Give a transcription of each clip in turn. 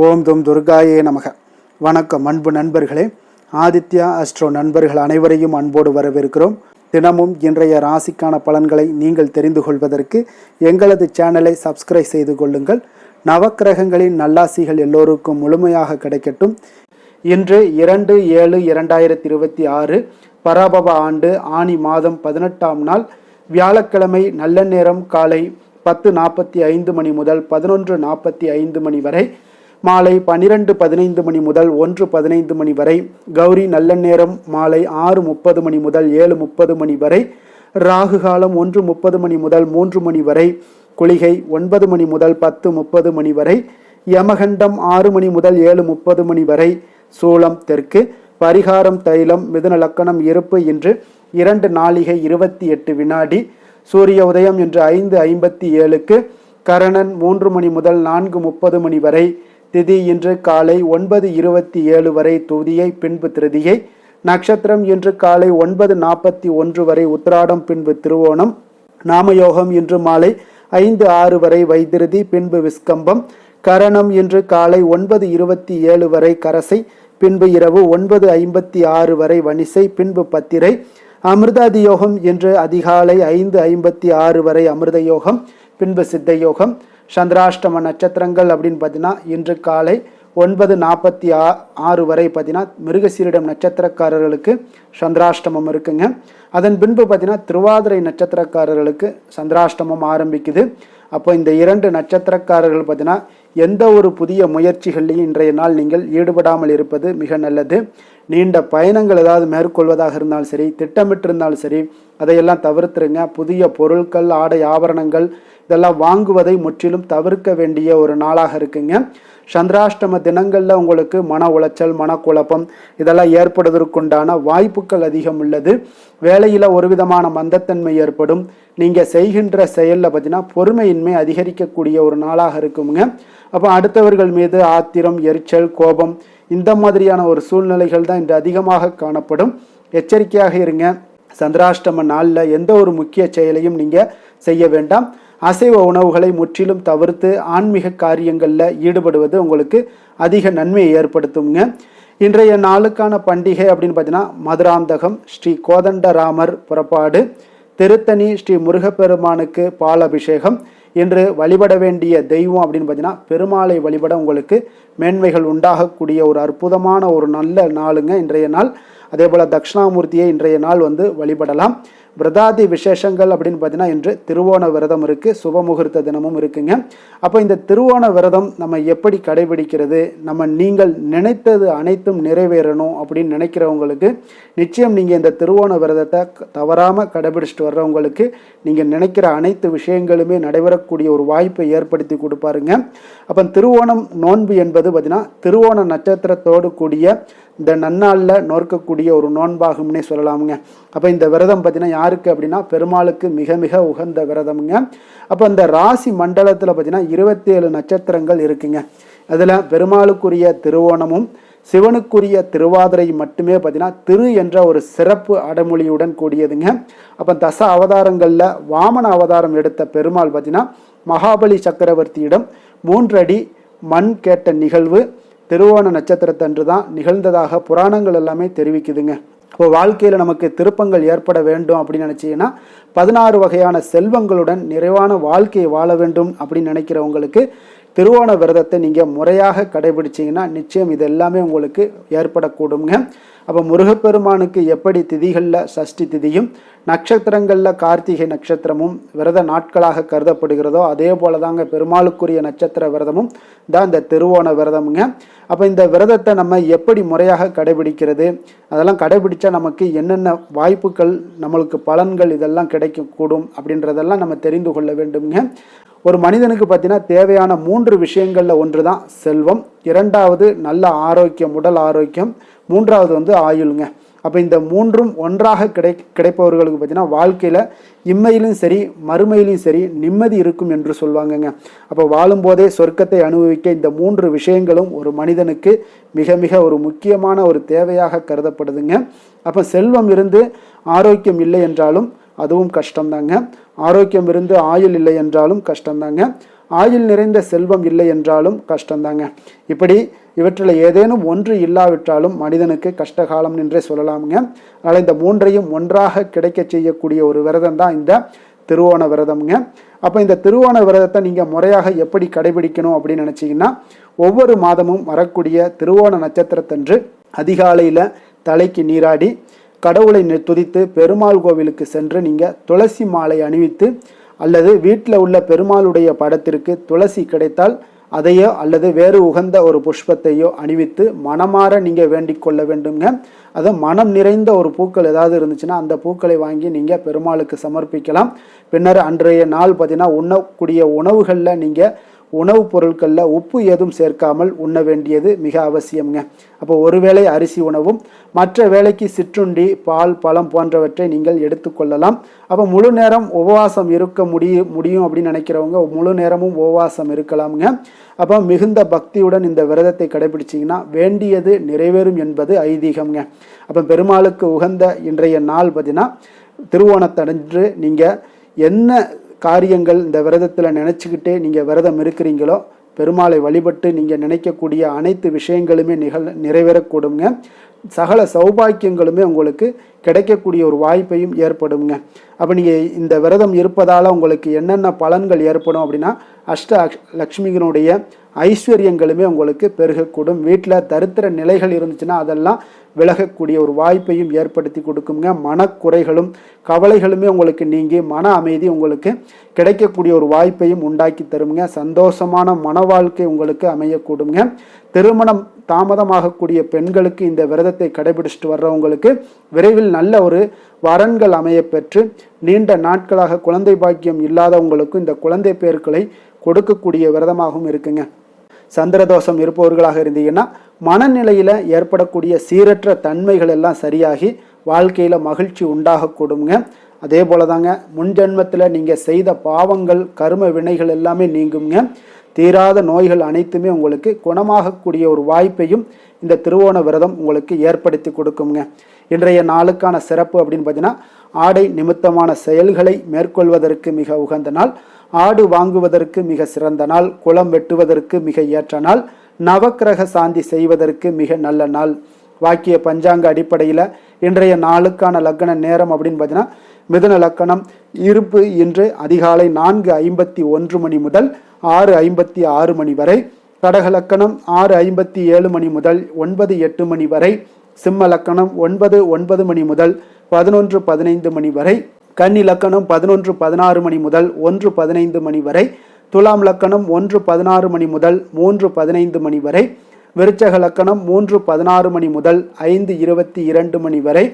ஓம் தும் துர்காயே நமக. வணக்கம் அன்பு நண்பர்களே. ஆதித்யா அஸ்ட்ரோ நண்பர்கள் அனைவரையும் அன்போடு வரவேற்கிறோம். தினமும் இன்றைய ராசிக்கான பலன்களை நீங்கள் தெரிந்து கொள்வதற்கு எங்களது சேனலை சப்ஸ்கிரைப் செய்து கொள்ளுங்கள். நவக்கிரகங்களின் நல்லாசிகள் எல்லோருக்கும் முழுமையாக கிடைக்கட்டும். இன்று 2/7/2026 பராபவ ஆண்டு ஆனி மாதம் 18ஆம் நாள் வியாழக்கிழமை. நல்ல நேரம் காலை 10:45 மணி முதல் 11:45 மணி வரை, மாலை 12:15 மணி முதல் 1:15 மணி வரை, கௌரி நல்ல நேரம் மாலை 6:30 மணி முதல் 7:30 மணி வரை, ராகு காலம் 1:30 மணி முதல் 3 மணி வரை, குளிகை 9 மணி முதல் 10:30 மணி வரை, யமகண்டம் 6 மணி முதல் 7:30 மணி வரை, சூலம் தெற்கு, பரிகாரம் தைலம், மிதுன லக்கணம் இருப்பு இன்று 2 நாழிகை 28 வினாடி, சூரிய உதயம் இன்று 5:57க்கு, கரணன் 3 மணி முதல் 4:30 மணி வரை, திதி இன்று காலை 9:27 வரை துதியை, பின்பு திருதியை, நட்சத்திரம் இன்று காலை 9:41 வரை உத்திராடம், பின்பு திருவோணம், நாமயோகம் இன்று மாலை 5:06 வரை வைத்திருதி, பின்பு விஸ்கம்பம், கரணம் இன்று காலை 9:27 வரை கரசை, பின்பு இரவு 9:56 வரை வணிசை, பின்பு பத்திரை, அமிர்தாதி யோகம் இன்று அதிகாலை 5:56 வரை அமிர்த யோகம், பின்பு சித்த யோகம். சந்திராஷ்டம நட்சத்திரங்கள் அப்படின்னு பார்த்தீங்கன்னா இன்று காலை 9:46 வரை பார்த்தீங்கன்னா மிருகசீரிடம் நட்சத்திரக்காரர்களுக்கு சந்திராஷ்டமம் இருக்குங்க. அதன் பின்பு பார்த்தீங்கன்னா திருவாதிரை நட்சத்திரக்காரர்களுக்கு சந்திராஷ்டமம் ஆரம்பிக்குது. அப்போ இந்த 2 நட்சத்திரக்காரர்கள் பார்த்தீங்கன்னா எந்த ஒரு புதிய முயற்சிகள்லையும் இன்றைய நாள் நீங்கள் ஈடுபடாமல் இருப்பது மிக நல்லது. நீண்ட பயணங்கள் ஏதாவது மேற்கொள்வதாக இருந்தாலும் சரி, திட்டமிட்டிருந்தாலும் சரி, அதையெல்லாம் தவிர்த்துருங்க. புதிய பொருட்கள், ஆடை, ஆபரணங்கள் இதெல்லாம் வாங்குவதை முற்றிலும் தவிர்க்க வேண்டிய ஒரு நாளாக இருக்குங்க. சந்திராஷ்டம தினங்களில் உங்களுக்கு மன உளைச்சல், மனக்குழப்பம் இதெல்லாம் ஏற்படுவதற்குண்டான வாய்ப்புகள் அதிகம் உள்ளது. வேலையில் ஒரு விதமான மந்தத்தன்மை ஏற்படும். நீங்கள் செய்கின்ற செயலில் பார்த்தீங்கன்னா பொறுமையின்மை அதிகரிக்கக்கூடிய ஒரு நாளாக இருக்குங்க. அப்போ அடுத்தவர்கள் மீது ஆத்திரம், எரிச்சல், கோபம் இந்த மாதிரியான ஒரு சூழ்நிலைகள் தான் இன்று அதிகமாக காணப்படும். எச்சரிக்கையாக இருங்க. சந்திராஷ்டம நாளில் எந்த ஒரு முக்கிய செயலையும் நீங்கள் செய்ய வேண்டாம். அசைவ உணவுகளை முற்றிலும் தவிர்த்து ஆன்மீக காரியங்களில் ஈடுபடுவது உங்களுக்கு அதிக நன்மையை ஏற்படுத்துங்க. இன்றைய நாளுக்கான பண்டிகை அப்படின்னு பார்த்தீங்கன்னா மதுராந்தகம், ஸ்ரீ கோதண்டராமர் புறப்பாடு, திருத்தணி ஸ்ரீ முருகப்பெருமானுக்கு பால் அபிஷேகம். இன்று வழிபட வேண்டிய தெய்வம் அப்படின்னு பார்த்தீங்கன்னா பெருமாளை வழிபட உங்களுக்கு மேன்மைகள் உண்டாகக்கூடிய ஒரு அற்புதமான ஒரு நல்ல நாளுங்க இன்றைய நாள். அதே போல் தட்சிணாமூர்த்தியை இன்றைய நாள் வழிபடலாம். விரதாதி விசேஷங்கள் அப்படின்னு பார்த்தீங்கன்னா இன்று திருவோண விரதம் இருக்குது, சுபமுகூர்த்த தினமும் இருக்குங்க. அப்போ இந்த திருவோண விரதம் நம்ம எப்படி கடைபிடிக்கிறது? நீங்கள் நினைத்தது அனைத்தும் நிறைவேறணும் அப்படின்னு நினைக்கிறவங்களுக்கு நிச்சயம் நீங்கள் இந்த திருவோண விரதத்தை தவறாமல் கடைபிடிச்சிட்டு வர்றவங்களுக்கு நீங்கள் நினைக்கிற அனைத்து விஷயங்களுமே நடைபெறக்கூடிய ஒரு வாய்ப்பை ஏற்படுத்தி கொடுப்பாருங்க. அப்போ திருவோணம் நோன்பு என்பது பார்த்தீங்கன்னா திருவோண நட்சத்திரத்தோடு கூடிய இந்த நன்னாளில் நோக்கக்கூடிய ஒரு நோன்பாகும்னே சொல்லலாமுங்க. அப்போ இந்த விரதம் பார்த்தீங்கன்னா யாருக்கு அப்படின்னா பெருமாளுக்கு மிக மிக உகந்த விரதமுங்க. அப்போ இந்த ராசி மண்டலத்தில் பார்த்தீங்கன்னா 27 நட்சத்திரங்கள் இருக்குங்க. அதில் பெருமாளுக்குரிய திருவோணமும் சிவனுக்குரிய திருவாதிரை மட்டுமே பார்த்தீங்கன்னா திரு என்ற ஒரு சிறப்பு அடைமொழியுடன் கூடியதுங்க. அப்போ தச அவதாரங்களில் வாமன அவதாரம் எடுத்த பெருமாள் பார்த்தீங்கன்னா மகாபலி சக்கரவர்த்தியிடம் 3 அடி மண் கேட்ட நிகழ்வு திருவோண நட்சத்திரத்தன்று தான் நிகழ்ந்ததாக புராணங்கள் எல்லாமே தெரிவிக்குதுங்க. இப்போ வாழ்க்கையில் நமக்கு திருப்பங்கள் ஏற்பட வேண்டும் அப்படின்னு நினச்சிங்கன்னா 16 வகையான செல்வங்களுடன் நிறைவான வாழ்க்கையை வாழ வேண்டும் அப்படின்னு நினைக்கிறவங்களுக்கு திருவோண விரதத்தை நீங்கள் முறையாக கடைபிடிச்சிங்கன்னா நிச்சயம் இது எல்லாமே உங்களுக்கு ஏற்படக்கூடுங்க. அப்போ முருகப்பெருமானுக்கு எப்படி திதிகளில் சஷ்டி திதியும் நட்சத்திரங்களில் கார்த்திகை நட்சத்திரமும் விரத நாட்களாக கருதப்படுகிறதோ அதே போல தாங்க பெருமாளுக்குரிய நட்சத்திர விரதமும் தான் இந்த திருவோண விரதமுங்க. அப்போ இந்த விரதத்தை நம்ம எப்படி முறையாக கடைபிடிக்கிறது, அதெல்லாம் கடைபிடிச்சா நமக்கு என்னென்ன வாய்ப்புகள், நம்மளுக்கு பலன்கள் இதெல்லாம் கிடைக்கக்கூடும் அப்படின்றதெல்லாம் நம்ம தெரிந்து கொள்ள வேண்டுங்க. ஒரு மனிதனுக்கு பார்த்தீங்கன்னா தேவையான 3 விஷயங்களில் ஒன்று தான் செல்வம், 2வது நல்ல ஆரோக்கியம், உடல் ஆரோக்கியம், 3வது ஆயுளுங்க. அப்போ இந்த 3ம் ஒன்றாக கிடைப்பவர்களுக்கு பார்த்தீங்கன்னா வாழ்க்கையில் இம்மையிலும் சரி மறுமையிலும் சரி நிம்மதி இருக்கும் என்று சொல்லுவாங்கங்க. அப்போ வாழும்போதே சொர்க்கத்தை அனுபவிக்க இந்த 3 விஷயங்களும் ஒரு மனிதனுக்கு மிக மிக ஒரு முக்கியமான ஒரு தேவையாக கருதப்படுதுங்க. அப்போ செல்வம் இருந்து ஆரோக்கியம் இல்லை என்றாலும் அதுவும் கஷ்டம்தாங்க. ஆரோக்கியம் இருந்து ஆயுள் இல்லை என்றாலும் கஷ்டம்தாங்க. ஆயுள் நிறைந்த செல்வம் இல்லை என்றாலும் கஷ்டம்தாங்க. இப்படி இவற்றில் ஏதேனும் ஒன்று இல்லாவிட்டாலும் மனிதனுக்கு கஷ்டகாலம் என்றே சொல்லலாமுங்க. அதனால் இந்த மூன்றையும் ஒன்றாக கிடைக்க செய்யக்கூடிய ஒரு விரதம் தான் இந்த திருவோண விரதம்ங்க. அப்போ இந்த திருவோண விரதத்தை நீங்கள் முறையாக எப்படி கடைபிடிக்கணும் அப்படின்னு நினச்சிங்கன்னா, ஒவ்வொரு மாதமும் வரக்கூடிய திருவோண நட்சத்திரத்தன்று அதிகாலையில் தலைக்கு நீராடி கடவுளை துதித்து பெருமாள் கோவிலுக்கு சென்று நீங்கள் துளசி மாலை அணிவித்து, அல்லது வீட்டில் உள்ள பெருமாளுடைய படத்திற்கு துளசி கிடைத்தால் அதையோ அல்லது வேறு உகந்த ஒரு புஷ்பத்தையோ அணிவித்து மனமாற நீங்கள் வேண்டிக் கொள்ள வேண்டுங்க. அது மனம் நிறைந்த ஒரு பூக்கள் ஏதாவது இருந்துச்சுன்னா அந்த பூக்களை வாங்கி நீங்கள் பெருமாளுக்கு சமர்ப்பிக்கலாம். பின்னர் அன்றைய நாள் பார்த்தீங்கன்னா உண்ணக்கூடிய உணவுகளில் நீங்கள் உணவுப் பொருட்களில் உப்பு ஏதும் சேர்க்காமல் உண்ண வேண்டியது மிக அவசியம்ங்க. அப்போ ஒருவேளை அரிசி உணவும் மற்ற வேளைக்கு சிற்றுண்டி, பால், பழம் போன்றவற்றை நீங்கள் எடுத்துக்கொள்ளலாம். அப்போ முழு நேரம் உபவாசம் இருக்க முடியும் அப்படின்னு நினைக்கிறவங்க முழு நேரமும் உபவாசம் இருக்கலாமுங்க. அப்போ மிகுந்த பக்தியுடன் இந்த விரதத்தை கடைபிடிச்சிங்கன்னா வேண்டியது நிறைவேறும் என்பது ஐதீகம்ங்க. அப்போ பெருமாளுக்கு உகந்த இன்றைய நாள் பார்த்தீங்கன்னா திருவோணத்தன்று நீங்கள் என்ன காரியங்கள் இந்த விரதத்தில் நினச்சிக்கிட்டே நீங்கள் விரதம் இருக்கிறீங்களோ பெருமாளை வழிபட்டு நீங்கள் நினைக்கக்கூடிய அனைத்து விஷயங்களுமே நிறைவேறக்கூடுங்க. சகல சௌபாக்கியங்களுமே உங்களுக்கு கிடைக்கக்கூடிய ஒரு வாய்ப்பையும் ஏற்படுங்க. அப்போ நீங்கள் இந்த விரதம் இருப்பதால் உங்களுக்கு என்னென்ன பலன்கள் ஏற்படும் அப்படின்னா, லக்ஷ்மிகளுடைய ஐஸ்வர்யங்களுமே உங்களுக்கு பெருகக்கூடும். வீட்டில் தரித்திர நிலைகள் இருந்துச்சுன்னா அதெல்லாம் விலகக்கூடிய ஒரு வாய்ப்பையும் ஏற்படுத்தி கொடுக்குங்க. மனக்குறைகளும் கவலைகளுமே உங்களுக்கு நீங்கி மன அமைதி உங்களுக்கு கிடைக்கக்கூடிய ஒரு வாய்ப்பையும் உண்டாக்கி தருங்க. சந்தோஷமான மன வாழ்க்கை உங்களுக்கு அமையக்கூடுங்க. திருமணம் தாமதமாகக்கூடிய பெண்களுக்கு இந்த விரதத்தை கடைபிடிச்சிட்டு வர்றவங்களுக்கு விரைவில் நல்ல ஒரு வரன்கள் அமைய பெற்று நீண்ட நாட்களாக குழந்தை பாக்கியம் இல்லாதவங்களுக்கும் இந்த குழந்தை பேர்களை கொடுக்கக்கூடிய விரதமாகவும் இருக்குங்க. சந்திரதோஷம் இருப்பவர்களாக இருந்தீங்கன்னா மனநிலையில் ஏற்படக்கூடிய சீரற்ற தன்மைகள் எல்லாம் சரியாகி வாழ்க்கையில் மகிழ்ச்சி உண்டாகக்கூடுங்க. அதே போல தாங்க முன்ஜென்மத்தில் நீங்கள் செய்த பாவங்கள் கர்ம வினைகள் எல்லாமே நீங்குங்க. தீராத நோய்கள் அனைத்துமே உங்களுக்கு குணமாகக்கூடிய ஒரு வாய்ப்பையும் இந்த திருவோண விரதம் உங்களுக்கு ஏற்படுத்தி கொடுக்குங்க. இன்றைய நாளுக்கான சிறப்பு அப்படின்னு பார்த்தீங்கன்னா, ஆடை நிமித்தமான செயல்களை மேற்கொள்வதற்கு மிக உகந்த நாள், ஆடு வாங்குவதற்கு மிக சிறந்த நாள், குளம் வெட்டுவதற்கு மிக ஏற்ற நாள், நவக்கிரக சாந்தி செய்வதற்கு மிக நல்ல நாள். வாக்கிய பஞ்சாங்க அடிப்படையில் இன்றைய நாளுக்கான லக்கண நேரம் அப்படின்னு பார்த்தீங்கன்னா, மிதுன லக்கணம் இருப்பு இன்று அதிகாலை 4:51 மணி முதல் 6:56 மணி வரை, கடக லக்கணம் 6:57 மணி முதல் 9:08 மணி வரை, சிம்ம லக்கணம் 9:09 மணி முதல் 11:15 மணி வரை, கன்னி லக்கணம் 11:16 மணி முதல் 1:15 மணி வரை, துலாம் லக்கணம் 1:16 மணி முதல் 3:15 மணி வரை, விருச்சக லக்கணம் 3:16 மணி முதல் 5:22 மணி வரை,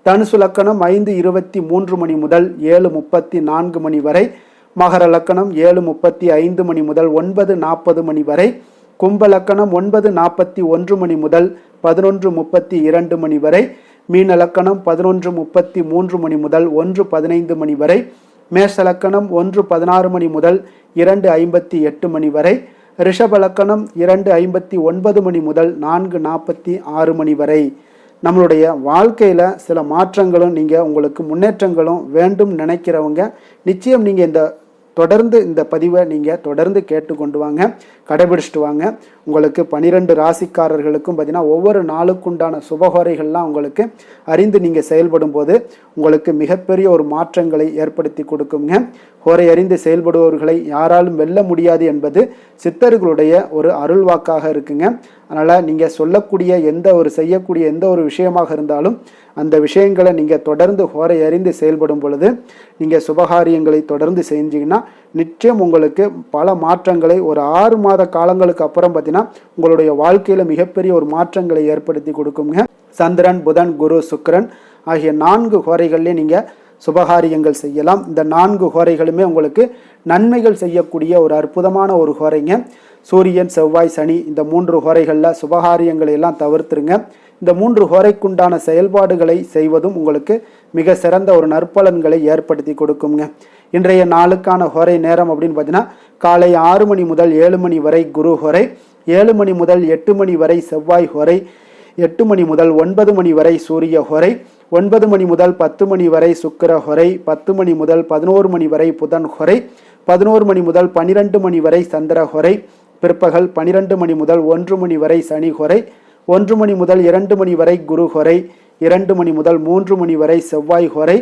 தனுசு லக்கணம் 5:23 மணி முதல் 7:34 மணி வரை, மகர லக்கணம் 7:35 மணி முதல் 9:40 மணி வரை, கும்ப லக்கணம் 9:41 மணி முதல் 11:32 மணி வரை, மீன லக்கணம் 11:33 மணி முதல் 1:15 மணி வரை, மேஷ லக்கணம் 1:16 மணி முதல் 2:58 மணி வரை, ரிஷப லக்கணம் 2:59 மணி முதல் 4:46 மணி வரை. நம்மளுடைய வாழ்க்கையில் சில மாற்றங்களும் நீங்கள் உங்களுக்கு முன்னேற்றங்களும் வேண்டும் நினைக்கிறவங்க நிச்சயம் நீங்கள் தொடர்ந்து இந்த பதிவை நீங்கள் தொடர்ந்து கேட்டுக்கொண்டு வாங்க, கடைபிடிச்சிட்டு வாங்க. உங்களுக்கு 12 ராசிக்காரர்களுக்கும் பார்த்தீங்கன்னா ஒவ்வொரு நாளுக்குண்டான சுபகோரைகள்லாம் உங்களுக்கு அறிந்து நீங்கள் செயல்படும் போது உங்களுக்கு மிகப்பெரிய ஒரு மாற்றங்களை ஏற்படுத்தி கொடுக்குங்க. ஹோரை அறிந்து செயல்படுபவர்களை யாராலும் வெல்ல முடியாது என்பது சித்தர்களுடைய ஒரு அருள்வாக்காக இருக்குங்க. அதனால் நீங்கள் சொல்லக்கூடிய செய்யக்கூடிய எந்த ஒரு விஷயமாக இருந்தாலும் அந்த விஷயங்களை நீங்கள் தொடர்ந்து ஹோரை அறிந்து செயல்படும் பொழுது நீங்கள் சுபகாரியங்களை தொடர்ந்து செஞ்சீங்கன்னா நிச்சயம் உங்களுக்கு பல மாற்றங்களை ஒரு 6 மாத காலங்களுக்கு அப்புறம் பார்த்தீங்கன்னா உங்களுடைய வாழ்க்கையில் மிகப்பெரிய ஒரு மாற்றங்களை ஏற்படுத்தி கொடுக்குங்க. சந்திரன், புதன், குரு, சுக்கிரன் ஆகிய 4 ஹோரைகள்லேயே நீங்கள் சுபகாரியங்கள் செய்யலாம். இந்த 4 ஹோரைகளுமே உங்களுக்கு நன்மைகள் செய்யக்கூடிய ஒரு அற்புதமான ஒரு ஹோரைங்க. சூரியன், செவ்வாய், சனி இந்த 3 ஹோரைகளில் சுபகாரியங்களை எல்லாம் தவிர்த்துருங்க. இந்த 3 ஹோரைக்குண்டான செயல்பாடுகளை செய்வதும் உங்களுக்கு மிக சிறந்த ஒரு நற்பலன்களை ஏற்படுத்தி கொடுக்குங்க. இன்றைய நாளுக்கான ஹோரை நேரம் அப்படின்னு பார்த்தீங்கன்னா, காலை 6 மணி முதல் 7 மணி வரை குரு ஹோரை, 7 மணி முதல் 8 மணி வரை செவ்வாய் ஹோரை, 8 மணி முதல் 9 மணி வரை சூரிய ஹோரை, 9 மணி முதல் 10 மணி வரை சுக்கிர ஹோரை, 10 மணி முதல் 11 மணி வரை புதன் ஹோரை, 11 மணி முதல் 12 மணி வரை சந்திரஹொரை, பிற்பகல் 12 மணி முதல் 1 மணி வரை சனிஹொரை, 1 மணி முதல் 2 மணி வரை குருஹொரை, 2 மணி முதல் 3 மணி வரை செவ்வாய் ஹொரை,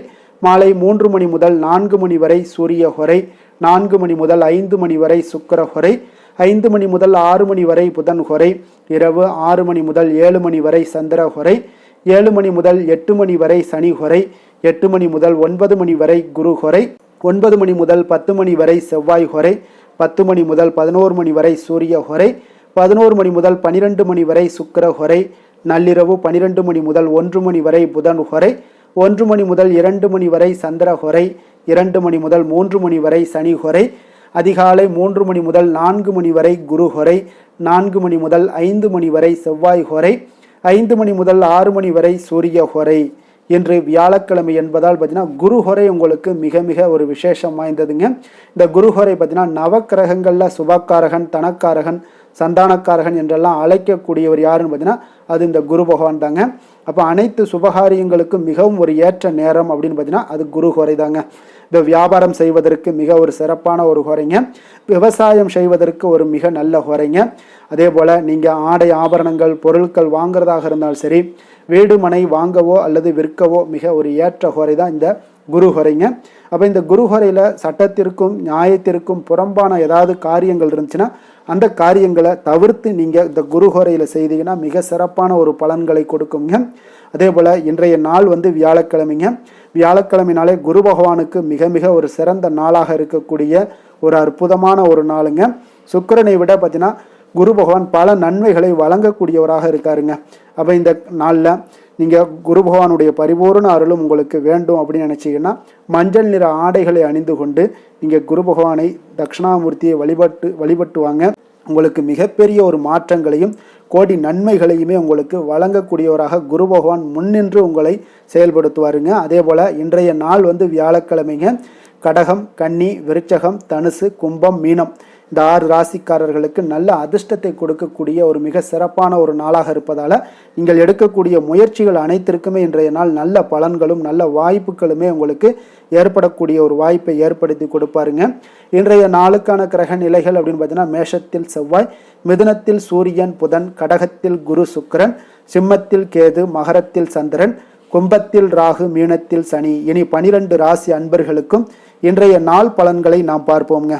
மாலை 3 மணி முதல் 4 மணி வரை சூரிய ஹொரை, 4 மணி முதல் 5 மணி வரை சுக்கிர ஹொரை, 5 மணி முதல் 6 மணி வரை புதன் ஹொரை, இரவு 6 மணி முதல் 7 மணி வரை சந்திர ஹொரை, 7 மணி முதல் 8 மணி வரை சனி ஹொரை, 8 மணி முதல் 9 மணி வரை குரு ஹொரை, 9 மணி முதல் 10 மணி வரை செவ்வாய் ஹொரை, 10 மணி முதல் 11 மணி வரை சூரிய ஹொரை, 11 மணி முதல் 12 மணி வரை சுக்கிர ஹொரை, நள்ளிரவு 12 மணி முதல் 1 மணி வரை புதன் ஹொரை, 1 மணி முதல் 2 மணி வரை சந்திர ஹொரை, 2 மணி முதல் 3 மணி வரை சனி ஹொரை, அதிகாலை 3 மணி முதல் 4 மணி வரை குரு ஹொரை, 4 மணி முதல் 5 மணி வரை செவ்வாய் ஹொரை, 5 மணி முதல் 6 மணி வரை சூரிய ஹொரை. இன்று வியாழக்கிழமை என்பதால் பார்த்தீங்கன்னா குருஹொரை உங்களுக்கு மிக மிக ஒரு விசேஷம் வாய்ந்ததுங்க. இந்த குருஹொரை பார்த்தீங்கன்னா நவக்கிரகங்களில் சுபக்காரகன், தனக்காரகன், சந்தானக்காரகன் என்றெல்லாம் அழைக்கக்கூடியவர் யாருன்னு பார்த்தீங்கன்னா அது இந்த குரு பகவான் தாங்க. அப்போ அனைத்து சுபகாரியங்களுக்கும் மிகவும் ஒரு ஏற்ற நேரம் அப்படின்னு பார்த்தீங்கன்னா அது குருஹொரை தாங்க. இப்போ வியாபாரம் செய்வதற்கு மிக ஒரு சிறப்பான ஒரு ஹொரைங்க, விவசாயம் செய்வதற்கு ஒரு மிக நல்ல ஹொரைங்க. அதே போல் நீங்கள் ஆடை ஆபரணங்கள் பொருட்கள் வாங்குறதாக இருந்தாலும் சரி, வீடு மனை வாங்கவோ அல்லது விற்கவோ மிக ஒரு ஏற்ற ஹொரை தான் இந்த குருஹொரைங்க. அப்போ இந்த குருஹொரையில் சட்டத்திற்கும் நியாயத்திற்கும் புறம்பான ஏதாவது காரியங்கள் இருந்துச்சுன்னா அந்த காரியங்களை தவிர்த்து நீங்கள் இந்த குருஹொரையில் செய்தீங்கன்னா மிக சிறப்பான ஒரு பலன்களை கொடுக்குங்க. அதே போல் இன்றைய நாள் வியாழக்கிழமைங்க. வியாழக்கிழமைனாலே குரு பகவானுக்கு மிக மிக ஒரு சிறந்த நாளாக இருக்கக்கூடிய ஒரு அற்புதமான ஒரு நாளுங்க. சுக்கிரனை விட பார்த்தீங்கன்னா குரு பகவான் பல நன்மைகளை வழங்கக்கூடியவராக இருக்காருங்க. அப்போ இந்த நாளில் நீங்கள் குரு பகவானுடைய பரிபூர்ண அருளும் உங்களுக்கு வேண்டும் அப்படின்னு நினச்சிங்கன்னா மஞ்சள் நிற ஆடைகளை அணிந்து கொண்டு நீங்கள் குரு பகவானை தட்சிணாமூர்த்தியை வழிபட்டு வாங்க. உங்களுக்கு மிகப்பெரிய ஒரு மாற்றங்களையும் கோடி நன்மைகளையுமே உங்களுக்கு வழங்கக்கூடியவராக குரு பகவான் முன்னின்று உங்களை செயல்படுத்துவாருங்க. அதே போல் இன்றைய நாள் வியாழக்கிழமைங்க. கடகம், கன்னி, விருச்சகம், தனுசு, கும்பம், மீனம் இந்த 6 ராசிக்காரர்களுக்கு நல்ல அதிர்ஷ்டத்தை கொடுக்கக்கூடிய ஒரு மிக சிறப்பான ஒரு நாளாக இருப்பதால் நீங்கள் எடுக்கக்கூடிய முயற்சிகள் அனைத்திற்குமே இன்றைய நாள் நல்ல பலன்களும் நல்ல வாய்ப்புகளுமே உங்களுக்கு ஏற்படக்கூடிய ஒரு வாய்ப்பை ஏற்படுத்தி கொடுப்பாருங்க. இன்றைய நாளுக்கான கிரக நிலைகள் அப்படின்னு பார்த்தீங்கன்னா மேஷத்தில் செவ்வாய், மிதுனத்தில் சூரியன் புதன், கடகத்தில் குரு சுக்கிரன், சிம்மத்தில் கேது, மகரத்தில் சந்திரன், கும்பத்தில் ராகு, மீனத்தில் சனி. இனி 12 ராசி அன்பர்களுக்கும் இன்றைய நாள் பலன்களை நாம் பார்ப்போம்ங்க.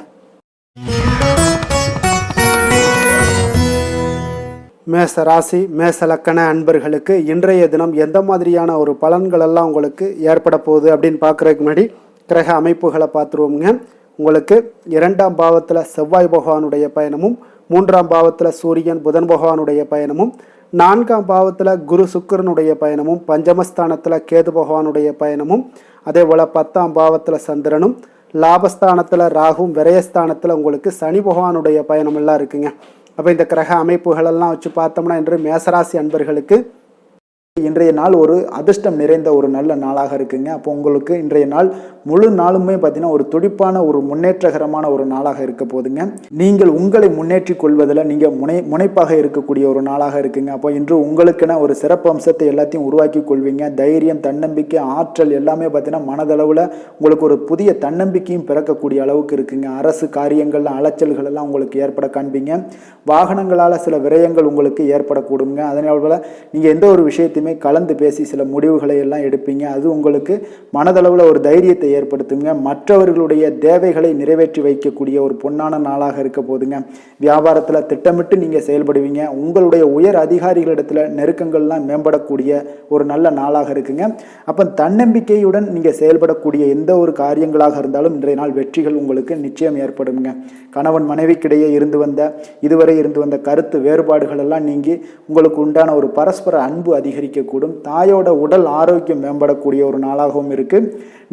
மேச ராசி மேச லக்கண அன்பர்களுக்கு இன்றைய தினம் எந்த மாதிரியான ஒரு பலன்கள் எல்லாம் உங்களுக்கு ஏற்பட போகுது அப்படின்னு பார்க்குறதுக்கு முன்னாடி கிரக அமைப்புகளை பார்த்துருவோங்க. உங்களுக்கு 2ஆம் பாவத்தில் செவ்வாய் பகவானுடைய பயணமும், 3ஆம் பாவத்தில் சூரியன் புதன் பகவானுடைய பயணமும், 4ஆம் பாவத்தில் குரு சுக்கிரனுடைய பயணமும், பஞ்சமஸ்தானத்தில் கேது பகவானுடைய பயணமும், அதே போல் 10ஆம் பாவத்தில் சந்திரனும், லாபஸ்தானத்தில் ராகும், விரயஸ்தானத்தில் உங்களுக்கு சனி பகவானுடைய பயணம் எல்லாம் இருக்குங்க. அப்போ இந்த கிரக அமைப்புகளெல்லாம் வச்சு பார்த்தோம்னா இன்று மேசராசி அன்பர்களுக்கு இன்றைய நாள் ஒரு அதிர்ஷ்டம் நிறைந்த ஒரு நல்ல நாளாக இருக்குங்க. அப்போ உங்களுக்கு இன்றைய நாள் முழு நாளுமே பார்த்தீங்கன்னா ஒரு துடிப்பான ஒரு முன்னேற்றகரமான ஒரு நாளாக இருக்க போதுங்க. நீங்கள் உங்களை முன்னேற்றி கொள்வதில் நீங்கள் முனைப்பாக இருக்கக்கூடிய ஒரு நாளாக இருக்குங்க. அப்போ இன்று உங்களுக்கென ஒரு சிறப்பு அம்சத்தை எல்லாத்தையும் உருவாக்கி கொள்வீங்க. தைரியம், தன்னம்பிக்கை, ஆற்றல் எல்லாமே பார்த்தீங்கன்னா மனதளவில் உங்களுக்கு ஒரு புதிய தன்னம்பிக்கையும் பிறக்கக்கூடிய அளவுக்கு இருக்குங்க. அரசு காரியங்கள்ல அலைச்சல்கள் எல்லாம் உங்களுக்கு ஏற்பட காண்பீங்க. வாகனங்களால் சில விரயங்கள் உங்களுக்கு ஏற்படக்கூடுங்க. அதனால நீங்கள் எந்த ஒரு விஷயத்தையுமே கலந்து பேசி சில முடிவுகளை எல்லாம் எடுப்பீங்க. அது உங்களுக்கு மனதளவில் ஒரு தைரியத்தை ஏற்படுத்துங்க. மற்றவர்களுடைய தேவைகளை நிறைவேற்றி வைக்கக்கூடிய ஒரு பொன்னான நாளாக இருக்க போதுங்க. வியாபாரத்தில் திட்டமிட்டு நீங்கள் செயல்படுவீங்க. உங்களுடைய உயர் அதிகாரிகளிடத்தில் நெருக்கங்கள்லாம் மேம்படக்கூடிய ஒரு நல்ல நாளாக இருக்குங்க. அப்போ தன்னம்பிக்கையுடன் நீங்கள் செயல்படக்கூடிய எந்த ஒரு காரியங்களாக இருந்தாலும் இன்றைய நாள் வெற்றிகள் உங்களுக்கு நிச்சயம் ஏற்படுங்க. கணவன் மனைவிக்கிடையே இதுவரை இருந்து வந்த கருத்து வேறுபாடுகள் எல்லாம் நீங்கி உங்களுக்கு உண்டான ஒரு பரஸ்பர அன்பு அதிகரிக்கக்கூடும். தாயோட உடல் ஆரோக்கியம் மேம்படக்கூடிய ஒரு நாளாகவும் இருக்கு.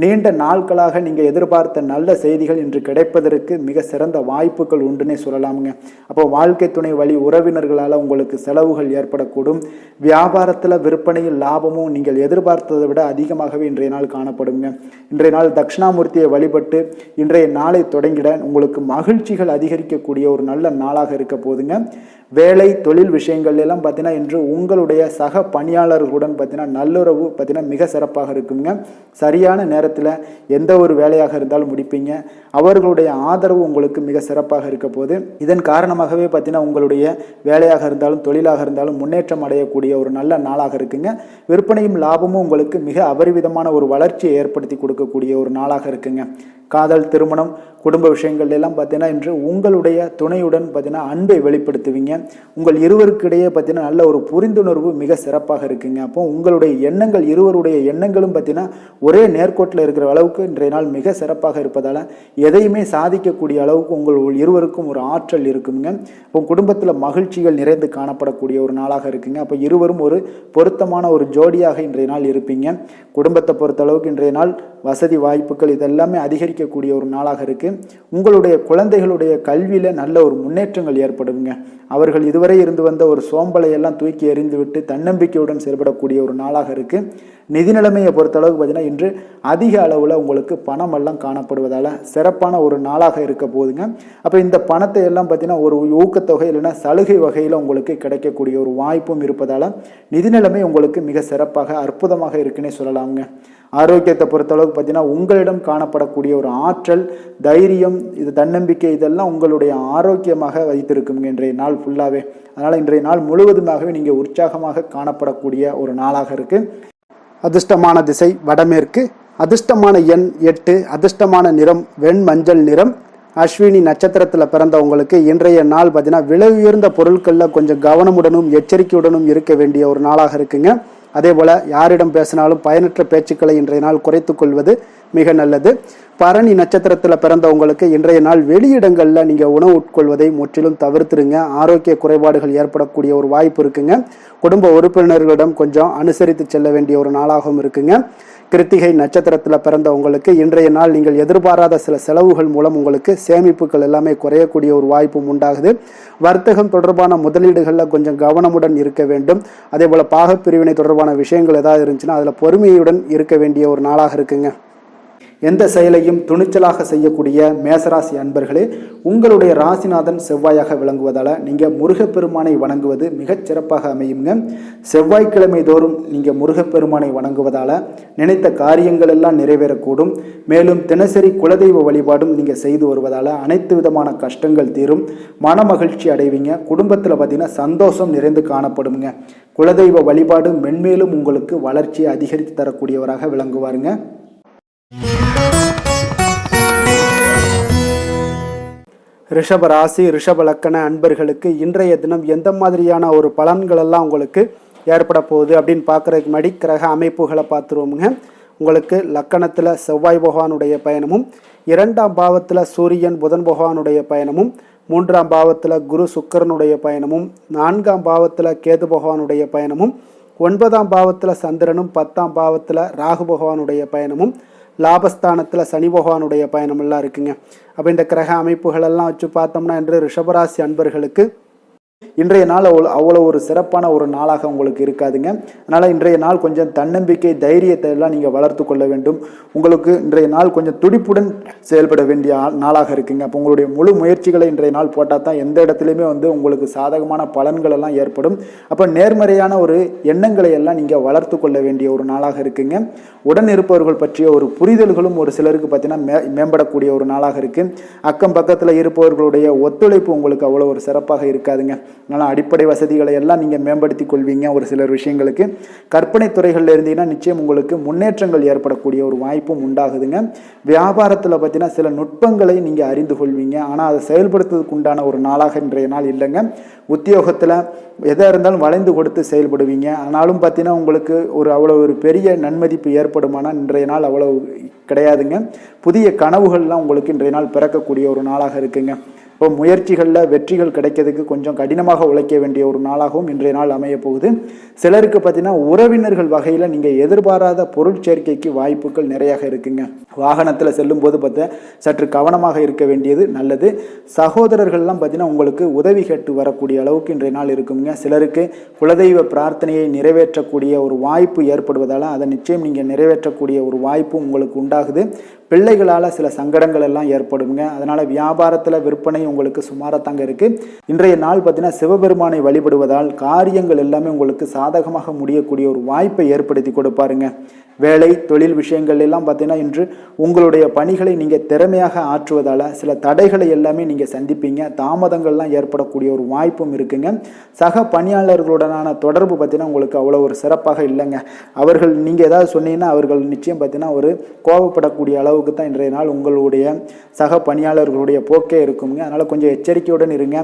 நீண்ட நாட்களாக நீங்கள் எதிர்பார்த்த நல்ல செய்திகள் இன்று கிடைப்பதற்கு மிக சிறந்த வாய்ப்புகள் உண்டுன்னே சொல்லலாமுங்க. அப்போ வாழ்க்கை துணை வழி உறவினர்களால் உங்களுக்கு செலவுகள் ஏற்படக்கூடும். வியாபாரத்தில் விற்பனையில் லாபமும் நீங்கள் எதிர்பார்த்ததை விட அதிகமாகவே இன்றைய நாள் காணப்படுங்க. இன்றைய நாள் தட்சிணாமூர்த்தியை வழிபட்டு இன்றைய நாளை தொடங்கிட உங்களுக்கு மகிழ்ச்சிகள் அதிகரிக்கக்கூடிய ஒரு நல்ல நாளாக இருக்க போதுங்க. வேலை தொழில் விஷயங்கள் எல்லாம் பார்த்தீங்கன்னா இன்று உங்களுடைய சக பணியாளர்களுடன் பார்த்தீங்கன்னா நல்லுறவு பார்த்தீங்கன்னா மிக சிறப்பாக இருக்குங்க. சரியான நேரத்தில் நேரத்தில் எந்த ஒரு வேலையாக இருந்தாலும் முடிப்பீங்க. அவர்களுடைய ஆதரவு உங்களுக்கு மிக சிறப்பாக இருக்க போது. இதன் காரணமாகவே பார்த்தீங்கன்னா உங்களுடைய வேலையாக இருந்தாலும் தொழிலாக இருந்தாலும் முன்னேற்றம் அடையக்கூடிய ஒரு நல்ல நாளாக இருக்குங்க. விற்பனையும் லாபமும் உங்களுக்கு மிக அபரிவிதமான ஒரு வளர்ச்சியை ஏற்படுத்தி கொடுக்கக்கூடிய ஒரு நாளாக இருக்குங்க. காதல், திருமணம், குடும்ப விஷயங்கள் எல்லாம் பார்த்தீங்கன்னா இன்று உங்களுடைய துணையுடன் பார்த்தீங்கன்னா அன்பை வெளிப்படுத்துவீங்க. உங்கள் இருவருக்கிடையே பார்த்தீங்கன்னா நல்ல ஒரு புரிந்துணர்வு மிக சிறப்பாக இருக்குங்க. அப்போ உங்களுடைய எண்ணங்கள், இருவருடைய எண்ணங்களும் பார்த்தீங்கன்னா ஒரே நேர்கோட்டில் இருக்கிற அளவுக்கு இன்றைய நாள் மிக சிறப்பாக இருப்பதால் எதையுமே சாதிக்கக்கூடிய அளவுக்கு உங்கள் இருவருக்கும் ஒரு ஆற்றல் இருக்குங்க. இப்போ குடும்பத்தில் மகிழ்ச்சிகள் நிறைந்து காணப்படக்கூடிய ஒரு நாளாக இருக்குங்க. அப்போ இருவரும் ஒரு பொருத்தமான ஒரு ஜோடியாக இன்றைய நாள் இருப்பீங்க. குடும்பத்தை பொறுத்த அளவுக்கு இன்றைய நாள் வசதி வாய்ப்புகள் இதெல்லாமே அதிகரிக்கக்கூடிய ஒரு நாளாக இருக்கு. உங்களுடைய குழந்தைகளுடைய கல்வியில நல்ல ஒரு முன்னேற்றங்கள் ஏற்படுங்க. அவர்கள் இதுவரை இருந்து வந்த ஒரு சோம்பலை எல்லாம் தூக்கி எறிந்து விட்டு தன்னம்பிக்கையுடன் செயல்படக்கூடிய ஒரு நாளாக இருக்கு. நிதி நிலைமையை பொறுத்த அளவுக்கு பார்த்தீங்கன்னா இன்று அதிக அளவில் உங்களுக்கு பணம் எல்லாம் காணப்படுவதால் சிறப்பான ஒரு நாளாக இருக்க போகுதுங்க. அப்போ இந்த பணத்தை எல்லாம் பார்த்தீங்கன்னா ஒரு ஊக்கத்தொகை இல்லைன்னா சலுகை வகையில் உங்களுக்கு கிடைக்கக்கூடிய ஒரு வாய்ப்பும் இருப்பதால் நிதி நிலைமை உங்களுக்கு மிக சிறப்பாக அற்புதமாக இருக்குன்னே சொல்லலாமுங்க. ஆரோக்கியத்தை பொறுத்தளவுக்கு பார்த்தீங்கன்னா உங்களிடம் காணப்படக்கூடிய ஒரு ஆற்றல், தைரியம், இது தன்னம்பிக்கை இதெல்லாம் உங்களுடைய ஆரோக்கியமாக வைத்திருக்குங்க இன்றைய நாள் ஃபுல்லாகவே. அதனால் இன்றைய நாள் முழுவதுமாகவே நீங்கள் உற்சாகமாக காணப்படக்கூடிய ஒரு நாளாக இருக்குது. அதிர்ஷ்டமான திசை வடமேற்கு, அதிர்ஷ்டமான எண் 8, அதிர்ஷ்டமான நிறம் வெண்மஞ்சள் நிறம். அஸ்வினி நட்சத்திரத்தில் பிறந்தவங்களுக்கு இன்றைய நாள் பார்த்தீங்கன்னா விலை உயர்ந்த பொருட்களில் கொஞ்சம் கவனமுடனும் எச்சரிக்கையுடனும் இருக்க வேண்டிய ஒரு நாளாக இருக்குங்க. அதே போல் யாரிடம் பேசினாலும் பயனற்ற பேச்சுக்களை இன்றைய நாள் குறைத்து கொள்வது மிக நல்லது. பரணி நட்சத்திரத்தில் பிறந்தவங்களுக்கு இன்றைய நாள் வெளியிடங்களில் நீங்கள் உணவு உட்கொள்வதை முற்றிலும் தவிர்த்துருங்க. ஆரோக்கிய குறைபாடுகள் ஏற்படக்கூடிய ஒரு வாய்ப்பு இருக்குங்க. குடும்ப உறுப்பினர்களிடம் கொஞ்சம் அனுசரித்து செல்ல வேண்டிய ஒரு நாளாகவும் இருக்குங்க. கிருத்திகை நட்சத்திரத்தில் பிறந்தவங்களுக்கு இன்றைய நாள் நீங்கள் எதிர்பாராத சில செலவுகள் மூலம் உங்களுக்கு சேமிப்புகள் எல்லாமே குறையக்கூடிய ஒரு வாய்ப்பும் உண்டாகுது. வர்த்தகம் தொடர்பான முதலீடுகளில் கொஞ்சம் கவனமுடன் இருக்க வேண்டும். அதே போல் பாகப்பிரிவினை தொடர்பான விஷயங்கள் ஏதாவது இருந்துச்சுன்னா அதில் பொறுமையுடன் இருக்க வேண்டிய ஒரு நாளாக இருக்குங்க. எந்த செயலையும் துணிச்சலாக செய்யக்கூடிய மேசராசி அன்பர்களே, உங்களுடைய ராசிநாதன் செவ்வாயாக விளங்குவதால் நீங்கள் முருகப்பெருமானை வணங்குவது மிகச் சிறப்பாக அமையுங்க. செவ்வாய்க்கிழமை தோறும் நீங்கள் முருகப்பெருமானை வணங்குவதால் நினைத்த காரியங்கள் எல்லாம் நிறைவேறக்கூடும். மேலும் தினசரி குலதெய்வ வழிபாடும் நீங்கள் செய்து வருவதால் அனைத்து விதமான கஷ்டங்கள் தீரும், மன மகிழ்ச்சி அடைவீங்க. குடும்பத்தில் பார்த்தீங்கன்னா சந்தோஷம் நிறைந்து காணப்படுங்க. குலதெய்வ வழிபாடு மென்மேலும் உங்களுக்கு வளர்ச்சியை அதிகரித்து தரக்கூடியவராக விளங்குவாருங்க. ரிஷப ராசி, ரிஷப லக்கண அன்பர்களுக்கு இன்றைய தினம் எந்த மாதிரியான ஒரு பலன்கள் எல்லாம் உங்களுக்கு ஏற்பட போகுது அப்படின்னு பார்க்குறதுக்கு முன்னாடி கிரக அமைப்புகளை பார்த்துருவோமுங்க. உங்களுக்கு லக்கணத்தில் செவ்வாய் பகவானுடைய பயணமும், 2ஆம் பாவத்தில் சூரியன் புதன் பகவானுடைய பயணமும், 3ஆம் பாவத்தில் குரு சுக்கிரனுடைய பயணமும், 4ஆம் பாவத்தில் கேது பகவானுடைய பயணமும், 9ஆம் பாவத்தில் சந்திரனும், 10ஆம் பாவத்தில் ராகு பகவானுடைய பயணமும், லாபஸ்தானத்தில் சனி பகவானுடைய பயணமெல்லாம் இருக்குங்க. அப்போ இந்த கிரக அமைப்புகளெல்லாம் வச்சு பார்த்தோம்னா இன்று ரிஷபராசி அன்பர்களுக்கு இன்றைய நாள் அவ்வளோ ஒரு சிறப்பான ஒரு நாளாக உங்களுக்கு இருக்காதுங்க. அதனால் இன்றைய நாள் கொஞ்சம் தன்னம்பிக்கை, தைரியத்தை எல்லாம் நீங்கள் வளர்த்து கொள்ள வேண்டும். உங்களுக்கு இன்றைய நாள் கொஞ்சம் துடிப்புடன் செயல்பட வேண்டிய நாளாக இருக்குங்க. அப்போ உங்களுடைய முழு முயற்சிகளை இன்றைய நாள் போட்டால் தான் எந்த இடத்துலையுமே உங்களுக்கு சாதகமான பலன்கள் எல்லாம் ஏற்படும். அப்போ நேர்மறையான ஒரு எண்ணங்களை எல்லாம் நீங்கள் வளர்த்து கொள்ள வேண்டிய ஒரு நாளாக இருக்குங்க. உடன் இருப்பவர்கள் பற்றிய ஒரு புரிதல்களும் ஒரு சிலருக்கு பார்த்தீங்கன்னா மேம்படக்கூடிய ஒரு நாளாக இருக்குது. அக்கம் பக்கத்தில் இருப்பவர்களுடைய ஒத்துழைப்பு உங்களுக்கு அவ்வளோ ஒரு சிறப்பாக இருக்காதுங்க. அதனால் அடிப்படை வசதிகளை எல்லாம் நீங்கள் மேம்படுத்தி கொள்வீங்க. ஒரு சிலர் விஷயங்களுக்கு கற்பனை துறைகளில் இருந்தீங்கன்னா நிச்சயம் உங்களுக்கு முன்னேற்றங்கள் ஏற்படக்கூடிய ஒரு வாய்ப்பும் உண்டாகுதுங்க. வியாபாரத்தில் பார்த்தீங்கன்னா சில நுட்பங்களை நீங்கள் அறிந்து கொள்வீங்க. ஆனால் அதை செயல்படுத்துவதற்கு உண்டான ஒரு நாளாக இன்றைய நாள் இல்லைங்க. உத்தியோகத்தில் எதாக இருந்தாலும் வளைந்து கொடுத்து செயல்படுவீங்க. ஆனாலும் பார்த்தீங்கன்னா உங்களுக்கு அவ்வளோ ஒரு பெரிய நன்மதிப்பு ஏற்படுமானால் இன்றைய நாள் அவ்வளோ கிடையாதுங்க. புதிய கனவுகள்லாம் உங்களுக்கு இன்றைய நாள் பிறக்கக்கூடிய ஒரு நாளாக இருக்குங்க. இப்போ முயற்சிகளில் வெற்றிகள் கிடைக்கிறதுக்கு கொஞ்சம் கடினமாக உழைக்க வேண்டிய ஒரு நாளாகவும் இன்றைய நாள் அமைய போகுது. சிலருக்கு பார்த்தீங்கன்னா உறவினர்கள் வகையில் நீங்கள் எதிர்பாராத பொருள் சேர்க்கைக்கு வாய்ப்புகள் நிறையாக இருக்குங்க. வாகனத்தில் செல்லும் போது பார்த்தா சற்று கவனமாக இருக்க வேண்டியது நல்லது. சகோதரர்கள்லாம் பார்த்தீங்கன்னா உங்களுக்கு உதவி கேட்டு வரக்கூடிய அளவுக்கு இன்றைய நாள் இருக்குங்க. சிலருக்கு குலதெய்வ பிரார்த்தனையை நிறைவேற்றக்கூடிய ஒரு வாய்ப்பு ஏற்படுவதால் அதை நிச்சயம் நீங்கள் நிறைவேற்றக்கூடிய ஒரு வாய்ப்பு உங்களுக்கு உண்டாகுது. பிள்ளைகளால் சில சங்கடங்கள் எல்லாம் ஏற்படுங்க. அதனால் வியாபாரத்தில் விற்பனை உங்களுக்கு சுமாராக தாங்க இருக்குது. இன்றைய நாள் பார்த்தீங்கன்னா சிவபெருமானை வழிபடுவதால் காரியங்கள் எல்லாமே உங்களுக்கு சாதகமாக முடியக்கூடிய ஒரு வாய்ப்பை ஏற்படுத்தி கொடுப்பாருங்க. வேலை தொழில் விஷயங்கள் எல்லாம் பார்த்தீங்கன்னா இன்று உங்களுடைய பணிகளை நீங்கள் திறமையாக ஆற்றுவதால் சில தடைகளை எல்லாமே நீங்கள் சந்திப்பீங்க. தாமதங்கள்லாம் ஏற்படக்கூடிய ஒரு வாய்ப்பும் இருக்குங்க. சக பணியாளர்களுடனான தொடர்பு பார்த்தீங்கன்னா உங்களுக்கு அவ்வளோ ஒரு சிறப்பாக இல்லைங்க. அவர்கள் நீங்கள் ஏதாவது சொன்னீங்கன்னா அவர்கள் நிச்சயம் பார்த்தீங்கன்னா ஒரு கோபப்படக்கூடிய அளவுக்கு தான் இன்றைய நாள் உங்களுடைய சக பணியாளர்களுடைய போக்கே இருக்குங்க. அதனால் கொஞ்சம் எச்சரிக்கையுடன் இருங்க.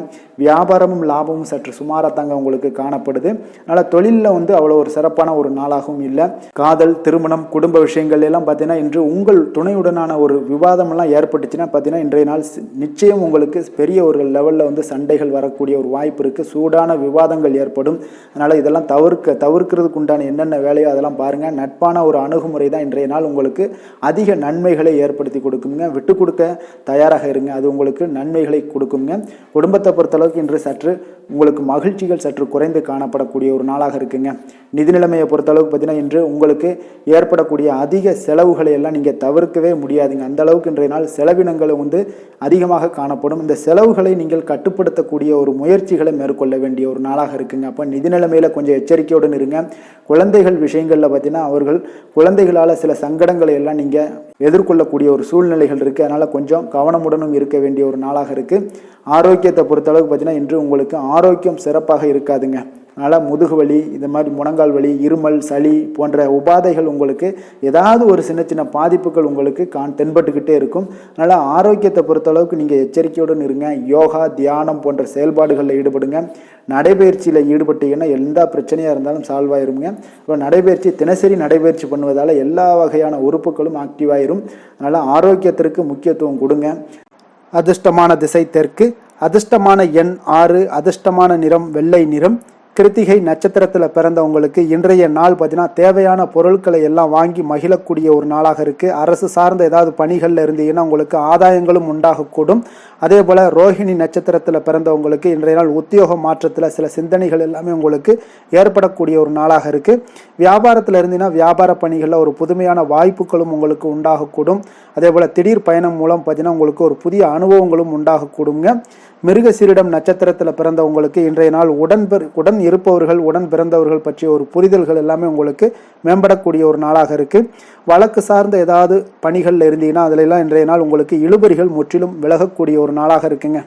வியாபாரமும் லாபமும் சற்று சுமாராக தாங்க உங்களுக்கு காணப்படுது. அதனால் தொழிலில் அவ்வளோ ஒரு சிறப்பான ஒரு நாளாகவும் இல்லை. காதல் திருமணம் குடும்ப விஷயங்கள் எல்லாம் பார்த்தீங்கன்னா இன்று உங்கள் துணையுடனான ஒரு விவாதமெல்லாம் ஏற்பட்டுச்சுன்னா பார்த்தீங்கன்னா இன்றைய நாள் நிச்சயம் உங்களுக்கு பெரிய ஒரு லெவலில் சண்டைகள் வரக்கூடிய ஒரு வாய்ப்பு இருக்குது. சூடான விவாதங்கள் ஏற்படும். அதனால் இதெல்லாம் தவிர்க்கிறதுக்கு உண்டான என்னென்ன வேலையோ அதெல்லாம் பாருங்கள். நட்பான ஒரு அணுகுமுறை தான் இன்றைய நாள் உங்களுக்கு அதிக நன்மைகளை ஏற்படுத்தி கொடுக்குங்க. விட்டு கொடுக்க தயாராக இருங்க. அது உங்களுக்கு நன்மைகளை கொடுக்குங்க. குடும்பத்தை பொறுத்தளவுக்கு இன்று சற்று உங்களுக்கு மகிழ்ச்சிகள் சற்று குறைந்து காணப்படக்கூடிய ஒரு நாளாக இருக்குங்க. நிதி நிலைமையை பொறுத்தளவுக்கு பார்த்தீங்கன்னா இன்று உங்களுக்கு ஏற்படக்கூடிய அதிக செலவுகளை எல்லாம் நீங்கள் தவிர்க்கவே முடியாதுங்க. அந்த அளவுக்கு இன்றைய நாள் செலவினங்கள் அதிகமாக காணப்படும். இந்த செலவுகளை நீங்கள் கட்டுப்படுத்தக்கூடிய ஒரு முயற்சிகளை மேற்கொள்ள வேண்டிய ஒரு நாளாக இருக்குங்க. அப்போ நிதி நிலைமையில் கொஞ்சம் எச்சரிக்கையுடன் இருங்க. குழந்தைகள் விஷயங்களில் பார்த்தீங்கன்னா அவர்கள் குழந்தைகளால் சில சங்கடங்களை எல்லாம் நீங்கள் எதிர்கொள்ளக்கூடிய ஒரு சூழ்நிலைகள் இருக்குது. அதனால் கொஞ்சம் கவனமுடனும் இருக்க வேண்டிய ஒரு நாளாக இருக்குது. ஆரோக்கியத்தை பொறுத்தளவுக்கு பார்த்தீங்கன்னா இன்று உங்களுக்கு ஆரோக்கியம் சிறப்பாக இருக்காதுங்க. அதனால் முதுகு வலி, இந்த மாதிரி முழங்கால் வலி, இருமல், சளி போன்ற உபாதைகள் உங்களுக்கு ஏதாவது ஒரு சின்ன சின்ன பாதிப்புகள் உங்களுக்கு தென்பட்டுக்கிட்டே இருக்கும். அதனால் ஆரோக்கியத்தை பொறுத்தளவுக்கு நீங்கள் எச்சரிக்கையுடன் இருங்க. யோகா தியானம் போன்ற செயல்பாடுகளில் ஈடுபடுங்க. நடைபயிற்சியில் ஈடுபட்டீங்கன்னா எந்த பிரச்சனையாக இருந்தாலும் சால்வ் ஆயிருங்க. இப்போ நடைபயிற்சி தினசரி நடைபயிற்சி பண்ணுவதால் எல்லா வகையான உறுப்புகளும் ஆக்டிவ் ஆயிரும். அதனால் ஆரோக்கியத்திற்கு முக்கியத்துவம் கொடுங்க. அதிர்ஷ்டமான திசை தெற்கு, அதிர்ஷ்டமான எண் 6, அதிர்ஷ்டமான நிறம் வெள்ளை நிறம். கிருத்திகை நட்சத்திரத்தில் பிறந்தவங்களுக்கு இன்றைய நாள் பார்த்தீங்கன்னா தேவையான பொருட்களை எல்லாம் வாங்கி மகிழக்கூடிய ஒரு நாளாக இருக்குது. அரசு சார்ந்த ஏதாவது பணிகளில் இருந்தீங்கன்னா உங்களுக்கு ஆதாயங்களும் உண்டாகக்கூடும். அதே போல் ரோஹிணி நட்சத்திரத்தில் பிறந்தவங்களுக்கு இன்றைய நாள் உத்தியோக மாற்றத்தில் சில சிந்தனைகள் எல்லாமே உங்களுக்கு ஏற்படக்கூடிய ஒரு நாளாக இருக்குது. வியாபாரத்தில் இருந்தீங்கன்னா வியாபார பணிகளில் ஒரு புதுமையான வாய்ப்புகளும் உங்களுக்கு உண்டாகக்கூடும். அதே போல் திடீர் பயணம் மூலம் பார்த்தீங்கன்னா உங்களுக்கு ஒரு புதிய அனுபவங்களும் உண்டாகக்கூடுங்க. மிருகசீரிடம் நட்சத்திரத்தில் பிறந்தவங்களுக்கு இன்றைய நாள் உடன் இருப்பவர்கள் உடன் பிறந்தவர்கள் பற்றிய ஒரு புரிதல்கள் எல்லாமே உங்களுக்கு மேம்படக்கூடிய ஒரு நாளாக இருக்குது. வழக்கு சார்ந்த ஏதாவது பணிகளில் இருந்தீங்கன்னா அதிலெல்லாம் இன்றைய நாள் உங்களுக்கு இழுபறிகள் முற்றிலும் விலகக்கூடிய ஒரு நாளாக இருக்குங்க.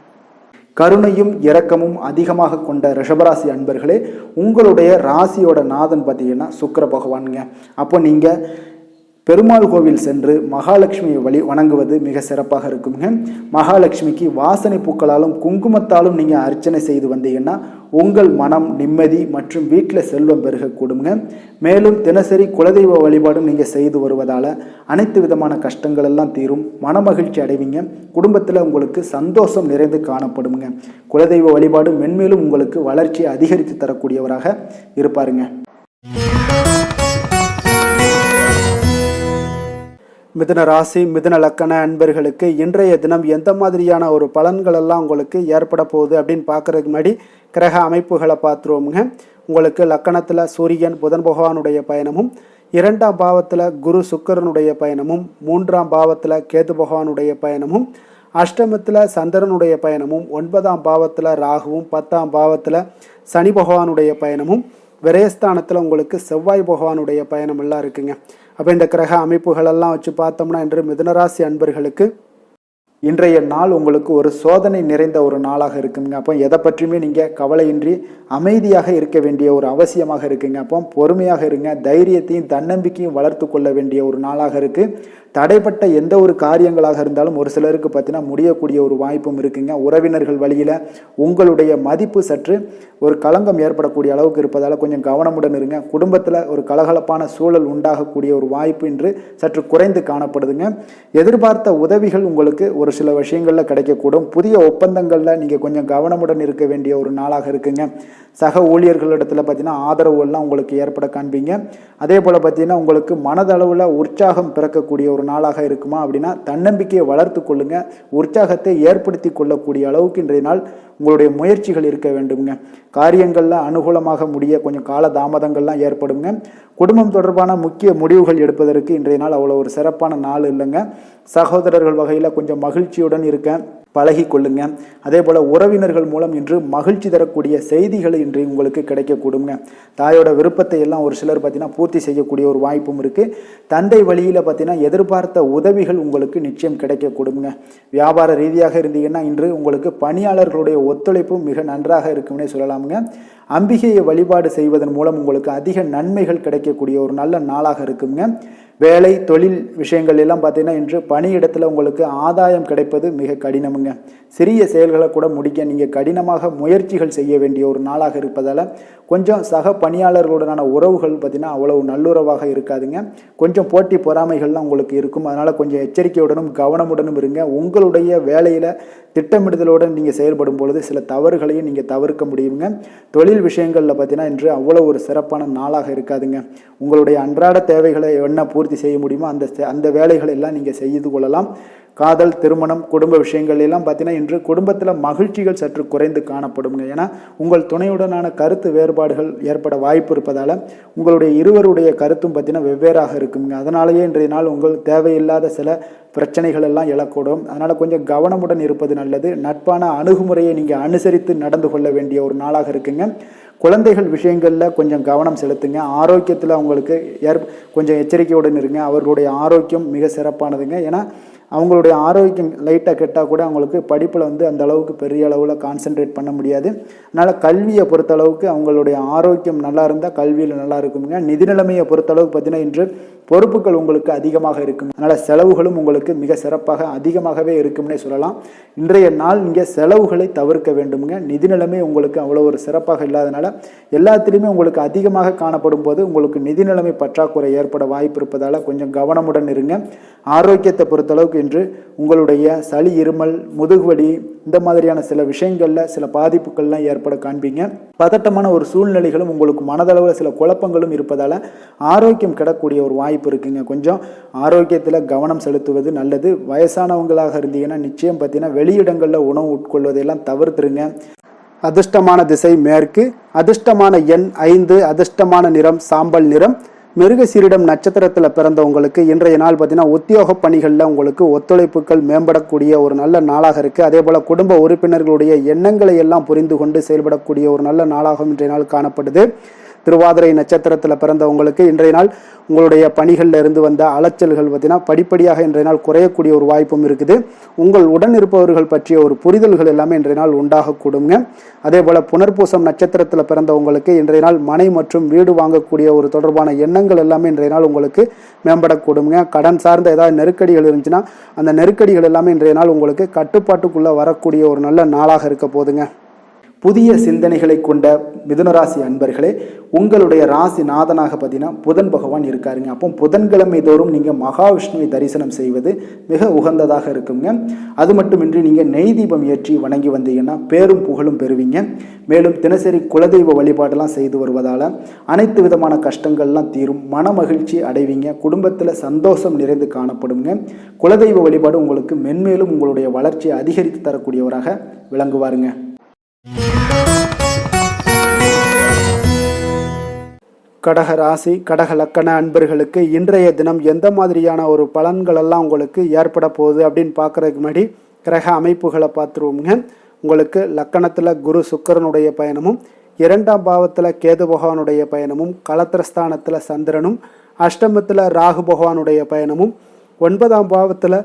கருணையும் இரக்கமும் அதிகமாக கொண்ட ரிஷபராசி அன்பர்களே, உங்களுடைய ராசியோட நாதன் பார்த்தீங்கன்னா சுக்கிர பகவானுங்க. அப்போ நீங்கள் பெருமாள் கோவில் சென்று மகாலட்சுமியை வணங்குவது மிக சிறப்பாக இருக்குங்க. மகாலட்சுமிக்கு வாசனை பூக்களாலும் குங்குமத்தாலும் நீங்கள் அர்ச்சனை செய்து வந்தீங்கன்னா உங்கள் மனம் நிம்மதி மற்றும் வீட்டில் செல்வம் பெருகக்கூடுங்க. மேலும் தினசரி குலதெய்வ வழிபாடும் நீங்கள் செய்து வருவதால் அனைத்து விதமான கஷ்டங்கள் எல்லாம் தீரும். மனமகிழ்ச்சி அடைவீங்க. குடும்பத்தில் உங்களுக்கு சந்தோஷம் நிறைந்து காணப்படுங்க. குலதெய்வ வழிபாடு மென்மேலும் உங்களுக்கு வளர்ச்சியை அதிகரித்து தரக்கூடியவராக இருப்பாருங்க. மிதுன ராசி மிதுன லக்கண அன்பர்களுக்கு இன்றைய தினம் எந்த மாதிரியான ஒரு பலன்கள் எல்லாம் உங்களுக்கு ஏற்பட போகுது அப்படின்னு பார்க்கறதுக்கு முன்னாடி கிரக அமைப்புகளை பார்த்துருவோமுங்க. உங்களுக்கு லக்கணத்தில் சூரியன் புதன் பகவானுடைய பயணமும், 2ஆம் பாவத்தில் குரு சுக்கிரனுடைய பயணமும், 3ஆம் பாவத்தில் கேது பகவானுடைய பயணமும், அஷ்டமத்தில் சந்திரனுடைய பயணமும், 9ஆம் பாவத்தில் ராகுவும், 10ஆம் பாவத்தில் சனி பகவானுடைய பயணமும், விரயஸ்தானத்தில் உங்களுக்கு செவ்வாய் பகவானுடைய பயணம் எல்லாம் இருக்குங்க. அப்போ இந்த கிரக அமைப்புகளெல்லாம் வச்சு பார்த்தோம்னா இன்று மிதுனராசி அன்பர்களுக்கு இன்றைய நாள் உங்களுக்கு ஒரு சோதனை நிறைந்த ஒரு நாளாக இருக்குங்க. அப்போ எதை பற்றியுமே நீங்கள் கவலையின்றி அமைதியாக இருக்க வேண்டிய ஒரு அவசியமாக இருக்குங்க. அப்போ பொறுமையாக இருங்க. தைரியத்தையும் தன்னம்பிக்கையும் வளர்த்து கொள்ள வேண்டிய ஒரு நாளாக இருக்குது. தடைப்பட்ட எந்த ஒரு காரியங்களாக இருந்தாலும் ஒரு சிலருக்கு பார்த்தீங்கன்னா முடியக்கூடிய ஒரு வாய்ப்பும் இருக்குங்க. உறவினர்கள் வழியில் உங்களுடைய மதிப்பு சற்று ஒரு களங்கம் ஏற்படக்கூடிய அளவுக்கு இருப்பதால் கொஞ்சம் கவனமுடன் இருங்க. குடும்பத்தில் ஒரு கலகலப்பான சூழல் உண்டாகக்கூடிய ஒரு வாய்ப்பு இன்று சற்று குறைந்து காணப்படுதுங்க. எதிர்பார்த்த உதவிகள் உங்களுக்கு ஒரு சில விஷயங்களில் கிடைக்கக்கூடும். புதிய ஒப்பந்தங்களில் நீங்கள் கொஞ்சம் கவனமுடன் இருக்க வேண்டிய ஒரு நாளாக இருக்குங்க. சக ஊழியர்களிடத்தில் பார்த்தீங்கன்னா ஆதரவு எல்லாம் உங்களுக்கு ஏற்பட காண்பீங்க. அதே போல் பார்த்தீங்கன்னா உங்களுக்கு மனதளவில் உற்சாகம் பிறக்கக்கூடிய ஒரு நாளாக இருக்குமா அப்படின்னா தன்னம்பிக்கையை வளர்த்து கொள்ளுங்க. உற்சாகத்தை ஏற்படுத்தி கொள்ளக்கூடிய அளவுக்கு இன்றைய நாள் உங்களுடைய முயற்சிகள் இருக்க வேண்டுங்க. காரியங்களில் அனுகூலமாக முடிய கொஞ்சம் கால தாமதங்கள்லாம் ஏற்படுங்க. குடும்பம் தொடர்பான முக்கிய முடிவுகள் எடுப்பதற்கு இன்றைய நாள் அவ்வளோ ஒரு சிறப்பான நாள் இல்லைங்க. சகோதரர்கள் வகையில் கொஞ்சம் மகிழ்ச்சியுடன் இருக்க பழகி கொள்ளுங்க. அதே போல் உறவினர்கள் மூலம் இன்று மகிழ்ச்சி தரக்கூடிய செய்திகள் இன்று உங்களுக்கு கிடைக்கக்கூடுங்க. தாயோட விருப்பத்தை எல்லாம் ஒரு சிலர் பார்த்தீங்கன்னா பூர்த்தி செய்யக்கூடிய ஒரு வாய்ப்பும் இருக்குது. தந்தை வழியில் பார்த்தீங்கன்னா எதிர்பார்த்த உதவிகள் உங்களுக்கு நிச்சயம் கிடைக்கக்கூடுங்க. வியாபார ரீதியாக இருந்தீங்கன்னா இன்று உங்களுக்கு பணியாளர்களுடைய ஒத்துழைப்பும் மிக நன்றாக இருக்கும்னே சொல்லலாமுங்க. அம்பிகையை வழிபாடு செய்வதன் மூலம் உங்களுக்கு அதிக நன்மைகள் கிடைக்கக்கூடிய ஒரு நல்ல நாளாக இருக்குங்க. வேலை தொழில் விஷயங்கள் எல்லாம் பார்த்தீங்கன்னா இன்று பணியிடத்தில் உங்களுக்கு ஆதாயம் கிடைப்பது மிக கடினமுங்க. சிறிய செயல்களை கூட முடிக்க நீங்கள் கடினமாக முயற்சிகள் செய்ய வேண்டிய ஒரு நாளாக இருப்பதால் கொஞ்சம் சக பணியாளர்களுடனான உறவுகள் பார்த்தீங்கன்னா அவ்வளவு நல்லுறவாக இருக்காதுங்க. கொஞ்சம் போட்டி பொறாமைகள்லாம் உங்களுக்கு இருக்கும். அதனால் கொஞ்சம் எச்சரிக்கையுடனும் கவனமுடனும் இருங்க. உங்களுடைய வேலையில் திட்டமிடுதலுடன் நீங்கள் செயல்படும் பொழுது சில தவறுகளையும் நீங்கள் தவிர்க்க முடியுங்க. தொழில் விஷயங்களில் பார்த்தீங்கன்னா இன்று அவ்வளோ ஒரு சிறப்பான நாளாக இருக்காதுங்க. உங்களுடைய அன்றாட தேவைகளை என்ன பூர்த்தி செய்ய முடியுமோ அந்த வேலைகளை எல்லாம் நீங்கள் செய்து கொள்ளலாம். காதல், திருமணம், குடும்ப விஷயங்கள் எல்லாம் பார்த்தீங்கன்னா இன்று குடும்பத்தில் மகிழ்ச்சிகள் சற்று குறைந்து காணப்படுங்க. ஏன்னா உங்கள் துணையுடனான கருத்து வேறுபாடுகள் ஏற்பட வாய்ப்பு இருப்பதால் உங்களுடைய இருவருடைய கருத்தும் பார்த்தீங்கன்னா வெவ்வேறாக இருக்குங்க. அதனாலேயே இன்றைய நாள் உங்கள் தேவையில்லாத சில பிரச்சனைகள் எல்லாம் எழக்கூடும். அதனால் கொஞ்சம் கவனமுடன் இருப்பது நல்லது. நட்பான அணுகுமுறையை நீங்கள் அனுசரித்து நடந்து கொள்ள வேண்டிய ஒரு நாளாக இருக்குங்க. குழந்தைகள் விஷயங்களில் கொஞ்சம் கவனம் செலுத்துங்க. ஆரோக்கியத்தில் அவங்களுக்கு கொஞ்சம் எச்சரிக்கையுடன் இருங்க. அவர்களுடைய ஆரோக்கியம் மிக சிறப்பானதுங்க. ஏன்னா அவங்களுடைய ஆரோக்கியம் லைட்டாக கெட்டால் கூட அவங்களுக்கு படிப்பில் அந்த அளவுக்கு பெரிய அளவில் கான்சென்ட்ரேட் பண்ண முடியாது. அதனால் கல்வியை பொறுத்தளவுக்கு அவங்களுடைய ஆரோக்கியம் நல்லா இருந்தால் கல்வியில் நல்லா இருக்குங்க. நிதி நிலைமையை பொறுத்தளவுக்கு பார்த்தீங்கன்னா இன்று பொறுப்புகள் உங்களுக்கு அதிகமாக இருக்கும். அதனால் செலவுகளும் உங்களுக்கு மிக சிறப்பாக அதிகமாகவே இருக்கும்னே சொல்லலாம். இன்றைய நாள் நீங்கள் செலவுகளை தவிர்க்க வேண்டுமுங்க. நிதி நிலைமை உங்களுக்கு அவ்வளோ ஒரு சிறப்பாக இல்லாதனால எல்லாத்திலையுமே உங்களுக்கு அதிகமாக காணப்படும் போது உங்களுக்கு நிதி நிலைமை பற்றாக்குறை ஏற்பட வாய்ப்பு இருப்பதால் கொஞ்சம் கவனமுடன் இருங்க. ஆரோக்கியத்தை பொறுத்தளவுக்கு இன்று உங்களுடைய சளி, இருமல், முதுகுவலி இந்த மாதிரியான சில விஷயங்களில் சில பாதிப்புகள்லாம் ஏற்பட காண்பீங்க. பதட்டமான ஒரு சூழ்நிலைகளும் உங்களுக்கு மனதளவில் சில குழப்பங்களும் இருப்பதால் ஆரோக்கியம் கிடக்கூடிய ஒரு வாய்ப்பு இருக்குங்க. கொஞ்சம் ஆரோக்கியத்தில் கவனம் செலுத்துவது நல்லது. வயசானவங்களாக இருந்தீங்கன்னா நிச்சயம் பார்த்தீங்கன்னா வெளியிடங்களில் உணவு உட்கொள்வதையெல்லாம் தவிர்த்துருங்க. அதிர்ஷ்டமான திசை மேற்கு, அதிர்ஷ்டமான எண் 5, அதிர்ஷ்டமான நிறம் சாம்பல் நிறம். மிருகசீரிடம் நட்சத்திரத்தில் பிறந்தவங்களுக்கு இன்றைய நாள் பார்த்தீங்கன்னா உத்தியோக பணிகளில் உங்களுக்கு ஒத்துழைப்புகள் மேம்படக்கூடிய ஒரு நல்ல நாளாக இருக்குது. அதே போல் குடும்ப உறுப்பினர்களுடைய எண்ணங்களை எல்லாம் புரிந்து கொண்டு செயல்படக்கூடிய ஒரு நல்ல நாளாகவும் இன்றைய நாள் காணப்படுது. திருவாதிரை நட்சத்திரத்தில் பிறந்தவங்களுக்கு இன்றைய நாள் உங்களுடைய பணிகளில் இருந்து வந்த அலைச்சல்கள் பார்த்தீங்கன்னா படிப்படியாக இன்றைய நாள் குறையக்கூடிய ஒரு வாய்ப்பும் இருக்குது. உங்கள் உடன் இருப்பவர்கள் பற்றிய ஒரு புரிதல்கள் எல்லாமே இன்றைய நாள் உண்டாகக்கூடுங்க. அதே போல் புனர்பூசம் நட்சத்திரத்தில் பிறந்தவங்களுக்கு இன்றைய நாள் மனை மற்றும் வீடு வாங்கக்கூடிய ஒரு தொடர்பான எண்ணங்கள் எல்லாமே இன்றைய நாள் உங்களுக்கு மேம்படக்கூடுங்க. கடன் சார்ந்த ஏதாவது நெருக்கடிகள் இருந்துச்சுன்னா அந்த நெருக்கடிகள் எல்லாமே இன்றைய நாள் உங்களுக்கு கட்டுப்பாட்டுக்குள்ளே வரக்கூடிய ஒரு நல்ல நாளாக இருக்க போதுங்க. புதிய சிந்தனைகளை கொண்ட மிதுனராசி அன்பர்களே, உங்களுடைய ராசி நாதனாக பார்த்தீங்கன்னா புதன் பகவான் இருக்காருங்க. அப்போ புதன்கிழமை தோறும் நீங்கள் மகாவிஷ்ணுவை தரிசனம் செய்வது மிக உகந்ததாக இருக்குங்க. அது மட்டுமின்றி நீங்கள் நெய் தீபம் ஏற்றி வணங்கி வந்தீங்கன்னா பேரும் புகழும் பெறுவீங்க. மேலும் தினசரி குலதெய்வ வழிபாடெல்லாம் செய்து வருவதால் அனைத்து விதமான கஷ்டங்கள்லாம் தீரும், மன மகிழ்ச்சி அடைவீங்க. குடும்பத்தில் சந்தோஷம் நிறைந்து காணப்படுங்க. குலதெய்வ வழிபாடு உங்களுக்கு மென்மேலும் உங்களுடைய வளர்ச்சியை அதிகரித்து தரக்கூடியவராக விளங்குவாருங்க. கடக ராசி, கடக லக்கண அன்பர்களுக்கு இன்றைய தினம் எந்த மாதிரியான ஒரு பலன்கள் எல்லாம் உங்களுக்கு ஏற்பட போகுது அப்படின்னு பார்க்குறதுக்கு முன்னாடி கிரக அமைப்புகளை பார்த்துருவோங்க. உங்களுக்கு லக்கணத்தில் குரு சுக்கிரனுடைய பயணமும், 2ஆம் பாவத்தில் கேது பகவானுடைய பயணமும், களத்திரஸ்தானத்தில் சந்திரனும், அஷ்டமத்தில் ராகு பகவானுடைய பயணமும், 9ஆம் பாவத்தில்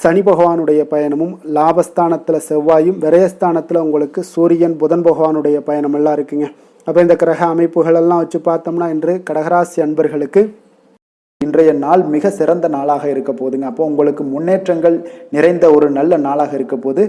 சனி பகவானுடைய பயணமும், லாபஸ்தானத்தில் செவ்வாயும், விரயஸ்தானத்தில் உங்களுக்கு சூரியன் புதன் பகவானுடைய பயணமெல்லாம் இருக்குங்க. அப்போ இந்த கிரக அமைப்புகளெல்லாம் வச்சு பார்த்தோம்னா இன்று கடகராசி அன்பர்களுக்கு இன்றைய நாள் மிக சிறந்த நாளாக இருக்க போதுங்க. அப்போ உங்களுக்கு முன்னேற்றங்கள் நிறைந்த ஒரு நல்ல நாளாக இருக்க போது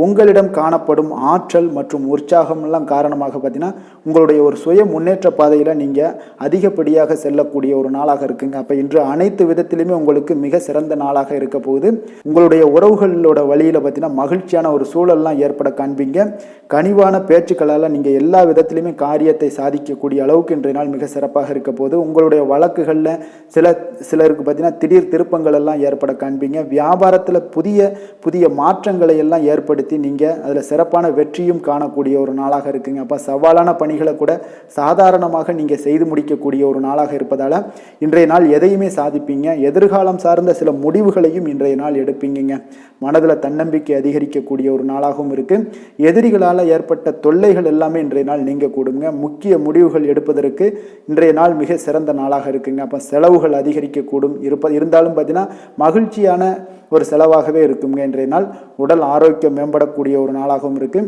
உங்களிடம் காணப்படும் ஆற்றல் மற்றும் உற்சாகமெல்லாம் காரணமாக பார்த்தீங்கன்னா உங்களுடைய ஒரு சுய முன்னேற்ற பாதையில் நீங்கள் அதிகப்படியாக செல்லக்கூடிய ஒரு நாளாக இருக்குங்க. அப்போ இன்று அனைத்து விதத்திலுமே உங்களுக்கு மிக சிறந்த நாளாக இருக்க போகுது. உங்களுடைய உறவுகளோட வழியில் பார்த்தீங்கன்னா மகிழ்ச்சியான ஒரு சூழல்லாம் ஏற்பட காண்பீங்க. கனிவான பேச்சுக்களால் நீங்கள் எல்லா விதத்திலுமே காரியத்தை சாதிக்கக்கூடிய அளவுக்கு இன்றைய நாள் மிக சிறப்பாக இருக்க போது உங்களுடைய வழக்குகளில் சில சிலருக்கு பார்த்தீங்கன்னா திடீர் திருப்பங்கள் எல்லாம் ஏற்பட காண்பீங்க. வியாபாரத்தில் புதிய புதிய மாற்றங்களை எல்லாம் ஏற்படுத்தி நீங்கள் அதில் சிறப்பான வெற்றியும் காணக்கூடிய ஒரு நாளாக இருக்குங்க. அப்போ சவாலான பணிகளை கூட சாதாரணமாக நீங்கள் செய்து முடிக்கக்கூடிய ஒரு நாளாக இருப்பதால் இன்றைய நாள் எதையுமே சாதிப்பீங்க. எதிர்காலம் சார்ந்த சில முடிவுகளையும் இன்றைய நாள் எடுப்பீங்க. மனதில் தன்னம்பிக்கை அதிகரிக்கக்கூடிய ஒரு நாளாகவும் இருக்கு. எதிரிகளால் ஏற்பட்ட தொல்லைகள் எல்லாமே இன்றைய நாள் நீங்க கூடுங்க. முக்கிய முடிவுகள் எடுப்பதற்கு இன்றைய நாள் மிக சிறந்த நாளாக இருக்குங்க. அப்போ செலவுகள் அதிகரிக்கக்கூடும். இருந்தாலும் பார்த்தீங்கன்னா மகிழ்ச்சியான ஒரு செலவாகவே இருக்குங்க. இன்றைய நாள் உடல் ஆரோக்கியம் மேம்படக்கூடிய ஒரு நாளாகவும் இருக்கு.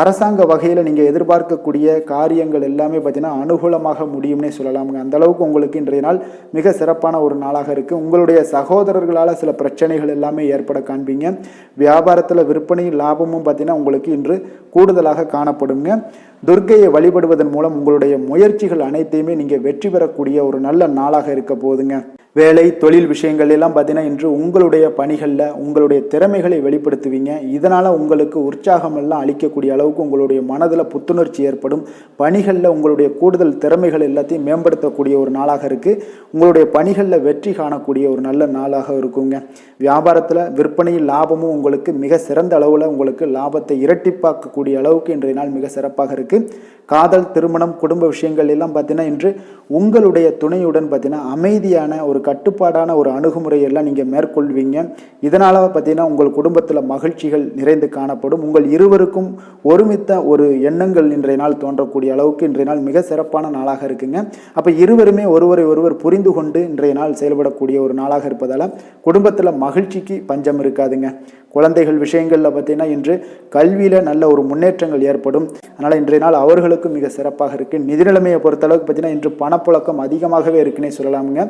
அரசாங்க வகையில் நீங்கள் எதிர்பார்க்கக்கூடிய காரியங்கள் எல்லாமே பார்த்தீங்கன்னா அனுகூலமாக முடியும்னே சொல்லலாமுங்க. அந்த அளவுக்கு உங்களுக்கு இன்றைய நாள் மிக சிறப்பான ஒரு நாளாக இருக்கு. உங்களுடைய சகோதரர்களால் சில பிரச்சனைகள் எல்லாமே ஏற்பட காண்பீங்க. வியாபாரத்தில் விற்பனையும் லாபமும் பார்த்தீங்கன்னா உங்களுக்கு இன்று கூடுதலாக காணப்படுங்க. துர்க்கையை வழிபடுவதன் மூலம் உங்களுடைய முயற்சிகள் அனைத்தையுமே நீங்கள் வெற்றி பெறக்கூடிய ஒரு நல்ல நாளாக இருக்க போகுதுங்க. வேலை தொழில் விஷயங்கள் எல்லாம் பார்த்தீங்கன்னா இன்று உங்களுடைய பணிகளில் உங்களுடைய திறமைகளை வெளிப்படுத்துவீங்க. இதனால் உங்களுக்கு உற்சாகம் எல்லாம் அளிக்கக்கூடிய அளவுக்கு உங்களுடைய மனதில் புத்துணர்ச்சி ஏற்படும். பணிகளில் உங்களுடைய கூடுதல் திறமைகள் எல்லாத்தையும் மேம்படுத்தக்கூடிய ஒரு நாளாக இருக்குது. உங்களுடைய பணிகளில் வெற்றி காணக்கூடிய ஒரு நல்ல நாளாக இருக்குங்க. வியாபாரத்தில் விற்பனையில் லாபமும் உங்களுக்கு மிக சிறந்த அளவில் உங்களுக்கு லாபத்தை இரட்டிப்பாக்கக்கூடிய அளவுக்கு இன்றைய நாள் மிக சிறப்பாக இருக்குது. காதல், திருமணம், குடும்ப விஷயங்கள் எல்லாம் பார்த்தீங்கன்னா இன்று உங்களுடைய துணையுடன் பார்த்தீங்கன்னா அமைதியான ஒரு கட்டுப்பாடான ஒரு அணுகுமுறை எல்லாம் நீங்கள் மேற்கொள்வீங்க. இதனால் பார்த்தீங்கன்னா உங்கள் குடும்பத்தில் மகிழ்ச்சிகள் நிறைந்து காணப்படும். உங்கள் இருவருக்கும் ஒருமித்த ஒரு எண்ணங்கள் இன்றைய நாள் தோன்றக்கூடிய அளவுக்கு இன்றைய நாள் மிக சிறப்பான நாளாக இருக்குங்க. அப்போ இருவருமே ஒருவரை ஒருவர் புரிந்து கொண்டு இன்றைய நாள் செயல்படக்கூடிய ஒரு நாளாக இருப்பதால் குடும்பத்தில் மகிழ்ச்சிக்கு பஞ்சம் இருக்காதுங்க. குழந்தைகள் விஷயங்களில் பார்த்தீங்கன்னா இன்று கல்வியில் நல்ல ஒரு முன்னேற்றங்கள் ஏற்படும். அதனால் இன்றைய நாள் அவர்களுக்கும் மிக சிறப்பாக இருக்குது. நிதி நிலைமையை பொறுத்தளவுக்கு பார்த்தீங்கன்னா இன்று பணப்புழக்கம் அதிகமாகவே இருக்குன்னே சொல்லலாமுங்க.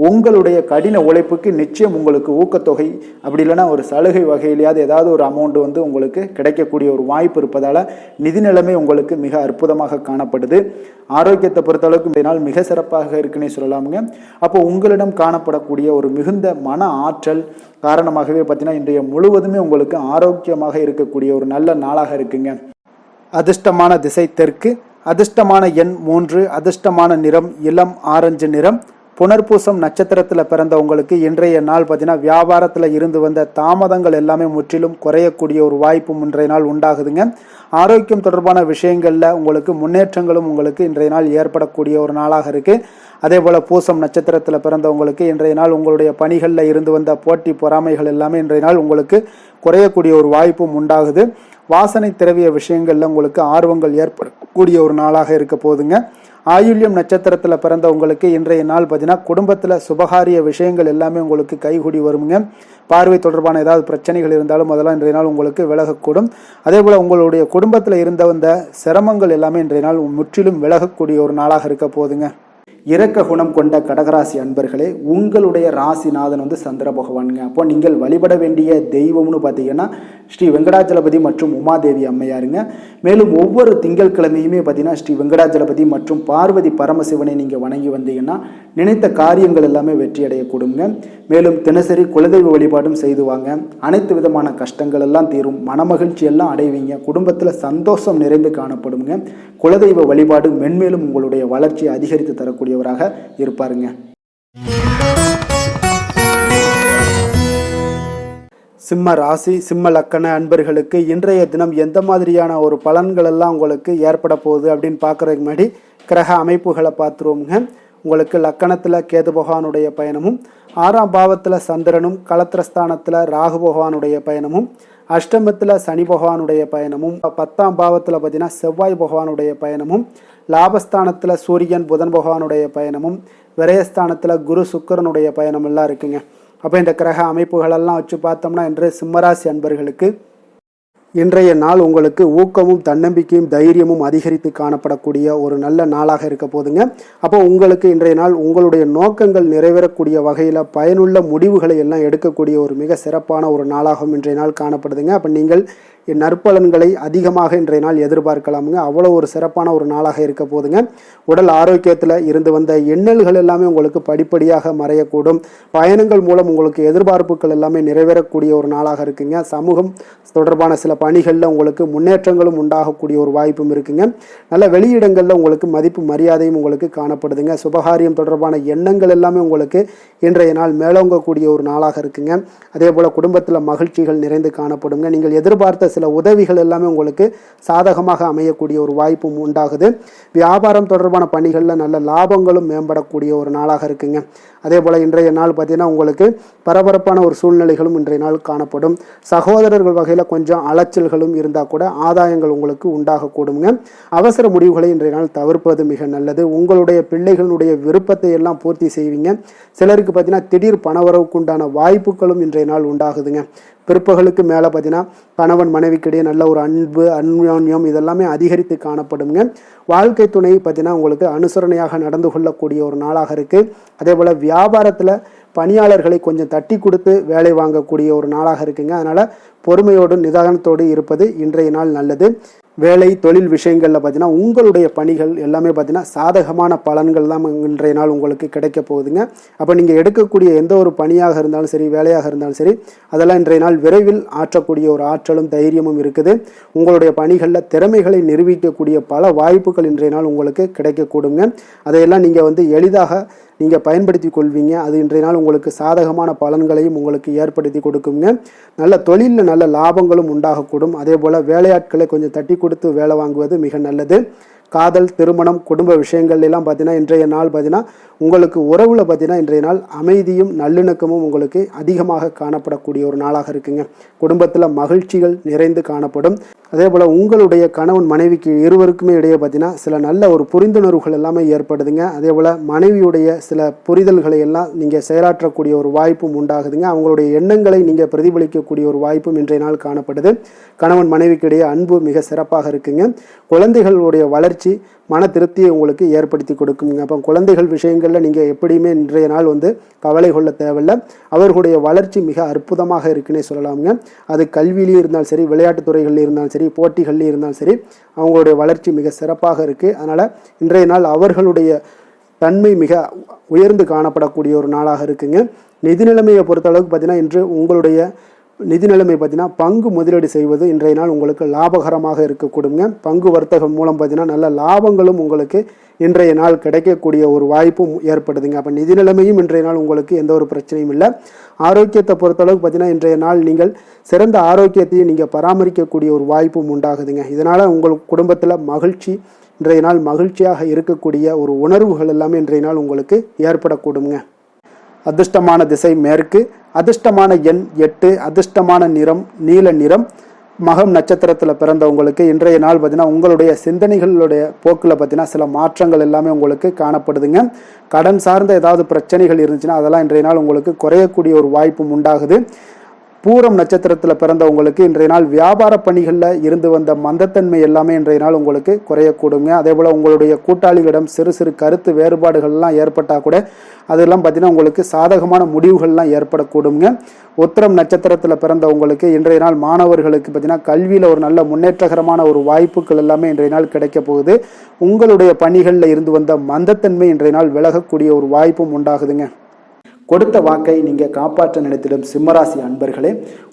உங்களுடைய கடின உழைப்புக்கு நிச்சயம் உங்களுக்கு ஊக்கத்தொகை அப்படி இல்லைன்னா ஒரு சலுகை வகையிலேயாவது ஏதாவது ஒரு அமௌண்ட் உங்களுக்கு கிடைக்கக்கூடிய ஒரு வாய்ப்பு இருப்பதால் நிதி நிலைமை உங்களுக்கு மிக அற்புதமாக காணப்படுது. ஆரோக்கியத்தை பொறுத்தளவுக்கு இன்றைய நாள் மிக சிறப்பாக இருக்குன்னே சொல்லலாமுங்க. அப்போ உங்களிடம் காணப்படக்கூடிய ஒரு மிகுந்த மன ஆற்றல் காரணமாகவே பார்த்தீங்கன்னா இன்றைய முழுவதுமே உங்களுக்கு ஆரோக்கியமாக இருக்கக்கூடிய ஒரு நல்ல நாளாக இருக்குங்க. அதிர்ஷ்டமான திசை தெற்கு, அதிர்ஷ்டமான எண் 3, அதிர்ஷ்டமான நிறம் இளம் ஆரஞ்சு நிறம். புனர்பூசம் நட்சத்திரத்தில் பிறந்தவங்களுக்கு இன்றைய நாள் பார்த்தீங்கன்னா வியாபாரத்தில் இருந்து வந்த தாமதங்கள் எல்லாமே முற்றிலும் குறையக்கூடிய ஒரு வாய்ப்பும் இன்றைய நாள் உண்டாகுதுங்க. ஆரோக்கியம் தொடர்பான விஷயங்களில் உங்களுக்கு முன்னேற்றங்களும் உங்களுக்கு இன்றைய நாள் ஏற்படக்கூடிய ஒரு நாளாக இருக்குது. அதே போல் பூசம் நட்சத்திரத்தில் பிறந்தவங்களுக்கு இன்றைய நாள் உங்களுடைய பணிகளில் இருந்து வந்த போட்டி பொறாமைகள் எல்லாமே இன்றைய நாள் உங்களுக்கு குறையக்கூடிய ஒரு வாய்ப்பும் உண்டாகுது. வாசனை திரவிய விஷயங்களில் உங்களுக்கு ஆர்வங்கள் ஏற்படக்கூடிய ஒரு நாளாக இருக்க போகுதுங்க. ஆயுள்யம் நட்சத்திரத்தில் பிறந்தவங்களுக்கு இன்றைய நாள் பார்த்தீங்கன்னா குடும்பத்தில் சுபகாரிய விஷயங்கள் எல்லாமே உங்களுக்கு கைகூடி வருங்க. பார்வை தொடர்பான ஏதாவது பிரச்சனைகள் இருந்தாலும் அதெல்லாம் இன்றைய நாள் உங்களுக்கு விலகக்கூடும். அதே போல் உங்களுடைய குடும்பத்தில் இருந்த வந்த சிரமங்கள் எல்லாமே இன்றைய நாள் முற்றிலும் விலகக்கூடிய ஒரு நாளாக இருக்க போகுதுங்க. இரக்க குணம் கொண்ட கடகராசி அன்பர்களே, உங்களுடைய ராசிநாதன் சந்திர பகவானுங்க. அப்போ நீங்கள் வழிபட வேண்டிய தெய்வம்னு பார்த்தீங்கன்னா ஸ்ரீ வெங்கடாஜலபதி மற்றும் உமாதேவி அம்மையாருங்க. மேலும் ஒவ்வொரு திங்கட்கிழமையுமே பார்த்தீங்கன்னா ஸ்ரீ வெங்கடாஜலபதி மற்றும் பார்வதி பரமசிவனை நீங்கள் வணங்கி வந்தீங்கன்னா நினைத்த காரியங்கள் எல்லாமே வெற்றி அடையக்கூடுங்க. மேலும் தினசரி குலதெய்வ வழிபாடும் செய்து வாங்க. அனைத்து விதமான கஷ்டங்கள் எல்லாம் தீரும். மனமகிழ்ச்சி எல்லாம் அடைவீங்க. குடும்பத்தில் சந்தோஷம் நிறைந்து காணப்படுங்க. குலதெய்வ வழிபாடு மென்மேலும் உங்களுடைய வளர்ச்சியை அதிகரித்து தரக்கூடியவராக இருப்பாருங்க. சிம்ம ராசி சிம்ம லக்கண அன்பர்களுக்கு இன்றைய தினம் எந்த மாதிரியான ஒரு பலன்கள் எல்லாம் உங்களுக்கு ஏற்பட போகுது அப்படின்னு பார்க்குறதுக்கு முன்னாடி கிரக அமைப்புகளை பார்த்துருவோங்க. உங்களுக்கு லக்கணத்தில் கேது பகவானுடைய பயணமும், 6ஆம் பாவத்தில் சந்திரனும், களத்திரஸ்தானத்தில் ராகு பகவானுடைய பயணமும், அஷ்டமத்தில் சனி பகவானுடைய பயணமும், 10ஆம் பாவத்தில் பார்த்தீங்கன்னா செவ்வாய் பகவானுடைய பயணமும், லாபஸ்தானத்தில் சூரியன் புதன் பகவானுடைய பயணமும், விரயஸ்தானத்தில் குரு சுக்கிரனுடைய பயணம் எல்லாம் இருக்குங்க. அப்போ இந்த கிரக அமைப்புகளெல்லாம் வச்சு பார்த்தோம்னா இன்று சிம்மராசி அன்பர்களுக்கு இன்றைய நாள் உங்களுக்கு ஊக்கமும் தன்னம்பிக்கையும் தைரியமும் அதிகரித்து காணப்படக்கூடிய ஒரு நல்ல நாளாக இருக்க போதுங்க. அப்போ உங்களுக்கு இன்றைய நாள் உங்களுடைய நோக்கங்கள் நிறைவேறக்கூடிய வகையில் பயனுள்ள முடிவுகளை எல்லாம் எடுக்கக்கூடிய ஒரு மிக சிறப்பான ஒரு நாளாகவும் இன்றைய நாள் காணப்படுதுங்க. அப்போ நீங்கள் நற்பலன்களை அதிகமாக இன்றைய நாள் எதிர்பார்க்கலாமுங்க. அவ்வளோ ஒரு சிறப்பான ஒரு நாளாக இருக்க போதுங்க. உடல் ஆரோக்கியத்தில் இருந்து வந்த எண்ணல்கள் எல்லாமே உங்களுக்கு படிப்படியாக மறையக்கூடும். பயணங்கள் மூலம் உங்களுக்கு எதிர்பார்ப்புகள் எல்லாமே நிறைவேறக்கூடிய ஒரு நாளாக இருக்குங்க. சமூகம் தொடர்பான சில பணிகளில் உங்களுக்கு முன்னேற்றங்களும் உண்டாகக்கூடிய ஒரு வாய்ப்பும் இருக்குங்க. நல்ல வெளியிடங்களில் உங்களுக்கு மதிப்பு மரியாதையும் உங்களுக்கு காணப்படுதுங்க. சுபகாரியம் தொடர்பான எண்ணங்கள் எல்லாமே உங்களுக்கு இன்றைய நாள் மேலோங்கக்கூடிய ஒரு நாளாக இருக்குங்க. அதே போல் குடும்பத்தில் மகிழ்ச்சிகள் நிறைந்து காணப்படுங்க. நீங்கள் எதிர்பார்த்த சில உதவிகள் எல்லாமே உங்களுக்கு சாதகமாக அமையக்கூடிய ஒரு வாய்ப்பும் உண்டாகுது. வியாபாரம் தொடர்பான பணிகளில் நல்ல லாபங்களும் மேம்படக்கூடிய ஒரு நாளாக இருக்குங்க. அதே போல் இன்றைய நாள் பார்த்தீங்கன்னா உங்களுக்கு பரபரப்பான ஒரு சூழ்நிலைகளும் இன்றைய நாள் காணப்படும். சகோதரர்கள் வகையில் கொஞ்சம் அலைச்சல்களும் இருந்தால் கூட ஆதாயங்கள் உங்களுக்கு உண்டாகக்கூடுங்க. அவசர முடிவுகளை இன்றைய நாள் தவிர்ப்பது மிக நல்லது. உங்களுடைய பிள்ளைகளுடைய விருப்பத்தை எல்லாம் பூர்த்தி செய்வீங்க. சிலருக்கு பார்த்தீங்கன்னா திடீர் பணவரவுக்கு உண்டான வாய்ப்புகளும் இன்றைய நாள் உண்டாகுதுங்க. பிற்பகலுக்கு மேலே பார்த்தீங்கன்னா கணவன் மனைவிக்கிடையே நல்ல ஒரு அன்பு அந்யோன்யம் இதெல்லாமே அதிகரித்து காணப்படுங்க. வாழ்க்கை துணை பார்த்தீங்கன்னா உங்களுக்கு அனுசரணையாக நடந்து கொள்ளக்கூடிய ஒரு நாளாக இருக்குது. அதே போல் வியாபாரத்தில் பணியாளர்களை கொஞ்சம் தட்டி கொடுத்து வேலை வாங்கக்கூடிய ஒரு நாளாக இருக்குங்க. அதனால் பொறுமையோடு நிதானத்தோடு இருப்பது இன்றைய நாள் நல்லது. வேலை தொழில் விஷயங்களில் பார்த்தீங்கன்னா உங்களுடைய பணிகள் எல்லாமே பார்த்தீங்கன்னா சாதகமான பலன்கள் தான் இன்றைய நாள் உங்களுக்கு கிடைக்க போகுதுங்க. அப்போ நீங்கள் எடுக்கக்கூடிய எந்த ஒரு பணியாக இருந்தாலும் சரி, வேலையாக இருந்தாலும் சரி, அதெல்லாம் இன்றைய நாள் விரைவில் ஆற்றக்கூடிய ஒரு ஆற்றலும் தைரியமும் இருக்குது. உங்களுடைய பணிகளில் திறமைகளை நிரூபிக்கக்கூடிய பல வாய்ப்புகள் இன்றைய நாள் உங்களுக்கு கிடைக்கக்கூடுங்க. அதையெல்லாம் நீங்கள் எளிதாக நீங்கள் பயன்படுத்தி கொள்வீங்க. அது இன்றைய நாள் உங்களுக்கு சாதகமான பலன்களையும் உங்களுக்கு ஏற்படுத்தி கொடுக்குங்க. நல்ல தொழிலில் நல்ல லாபங்களும் உண்டாகக்கூடும். அதே போல் வேலையாட்களை கொஞ்சம் தட்டி கொடுத்து வேலை வாங்குவது மிக நல்லது. காதல், திருமணம், குடும்ப விஷயங்கள் எல்லாம் பார்த்தீங்கன்னா இன்றைய நாள் பார்த்தீங்கன்னா உங்களுக்கு உறவில் பார்த்தீங்கன்னா இன்றைய நாள் அமைதியும் நல்லிணக்கமும் உங்களுக்கு அதிகமாக காணப்படக்கூடிய ஒரு நாளாக இருக்குங்க. குடும்பத்தில் மகிழ்ச்சிகள் நிறைந்து காணப்படும். அதே போல் உங்களுடைய கணவன் மனைவிக்கு இருவருக்குமே இடையே பார்த்தீங்கன்னா சில நல்ல ஒரு புரிந்துணர்வுகள் எல்லாமே ஏற்படுதுங்க. அதே போல் மனைவியுடைய சில புரிதல்களை எல்லாம் நீங்கள் செயலாற்றக்கூடிய ஒரு வாய்ப்பும் உண்டாகுதுங்க. அவங்களுடைய எண்ணங்களை நீங்கள் பிரதிபலிக்கக்கூடிய ஒரு வாய்ப்பும் இன்றைய நாள் காணப்படுது. கணவன் மனைவிக்கு இடையே அன்பு மிக சிறப்பாக இருக்குங்க. குழந்தைகளுடைய வளர்ச்சி மன திருப்தியை உங்களுக்கு ஏற்படுத்தி கொடுக்குங்க. அப்போ குழந்தைகள் விஷயங்களில் நீங்கள் எப்படியுமே இன்றைய நாள் கவலை கொள்ள தேவையில்லை. அவர்களுடைய வளர்ச்சி மிக அற்புதமாக இருக்குன்னே சொல்லலாமுங்க. அது கல்வியிலையும் இருந்தாலும் சரி, விளையாட்டுத் துறைகளில் இருந்தாலும் சரி, போட்டிகள்லையும் இருந்தாலும் சரி, அவங்களுடைய வளர்ச்சி மிக சிறப்பாக இருக்குது. அதனால் இன்றைய நாள் அவர்களுடைய தன்மை மிக உயர்ந்து காணப்படக்கூடிய ஒரு நாளாக இருக்குங்க. நிதி நிலைமையை பொறுத்தளவுக்கு பார்த்தீங்கன்னா இன்று உங்களுடைய நிதி நிலைமை பார்த்தீங்கன்னா பங்கு முதலீடு செய்வது இன்றைய நாள் உங்களுக்கு லாபகரமாக இருக்கக்கூடுங்க. பங்கு வர்த்தகம் மூலம் பார்த்தீங்கன்னா நல்ல லாபங்களும் உங்களுக்கு இன்றைய நாள் கிடைக்கக்கூடிய ஒரு வாய்ப்பும் ஏற்படுதுங்க. அப்போ நிதி நிலைமையும் இன்றைய நாள் உங்களுக்கு எந்த ஒரு பிரச்சனையும் இல்லை. ஆரோக்கியத்தை பொறுத்தளவுக்கு பார்த்தீங்கன்னா இன்றைய நாள் நீங்கள் சிறந்த ஆரோக்கியத்தையும் நீங்கள் பராமரிக்கக்கூடிய ஒரு வாய்ப்பும் உண்டாகுதுங்க. இதனால் உங்கள் குடும்பத்தில் மகிழ்ச்சி இன்றைய நாள் மகிழ்ச்சியாக இருக்கக்கூடிய ஒரு உணர்வுகள் எல்லாமே இன்றைய நாள் உங்களுக்கு ஏற்படக்கூடுங்க. அதிர்ஷ்டமான திசை மேற்கு, அதிர்ஷ்டமான எண் 8, அதிர்ஷ்டமான நிறம் நீல நிறம். மகம் நட்சத்திரத்தில் பிறந்தவங்களுக்கு இன்றைய நாள் பார்த்தீங்கன்னா உங்களுடைய சிந்தனைகளுடைய போக்கில் பார்த்தீங்கன்னா சில மாற்றங்கள் எல்லாமே உங்களுக்கு காணப்படுதுங்க. கடன் சார்ந்த ஏதாவது பிரச்சனைகள் இருந்துச்சுன்னா அதெல்லாம் இன்றைய நாள் உங்களுக்கு குறையக்கூடிய ஒரு வாய்ப்பும் உண்டாகுது. பூரம் நட்சத்திரத்தில் பிறந்தவங்களுக்கு இன்றைய நாள் வியாபார பணிகளில் இருந்து வந்த மந்தத்தன்மை எல்லாமே இன்றைய நாள் உங்களுக்கு குறையக்கூடுங்க. அதே போல் உங்களுடைய கூட்டாளிகளிடம் சிறு சிறு கருத்து வேறுபாடுகள்லாம் ஏற்பட்டால் கூட அதெல்லாம் பார்த்தீங்கன்னா உங்களுக்கு சாதகமான முடிவுகள்லாம் ஏற்படக்கூடுங்க. உத்திரம் நட்சத்திரத்தில் பிறந்தவங்களுக்கு இன்றைய நாள் மாணவர்களுக்கு பார்த்தீங்கன்னா கல்வியில் ஒரு நல்ல முன்னேற்றகரமான ஒரு வாய்ப்புகள் எல்லாமே இன்றைய நாள் கிடைக்க போகுது. உங்களுடைய பணிகளில் இருந்து வந்த மந்தத்தன்மை இன்றைய நாள் விலகக்கூடிய ஒரு வாய்ப்பும் உண்டாகுதுங்க. கொடுத்த வாக்கை நீங்கள் காப்பாற்ற நினைத்திடும் சிம்மராசி அன்பர்களே,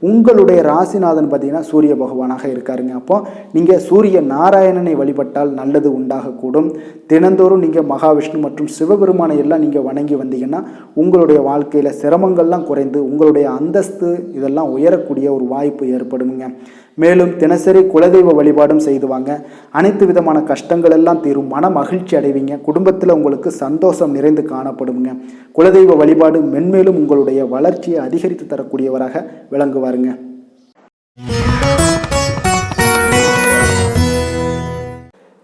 உங்களுடைய ராசிநாதன் பார்த்தீங்கன்னா சூரிய பகவானாக இருக்காருங்க. அப்போ நீங்கள் சூரிய நாராயணனை வழிபட்டால் நல்லது உண்டாகக்கூடும். தினந்தோறும் நீங்கள் மகாவிஷ்ணு மற்றும் சிவபெருமானை எல்லாம் நீங்கள் வணங்கி வந்தீங்கன்னா உங்களுடைய வாழ்க்கையில் சிரமங்கள்லாம் குறைந்து உங்களுடைய அந்தஸ்து இதெல்லாம் உயரக்கூடிய ஒரு வாய்ப்பு ஏற்படுங்க. மேலும் தினசரி குலதெய்வ வழிபாடும் செய்துவாங்க. அனைத்து விதமான கஷ்டங்கள் எல்லாம் தீரும். மன மகிழ்ச்சி அடைவீங்க. குடும்பத்தில் உங்களுக்கு சந்தோஷம் நிறைந்து காணப்படுங்க. குலதெய்வ வழிபாடு மென்மேலும் உங்களுடைய வளர்ச்சியை அதிகரித்து தரக்கூடியவராக விளங்குவாருங்க.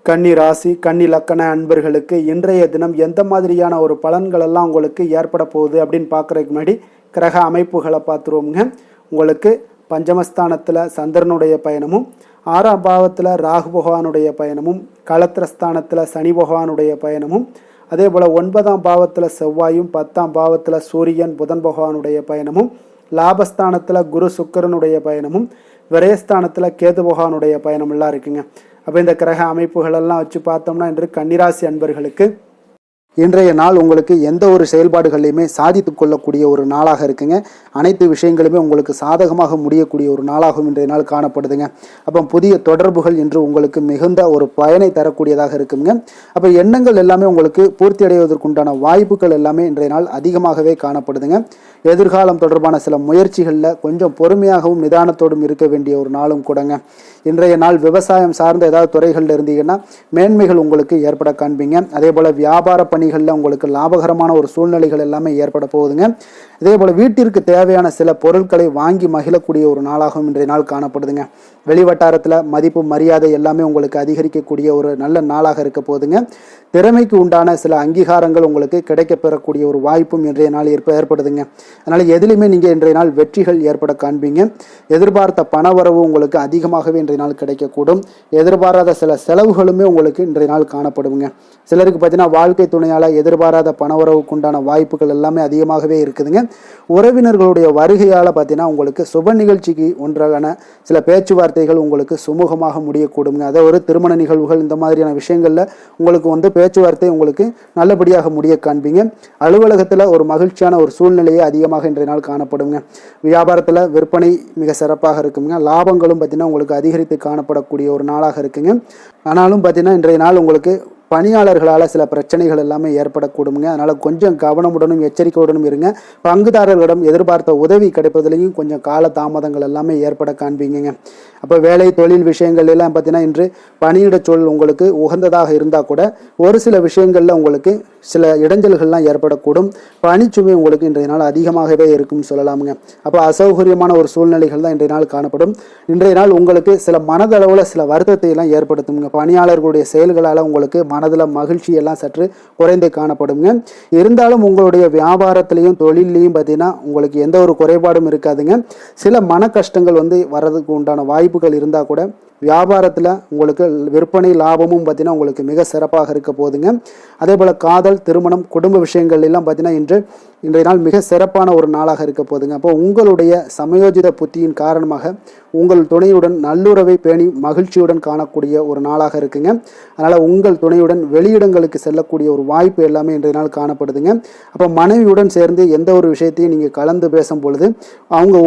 கன்னி ராசி கன்னி லக்கண அன்பர்களுக்கு இன்றைய தினம் எந்த மாதிரியான ஒரு பலன்கள் எல்லாம் உங்களுக்கு ஏற்பட போகுது அப்படின்னு பார்க்குறதுக்கு முன்னாடி கிரக அமைப்புகளை பார்த்துருவோங்க. உங்களுக்கு பஞ்சமஸ்தானத்தில் சந்திரனுடைய பயணமும், 6ஆம் பாவத்தில் ராகு பகவானுடைய பயணமும், களத்திரஸ்தானத்தில் சனி பகவானுடைய பயணமும், அதே போல் 9ஆம் பாவத்தில் செவ்வாயும், 10ஆம் பாவத்தில் சூரியன் புதன் பகவானுடைய பயணமும், லாபஸ்தானத்தில் குரு சுக்கிரனுடைய பயணமும் விரயஸ்தானத்தில் கேது பகவானுடைய பயணமெல்லாம் இருக்குங்க. அப்போ இந்த கிரக அமைப்புகளெல்லாம் வச்சு பார்த்தோம்னா இன்று கன்னிராசி அன்பர்களுக்கு இன்றைய நாள் உங்களுக்கு எந்த ஒரு செயல்பாடுகளையுமே சாதித்து கொள்ளக்கூடிய ஒரு நாளாக இருக்குங்க. அனைத்து விஷயங்களுமே உங்களுக்கு சாதகமாக முடியக்கூடிய ஒரு நாளாகவும் இன்றைய நாள் காணப்படுதுங்க. அப்போ புதிய தொடர்புகள் இன்று உங்களுக்கு மிகுந்த ஒரு பயனை தரக்கூடியதாக இருக்குங்க. அப்போ எண்ணங்கள் எல்லாமே உங்களுக்கு பூர்த்தி அடைவதற்குண்டான வாய்ப்புகள் எல்லாமே இன்றைய நாள் அதிகமாகவே காணப்படுதுங்க. எதிர்காலம் தொடர்பான சில முயற்சிகளில் கொஞ்சம் பொறுமையாகவும் நிதானத்தோடும் இருக்க வேண்டிய ஒரு நாளும் கூடங்க. இன்றைய நாள் விவசாயம் சார்ந்த ஏதாவது துறைகளில் இருந்தீங்கன்னா மேன்மைகள் உங்களுக்கு ஏற்பட காண்பீங்க. அதே போல் வியாபார பணிகளில் உங்களுக்கு லாபகரமான ஒரு சூழ்நிலைகள் எல்லாமே ஏற்பட போகுதுங்க. இதே போல் வீட்டிற்கு தேவையான சில பொருட்களை வாங்கி மகிழக்கூடிய ஒரு நாளாகவும் இன்றைய நாள் காணப்படுதுங்க. வெளிவட்டாரத்தில் மதிப்பு மரியாதை எல்லாமே உங்களுக்கு அதிகரிக்கக்கூடிய ஒரு நல்ல நாளாக இருக்க போகுதுங்க. திறமைக்கு உண்டான சில அங்கீகாரங்கள் உங்களுக்கு கிடைக்கப்பெறக்கூடிய ஒரு வாய்ப்பும் இன்றைய நாள் ஏற்படுதுங்க. அதனால் எதிலுமே நீங்கள் இன்றைய நாள் வெற்றிகள் ஏற்பட காண்பீங்க. எதிர்பார்த்த பணவரவு உங்களுக்கு அதிகமாகவே இன்றைய நாள் கிடைக்கக்கூடும். எதிர்பாராத சில செலவுகளுமே உங்களுக்கு இன்றைய நாள் காணப்படுங்க. சிலருக்கு பார்த்தீங்கன்னா வாழ்க்கை துணையால் எதிர்பாராத பணவரவுக்கு உண்டான வாய்ப்புகள் எல்லாமே அதிகமாகவே இருக்குதுங்க. உறவினர்களுடைய வருகையால் பார்த்தீங்கன்னா உங்களுக்கு சுப நிகழ்ச்சிக்கு ஒன்றான சில பேச்சுவார்த்தைகள் உங்களுக்கு சுமூகமாக முடியக்கூடுங்க. அதை ஒரு திருமண நிகழ்வுகள் இந்த மாதிரியான விஷயங்களில் உங்களுக்கு பேச்சுவார்த்தை உங்களுக்கு நல்லபடியாக முடிய காண்பீங்க. அலுவலகத்தில் ஒரு மகிழ்ச்சியான ஒரு சூழ்நிலையே அதிகமாக இன்றைய நாள் காணப்படுங்க. வியாபாரத்தில் விற்பனை மிக சிறப்பாக இருக்குங்க. லாபங்களும் பார்த்தீங்கன்னா உங்களுக்கு அதிகரித்து காணப்படக்கூடிய ஒரு நாளாக இருக்குங்க. ஆனாலும் பார்த்தீங்கன்னா இன்றைய நாள் உங்களுக்கு பணியாளர்களால் சில பிரச்சனைகள் எல்லாமே ஏற்படக்கூடுங்க. அதனால் கொஞ்சம் கவனமுடனும் எச்சரிக்கையுடனும் இருங்க. பங்குதாரர்களிடம் எதிர்பார்த்த உதவி கிடைப்பதிலையும் கொஞ்சம் கால தாமதங்கள் எல்லாமே ஏற்பட காண்பீங்க. அப்போ வேலை தொழில் விஷயங்கள் எல்லாம் பார்த்தீங்கன்னா இன்று பணியிட சூழல் உங்களுக்கு உகந்ததாக இருந்தால் கூட ஒரு சில விஷயங்களில் உங்களுக்கு சில இடைஞ்சல்கள்லாம் ஏற்படக்கூடும். பணிச்சுமை உங்களுக்கு இன்றைய நாள் அதிகமாகவே இருக்கும்னு சொல்லலாமுங்க. அப்போ அசௌகரியமான ஒரு சூழ்நிலைகள் தான் இன்றைய நாள் காணப்படும். இன்றைய நாள் உங்களுக்கு சில மனதளவில் சில வருத்தத்தை எல்லாம் ஏற்படுத்துங்க. பணியாளர்களுடைய செயல்களால் உங்களுக்கு மனதில் மகிழ்ச்சி எல்லாம் சற்று குறைந்து காணப்படுங்க. இருந்தாலும் உங்களுடைய வியாபாரத்திலையும் தொழிலையும் பார்த்தீங்கன்னா உங்களுக்கு எந்த ஒரு குறைபாடும் இருக்காதுங்க. சில மன கஷ்டங்கள் வர்றதுக்கு உண்டான வாய்ப்புகள் இருந்தால் கூட வியாபாரத்தில் உங்களுக்கு விற்பனை லாபமும் பார்த்தீங்கன்னா உங்களுக்கு மிக சிறப்பாக இருக்க போகுதுங்க. அதே போல் காதல், திருமணம், குடும்ப விஷயங்கள் எல்லாம் பார்த்தீங்கன்னா இன்றைய நாள் மிக சிறப்பான ஒரு நாளாக இருக்க போகுதுங்க. அப்போ உங்களுடைய சமயோஜித புத்தியின் காரணமாக உங்கள் துணையுடன் நல்லுறவை பேணி மகிழ்ச்சியுடன் காணக்கூடிய ஒரு நாளாக இருக்குங்க. அதனால் உங்கள் துணையுடன் வெளியிடங்களுக்கு செல்லக்கூடிய ஒரு வாய்ப்பு எல்லாமே இன்றைய நாள் காணப்படுதுங்க. அப்போ மனைவியுடன் சேர்ந்து எந்த ஒரு விஷயத்தையும் நீங்கள் கலந்து பேசும் பொழுது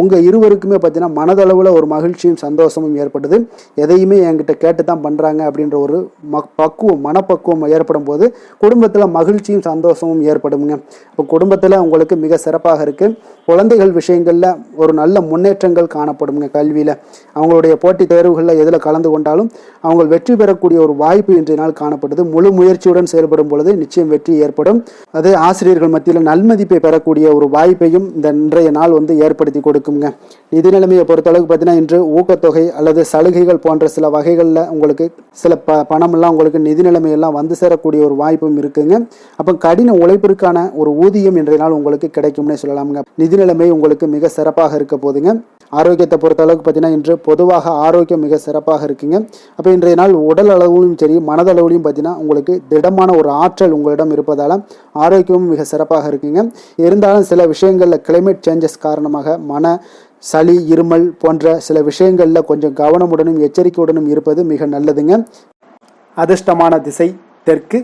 உங்கள் இருவருக்குமே பார்த்தீங்கன்னா மனதளவில் ஒரு மகிழ்ச்சியும் சந்தோஷமும் ஏற்படுது. எதையுமே என்கிட்ட கேட்டு தான் பண்ணுறாங்க அப்படின்ற ஒரு மனப்பக்குவம் ஏற்படும் போது குடும்பத்தில் மகிழ்ச்சியும் சந்தோஷமும் ஏற்படுங்க. இப்போ குடும்பத்தில் உங்களுக்கு மிக சிறப்பாக இருக்குது. குழந்தைகள் விஷயங்களில் ஒரு நல்ல முன்னேற்றங்கள் காணப்படுங்க. கல்வியில் அவங்களுடைய போட்டித் தேர்வுகளில் எதில் கலந்து கொண்டாலும் அவங்க வெற்றி பெறக்கூடிய ஒரு வாய்ப்பு இன்றைய நாள் காணப்படுது. முழு முயற்சியுடன் செயல்படும் பொழுது நிச்சயம் வெற்றி ஏற்படும். அது ஆசிரியர்கள் மத்தியில் நல்மதிப்பை பெறக்கூடிய ஒரு வாய்ப்பையும் இந்த இன்றைய நாள் ஏற்படுத்தி கொடுக்குங்க. நிதி நிலைமையை பொறுத்தளவுக்கு பார்த்தீங்கன்னா இன்று ஊக்கத்தொகை அல்லது சலுகைகள் போன்ற சில வகைகளில் உங்களுக்கு சில பணமெல்லாம் உங்களுக்கு நிதி நிலைமையெல்லாம் வந்து சேரக்கூடிய ஒரு வாய்ப்பும் இருக்குங்க. அப்போ கடின உழைப்பிற்கான ஒரு ஊதியம் இன்றைய நாள் உங்களுக்கு கிடைக்கும்னே சொல்லலாமுங்க. நிதி நிலைமை உங்களுக்கு மிக சிறப்பாக இருக்க போதுங்க. ஆரோக்கியத்தை பொறுத்த அளவுக்கு பார்த்தீங்கன்னா இன்று பொதுவாக ஆரோக்கியம் மிக சிறப்பாக இருக்குங்க. அப்போ இன்றைய நாள் உடல் அளவிலும் சரி மனதளவிலும் பார்த்தீங்கன்னா உங்களுக்கு திடமான ஒரு ஆற்றல் உங்களிடம் இருப்பதால் ஆரோக்கியமும் மிக சிறப்பாக இருக்குங்க. இருந்தாலும் சில விஷயங்களில் கிளைமேட் சேஞ்சஸ் காரணமாக சளி, இருமல் போன்ற சில விஷயங்களில் கொஞ்சம் கவனமுடனும் எச்சரிக்கையுடனும் இருப்பது மிக நல்லதுங்க. அதிர்ஷ்டமான திசை தெற்கு,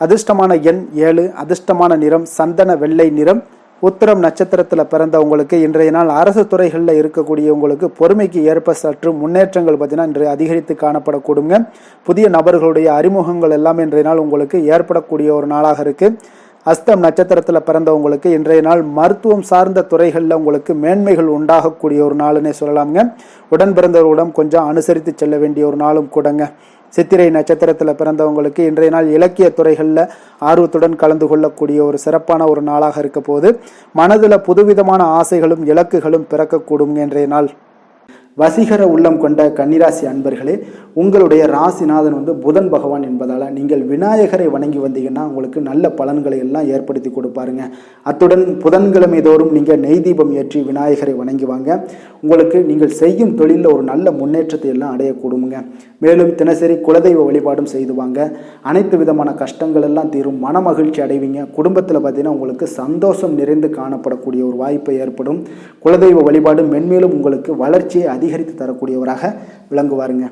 அதிர்ஷ்டமான எண் 7, அதிர்ஷ்டமான நிறம் சந்தன வெள்ளை நிறம். உத்திரம் நட்சத்திரத்தில் பிறந்தவங்களுக்கு இன்றைய நாள் அரசு துறைகளில் இருக்கக்கூடியவங்களுக்கு பொறுமைக்கு ஏற்ப சற்று முன்னேற்றங்கள் பார்த்தீங்கன்னா இன்றைய அதிகரித்து காணப்படக்கூடுங்க. புதிய நபர்களுடைய அறிமுகங்கள் எல்லாமே இன்றைய நாள் உங்களுக்கு ஏற்படக்கூடிய ஒரு நாளாக இருக்குது. அஸ்தம் நட்சத்திரத்தில் பிறந்தவங்களுக்கு இன்றைய நாள் மருத்துவம் சார்ந்த துறைகளில் உங்களுக்கு மேன்மைகள் உண்டாகக்கூடிய ஒரு நாளுன்னே சொல்லலாமுங்க. உடன் பிறந்தவர்களிடம் கொஞ்சம் அனுசரித்து செல்ல வேண்டிய ஒரு நாளும் கூடங்க. சித்திரை நட்சத்திரத்தில் பிறந்தவங்களுக்கு இன்றைய நாள் இலக்கிய துறைகளில் ஆர்வத்துடன் கலந்து கொள்ளக்கூடிய ஒரு சிறப்பான ஒரு நாளாக இருக்க போது மனதில் புதுவிதமான ஆசைகளும் இலக்குகளும் பிறக்கக்கூடும் இன்றைய நாள். வசீகர உள்ளம் கொண்ட கன்னிராசி அன்பர்களே, உங்களுடைய ராசிநாதன் புதன் பகவான் என்பதால் நீங்கள் விநாயகரை வணங்கி வந்தீங்கன்னா உங்களுக்கு நல்ல பலன்களை எல்லாம் ஏற்படுத்தி கொடுப்பாருங்க. அத்துடன் புதன்கிழமை தோறும் நீங்கள் நெய் தீபம் ஏற்றி விநாயகரை வணங்கி வாங்க. உங்களுக்கு நீங்கள் செய்யும் தொழிலில் ஒரு நல்ல முன்னேற்றத்தை எல்லாம் அடையக்கூடுங்க. மேலும் தினசரி குலதெய்வ வழிபாடும் செய்து வாங்க. அனைத்து விதமான கஷ்டங்கள் எல்லாம் தீரும், மன மகிழ்ச்சி அடைவீங்க. குடும்பத்தில் பார்த்தீங்கன்னா உங்களுக்கு சந்தோஷம் நிறைந்து காணப்படக்கூடிய ஒரு வாய்ப்பு ஏற்படும். குலதெய்வ வழிபாடு மென்மேலும் உங்களுக்கு வளர்ச்சியை அதிகரித்து தரக்கூடியவராக விளங்குவாருங்க.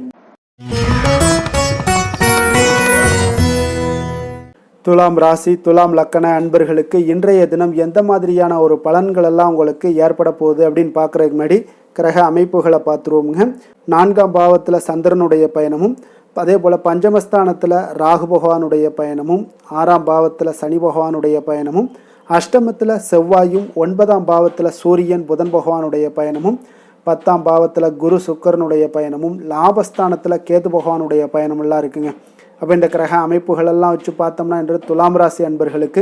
துலாம் ராசி துலாம் லக்கண அன்பர்களுக்கு இன்றைய தினம் எந்த மாதிரியான ஒரு பலன்கள் எல்லாம் உங்களுக்கு ஏற்பட போகுது அப்படின்னு பார்க்குறதுக்கு முன்னாடி கிரக அமைப்புகளை பார்த்துருவோமுங்க. 4ஆம் பாவத்தில் சந்திரனுடைய பயணமும், அதே போல் பஞ்சமஸ்தானத்தில் ராகு பகவானுடைய பயணமும், 6ஆம் பாவத்தில் சனி பகவானுடைய பயணமும், அஷ்டமத்தில் செவ்வாயும், 9ஆம் பாவத்தில் சூரியன் புதன் பகவானுடைய பயணமும், 10ஆம் பாவத்தில் குரு சுக்கரனுடைய பயணமும், லாபஸ்தானத்தில் கேது பகவானுடைய பயணமெல்லாம் இருக்குங்க. அப்போ இந்த கிரக அமைப்புகளெல்லாம் வச்சு பார்த்தோம்னா இன்று துலாம் ராசி அன்பர்களுக்கு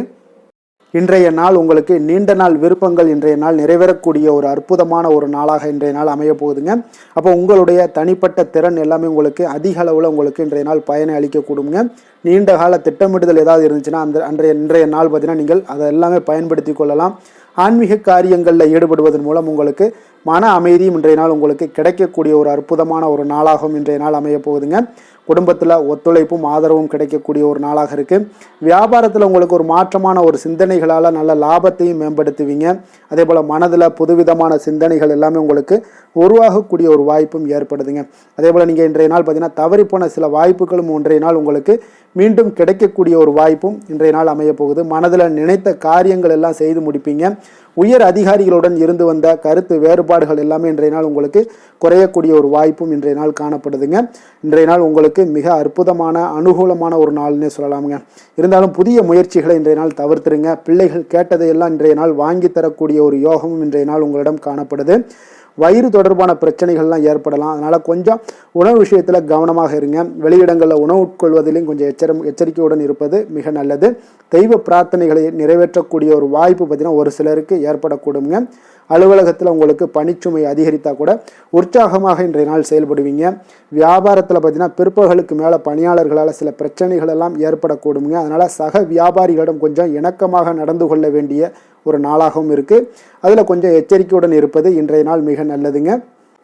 இன்றைய நாள் உங்களுக்கு நீண்ட நாள் விருப்பங்கள் இன்றைய நாள் நிறைவேறக்கூடிய ஒரு அற்புதமான ஒரு நாளாக இன்றைய நாள் அமைய போகுதுங்க. அப்போ உங்களுடைய தனிப்பட்ட திறன் எல்லாமே உங்களுக்கு அதிக அளவில் உங்களுக்கு இன்றைய நாள் பயனை அளிக்கக்கூடுங்க. நீண்ட கால திட்டமிடுதல் ஏதாவது இருந்துச்சுன்னா இன்றைய நாள் பார்த்தீங்கன்னா நீங்கள் அதை எல்லாமே பயன்படுத்தி கொள்ளலாம். ஆன்மீக காரியங்களில் ஈடுபடுவதன் மூலம் உங்களுக்கு மன அமைதியும் இன்றைய நாள் உங்களுக்கு கிடைக்கக்கூடிய ஒரு அற்புதமான ஒரு நாளாகவும் இன்றைய நாள் அமைய போகுதுங்க. குடும்பத்தில் ஒத்துழைப்பும் ஆதரவும் கிடைக்கக்கூடிய ஒரு நாளாக இருக்குது. வியாபாரத்தில் உங்களுக்கு ஒரு மாற்றமான ஒரு சிந்தனைகளால் நல்ல லாபத்தையும் மேம்படுத்துவீங்க. அதே போல் மனதில் புதுவிதமான சிந்தனைகள் எல்லாமே உங்களுக்கு உருவாகக்கூடிய ஒரு வாய்ப்பும் ஏற்படுதுங்க. அதே போல் நீங்கள் இன்றைய நாள் பார்த்தீங்கன்னா தவறிப்போன சில வாய்ப்புகளும் இன்றைய நாள் உங்களுக்கு மீண்டும் கிடைக்கக்கூடிய ஒரு வாய்ப்பும் இன்றைய நாள் அமைய போகுது. மனதில் நினைத்த காரியங்கள் எல்லாம் செய்து முடிப்பீங்க. உயர் அதிகாரிகளுடன் இருந்து வந்த கருத்து வேறுபாடுகள் எல்லாமே இன்றைய நாள் உங்களுக்கு குறையக்கூடிய ஒரு வாய்ப்பும் இன்றைய நாள் காணப்படுதுங்க. இன்றைய நாள் உங்களுக்கு மிக அற்புதமான அனுகூலமான ஒரு நாள்னே சொல்லலாமுங்க. இருந்தாலும் புதிய முயற்சிகளை இன்றைய நாள் தவிர்த்துருங்க. பிள்ளைகள் கேட்டதையெல்லாம் இன்றைய நாள் வாங்கி தரக்கூடிய ஒரு யோகமும் இன்றைய நாள் உங்களிடம் காணப்படுது. வயிறு தொடர்பான பிரச்சனைகள்லாம் ஏற்படலாம். அதனால் கொஞ்சம் உணவு விஷயத்தில் கவனமாக இருங்க. வெளியிடங்களில் உணவு உட்கொள்வதிலையும் கொஞ்சம் எச்சரிக்கையுடன் இருப்பது மிக நல்லது. தெய்வ பிரார்த்தனைகளை நிறைவேற்றக்கூடிய ஒரு வாய்ப்பு பார்த்தீங்கன்னா ஒரு சிலருக்கு ஏற்படக்கூடுங்க. அலுவலகத்தில் உங்களுக்கு பணிச்சுமை அதிகரித்தா கூட உற்சாகமாக இன்றைய நாள் செயல்படுவீங்க. வியாபாரத்தில் பார்த்தீங்கன்னா பிற்பகலுக்கு மேலே பணியாளர்களால் சில பிரச்சனைகள் எல்லாம் ஏற்படக்கூடுங்க. அதனால் சக வியாபாரிகளிடம் கொஞ்சம் இணக்கமாக நடந்து கொள்ள வேண்டிய ஒரு நாளாகவும் இருக்குது. அதில் கொஞ்சம் எச்சரிக்கையுடன் இருப்பது இன்றைய நாள் மிக நல்லதுங்க.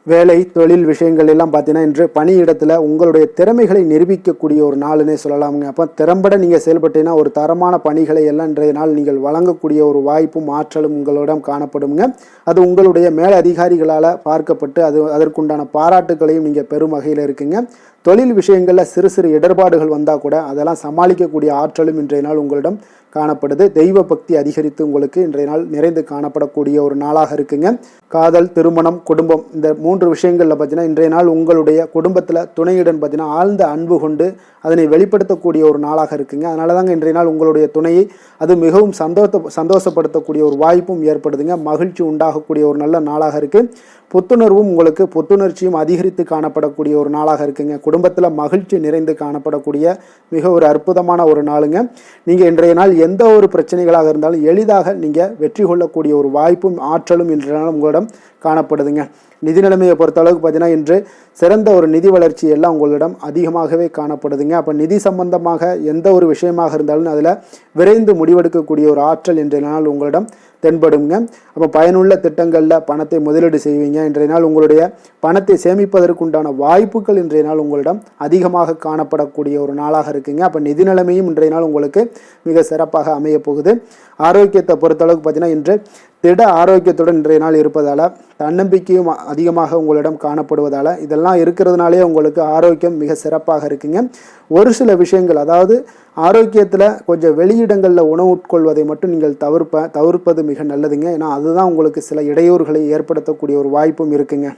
வேலை தொழில் விஷயங்கள் எல்லாம் பார்த்தீங்கன்னா இன்று பணியிடத்தில் உங்களுடைய திறமைகளை நிரூபிக்கக்கூடிய ஒரு நாளுன்னே சொல்லலாமுங்க. அப்போ திறம்பட நீங்கள் செயல்பட்டீங்கன்னா ஒரு தரமான பணிகளை எல்லாம் இன்றைய நாள் நீங்கள் வழங்கக்கூடிய ஒரு வாய்ப்பும் ஆற்றலும் உங்களிடம் காணப்படுங்க. அது உங்களுடைய மேல் அதிகாரிகளால் பார்க்கப்பட்டு அதற்குண்டான பாராட்டுகளையும் நீங்கள் பெரும் வகையில் இருக்குங்க. தொழில் விஷயங்களில் சிறு சிறு இடர்பாடுகள் வந்தால் கூட அதெல்லாம் சமாளிக்கக்கூடிய ஆற்றலும் இன்றைய நாள் உங்களிடம் காணப்படுது. தெய்வ பக்தி அதிகரித்து உங்களுக்கு இன்றைய நாள் நிறைந்து காணப்படக்கூடிய ஒரு நாளாக இருக்குங்க. காதல், திருமணம், குடும்பம் இந்த 3 விஷயங்களில் பார்த்தீங்கன்னா இன்றைய நாள் உங்களுடைய குடும்பத்தில் துணையுடன் பார்த்தீங்கன்னா ஆழ்ந்த அன்பு கொண்டு அதனை வெளிப்படுத்தக்கூடிய ஒரு நாளாக இருக்குங்க. அதனால தாங்க இன்றைய நாள் உங்களுடைய துணையை அது மிகவும் சந்தோஷப்படுத்தக்கூடிய ஒரு வாய்ப்பும் ஏற்படுதுங்க. மகிழ்ச்சி உண்டாகக்கூடிய ஒரு நல்ல நாளாக இருக்குது. புத்துணர்வும் உங்களுக்கு புத்துணர்ச்சியும் அதிகரித்து காணப்படக்கூடிய ஒரு நாளாக இருக்குங்க. குடும்பத்தில் மகிழ்ச்சி நிறைந்து காணப்படக்கூடிய மிக ஒரு அற்புதமான ஒரு நாளுங்க. நீங்கள் இன்றைய நாள் எந்த ஒரு பிரச்சனைகளாக இருந்தாலும் எளிதாக நீங்கள் வெற்றி கொள்ளக்கூடிய ஒரு வாய்ப்பும் ஆற்றலும் இன்றைய நாள் உங்களிடம் காணப்படுதுங்க. நிதி நிலைமையை பொறுத்த அளவுக்கு பார்த்தீங்கன்னா இன்று சிறந்த ஒரு நிதி வளர்ச்சி எல்லாம் உங்களிடம் அதிகமாகவே காணப்படுதுங்க. அப்போ நிதி சம்பந்தமாக எந்த ஒரு விஷயமாக இருந்தாலும் அதில் விரைந்து முடிவெடுக்கக்கூடிய ஒரு ஆற்றல் இன்றைய நாள் உங்களிடம் தென்படுங்க. அப்போ பயனுள்ள திட்டங்களில் பணத்தை முதலீடு செய்வீங்க. இன்றைய நாள் உங்களுடைய பணத்தை சேமிப்பதற்குண்டான வாய்ப்புகள் இன்றைய நாள் உங்களிடம் அதிகமாக காணப்படக்கூடிய ஒரு நாளாக இருக்குங்க. அப்போ நிதி நிலைமையும் இன்றைய நாள் உங்களுக்கு மிக சிறப்பாக அமைய போகுது. ஆரோக்கியத்தை பொறுத்தளவுக்கு பார்த்தீங்கன்னா இன்று திட ஆரோக்கியத்துடன் இன்றைய நாள் இருப்பதால் தன்னம்பிக்கையும் அதிகமாக உங்களிடம் காணப்படுவதால் இதெல்லாம் இருக்கிறதுனாலே உங்களுக்கு ஆரோக்கியம் மிக சிறப்பாக இருக்குங்க. ஒரு சில விஷயங்கள் அதாவது ஆரோக்கியத்தில் கொஞ்சம் வெளியிடங்களில் உணவு உட்கொள்வதை மட்டும் நீங்கள் தவிர்ப்பது மிக நல்லதுங்க. ஏன்னா அதுதான் உங்களுக்கு சில இடையூறுகளை ஏற்படுத்தக்கூடிய ஒரு வாய்ப்பும் இருக்குங்க.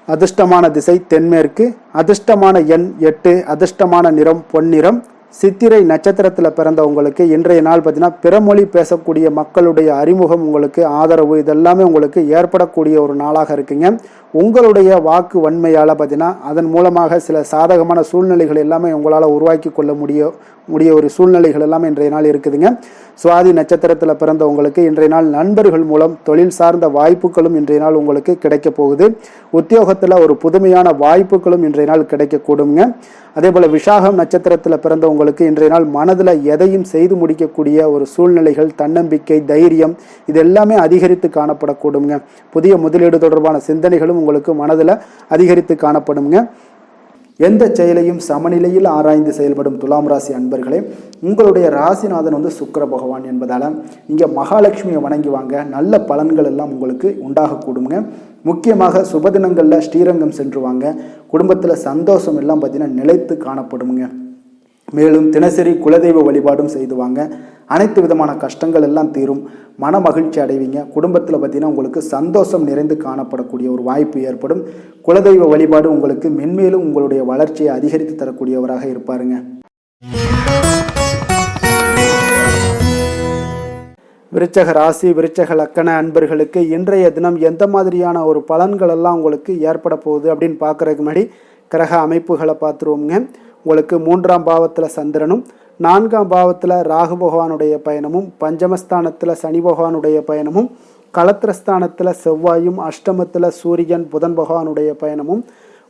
அதிர்ஷ்டமான திசை தென்மேற்கு, அதிர்ஷ்டமான எண் 8, அதிர்ஷ்டமான நிறம் பொன்னிறம். சித்திரை நட்சத்திரத்தில் பிறந்தவங்களுக்கு இன்றைய நாள் பார்த்தீங்கன்னா பிறமொழி பேசக்கூடிய மக்களுடைய அறிமுகம் உங்களுக்கு ஆதரவு இதெல்லாமே உங்களுக்கு ஏற்படக்கூடிய ஒரு நாளாக இருக்குங்க. உங்களுடைய வாக்கு வன்மையால் பார்த்தீங்கன்னா அதன் மூலமாக சில சாதகமான சூழ்நிலைகள் எல்லாமே உங்களால் உருவாக்கி கொள்ள முடிய ஒரு சூழ்நிலைகள் எல்லாமே இன்றைய நாள் இருக்குதுங்க. சுவாதி நட்சத்திரத்தில் பிறந்தவங்களுக்கு இன்றைய நாள் நண்பர்கள் மூலம் தொழில் சார்ந்த வாய்ப்புகளும் இன்றைய நாள் உங்களுக்கு கிடைக்க போகுது. உத்தியோகத்தில் ஒரு புதுமையான வாய்ப்புகளும் இன்றைய நாள் கிடைக்கக்கூடுங்க. அதே போல் விசாகம் நட்சத்திரத்தில் பிறந்தவங்களுக்கு இன்றைய நாள் மனதில் எதையும் செய்து முடிக்கக்கூடிய ஒரு சூழ்நிலைகள், தன்னம்பிக்கை, தைரியம் இது எல்லாமே அதிகரித்து காணப்படக்கூடுங்க. புதிய முதலீடு தொடர்பான சிந்தனைகளும் உங்களுக்கு மனதில் அதிகரித்து காணப்படுங்க. எந்த செயலையும் சமநிலையில் ஆராய்ந்து செயல்படும் துலாம் ராசி அன்பர்களே, உங்களுடைய ராசிநாதன் சுக்கிர பகவான் என்பதால் நீங்கள் மகாலட்சுமியை வணங்கி வாங்க, நல்ல பலன்கள் எல்லாம் உங்களுக்கு உண்டாகக்கூடுங்க. முக்கியமாக சுபதினங்களில் ஸ்ரீரங்கம் சென்று வாங்க, குடும்பத்தில் சந்தோஷம் எல்லாம் பார்த்தீங்கன்னா நிலைத்து காணப்படுங்க. மேலும் தினசரி குலதெய்வ வழிபாடும் செய்து வாங்க, அனைத்து விதமான கஷ்டங்கள் எல்லாம் தீரும், மன மகிழ்ச்சி அடைவீங்க. குடும்பத்தில் பார்த்தீங்கன்னா உங்களுக்கு சந்தோஷம் நிறைந்து காணப்படக்கூடிய ஒரு வாய்ப்பு ஏற்படும். குலதெய்வ வழிபாடு உங்களுக்கு மென்மேலும் உங்களுடைய வளர்ச்சியை அதிகரித்து தரக்கூடியவராக இருப்பாருங்க. விருச்சக ராசி, விருச்சக லக்கண அன்பர்களுக்கு இன்றைய தினம் எந்த மாதிரியான ஒரு பலன்கள் எல்லாம் உங்களுக்கு ஏற்பட போகுது அப்படின்னு பார்க்குறதுக்கு முன்னாடி கிரக அமைப்புகளை பார்த்துருவோங்க. உங்களுக்கு 3ஆம் பாவத்தில் சந்திரனும், 4ஆம் பாவத்தில் ராகு பகவானுடைய பயணமும், பஞ்சமஸ்தானத்தில் சனி பகவானுடைய பயணமும், களத்திரஸ்தானத்தில் செவ்வாயும், அஷ்டமத்தில் சூரியன் புதன் பகவானுடைய பயணமும்,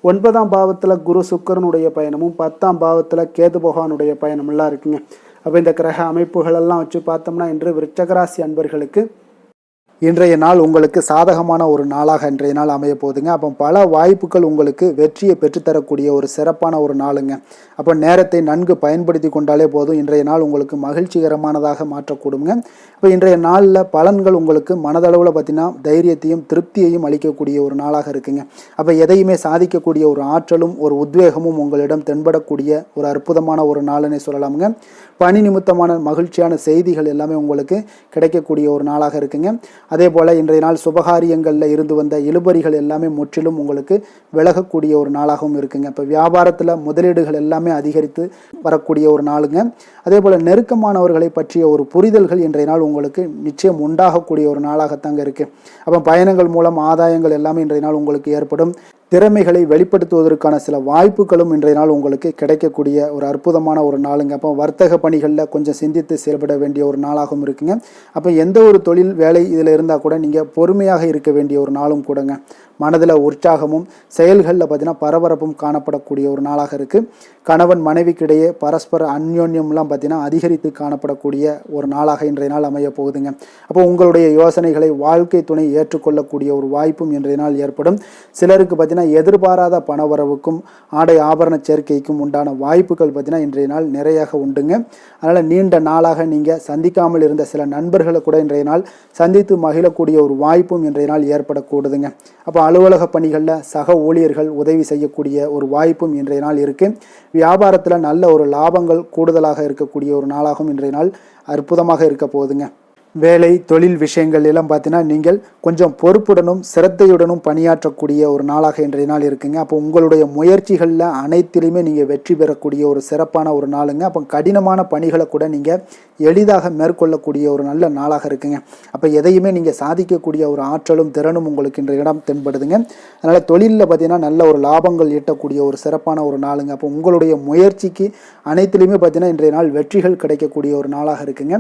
9ஆம் பாவத்தில் குரு சுக்கரனுடைய பயணமும், 10ஆம் பாவத்தில் கேது பகவானுடைய பயணமெல்லாம் இருக்குங்க. அப்போ இந்த கிரக அமைப்புகளெல்லாம் வச்சு பார்த்தோம்னா இன்று விருச்சகராசி அன்பர்களுக்கு இன்றைய நாள் உங்களுக்கு சாதகமான ஒரு நாளாக இன்றைய நாள் அமைய போகுதுங்க. அப்போ பல வாய்ப்புகள் உங்களுக்கு வெற்றியை பெற்றுத்தரக்கூடிய ஒரு சிறப்பான ஒரு நாளுங்க. அப்போ நேரத்தை நன்கு பயன்படுத்தி கொண்டாலே போதும், இன்றைய நாள் உங்களுக்கு மகிழ்ச்சிகரமானதாக மாற்றக்கூடுங்க. இப்போ இன்றைய நாளில் பலன்கள் உங்களுக்கு மனதளவில் பார்த்தீங்கன்னா தைரியத்தையும் திருப்தியையும் அளிக்கக்கூடிய ஒரு நாளாக இருக்குங்க. அப்போ எதையுமே சாதிக்கக்கூடிய ஒரு ஆற்றலும் ஒரு உத்வேகமும் உங்களிடம் தென்படக்கூடிய ஒரு அற்புதமான ஒரு நாளுன்னே சொல்லலாமுங்க. பணி நிமித்தமான மகிழ்ச்சியான செய்திகள் எல்லாமே உங்களுக்கு கிடைக்கக்கூடிய ஒரு நாளாக இருக்குங்க. அதே போல் இன்றைய நாள் சுபகாரியங்களில் இருந்து வந்த இழுபறிகள் எல்லாமே முற்றிலும் உங்களுக்கு விலகக்கூடிய ஒரு நாளாகவும் இருக்குங்க. இப்போ வியாபாரத்தில் முதலீடுகள் எல்லாமே அதிகரித்து வரக்கூடிய ஒரு நாளுங்க. அதே போல் நெருக்கமானவர்களை பற்றிய ஒரு புரிதல்கள் இன்றைய நாள் உங்களுக்கு நிச்சயம் உண்டாகக்கூடிய ஒரு நாளாகத்தாங்க இருக்குது. அப்போ பயணங்கள் மூலம் ஆதாயங்கள் எல்லாமே இன்றைய நாள் உங்களுக்கு ஏற்படும். திறமைகளை வெளிப்படுத்துவதற்கான சில வாய்ப்புகளும் இன்றைய நாள் உங்களுக்கு கிடைக்கக்கூடிய ஒரு அற்புதமான ஒரு நாளுங்க. அப்போ வர்த்தக பணிகளில் கொஞ்சம் சிந்தித்து செயல்பட வேண்டிய ஒரு நாளாகவும் இருக்குங்க. அப்போ எந்த ஒரு தொழில் வேலை இதில் இருந்தால் கூட நீங்கள் பொறுமையாக இருக்க வேண்டிய ஒரு நாளும் கூடங்க. மனதில் உற்சாகமும் செயல்களில் பார்த்தீங்கன்னா பரபரப்பும் காணப்படக்கூடிய ஒரு நாளாக இருக்குது. கணவன் மனைவிக்கிடையே பரஸ்பர அந்யோன்யம்லாம் பார்த்தீங்கன்னா அதிகரித்து காணப்படக்கூடிய ஒரு நாளாக இன்றைய நாள் அமைய போகுதுங்க. அப்போ உங்களுடைய யோசனைகளை வாழ்க்கை துணை ஏற்றுக்கொள்ளக்கூடிய ஒரு வாய்ப்பும் இன்றைய நாள் ஏற்படும். சிலருக்கு பார்த்தீங்கன்னா எதிர்பாராத பணவரவுக்கும் ஆடை ஆபரண சேர்க்கைக்கும் உண்டான வாய்ப்புகள் பார்த்தீங்கன்னா இன்றைய நாள் நிறையாக உண்டுங்க. அதனால் நீண்ட நாளாக நீங்கள் சந்திக்காமல் இருந்த சில நண்பர்களை கூட இன்றைய நாள் சந்தித்து மகிழக்கூடிய ஒரு வாய்ப்பும் இன்றைய நாள் ஏற்படக்கூடுதுங்க. அப்போ அலுவலக பணிகளில் சக ஊழியர்கள் உதவி செய்யக்கூடிய ஒரு வாய்ப்பும் இன்றைய நாள் இருக்குது. வியாபாரத்தில் நல்ல ஒரு லாபங்கள் கூடுதலாக இருக்கக்கூடிய ஒரு நாளாகவும் இன்றைய நாள் அற்புதமாக இருக்க போகுதுங்க. வேலை தொழில் விஷயங்கள் எல்லாம் பார்த்தீங்கன்னா நீங்கள் கொஞ்சம் பொறுப்புடனும் சிரத்தையுடனும் பணியாற்றக்கூடிய ஒரு நாளாக இன்றைய நாள் இருக்குங்க. அப்போ உங்களுடைய முயற்சிகளில் அனைத்திலுமே நீங்கள் வெற்றி பெறக்கூடிய ஒரு சிறப்பான ஒரு நாளுங்க. அப்போ கடினமான பணிகளை கூட நீங்கள் எளிதாக மேற்கொள்ளக்கூடிய ஒரு நல்ல நாளாக இருக்குங்க. அப்போ எதையுமே நீங்கள் சாதிக்கக்கூடிய ஒரு ஆற்றலும் திறனும் உங்களுக்கு இன்றைய இடம் தென்படுதுங்க. அதனால் தொழிலில் பார்த்தீங்கன்னா நல்ல ஒரு லாபங்கள் ஈட்டக்கூடிய ஒரு சிறப்பான ஒரு நாளுங்க. அப்போ உங்களுடைய முயற்சிக்கு அனைத்திலுமே பார்த்தீங்கன்னா இன்றைய நாள் வெற்றிகள் கிடைக்கக்கூடிய ஒரு நாளாக இருக்குங்க.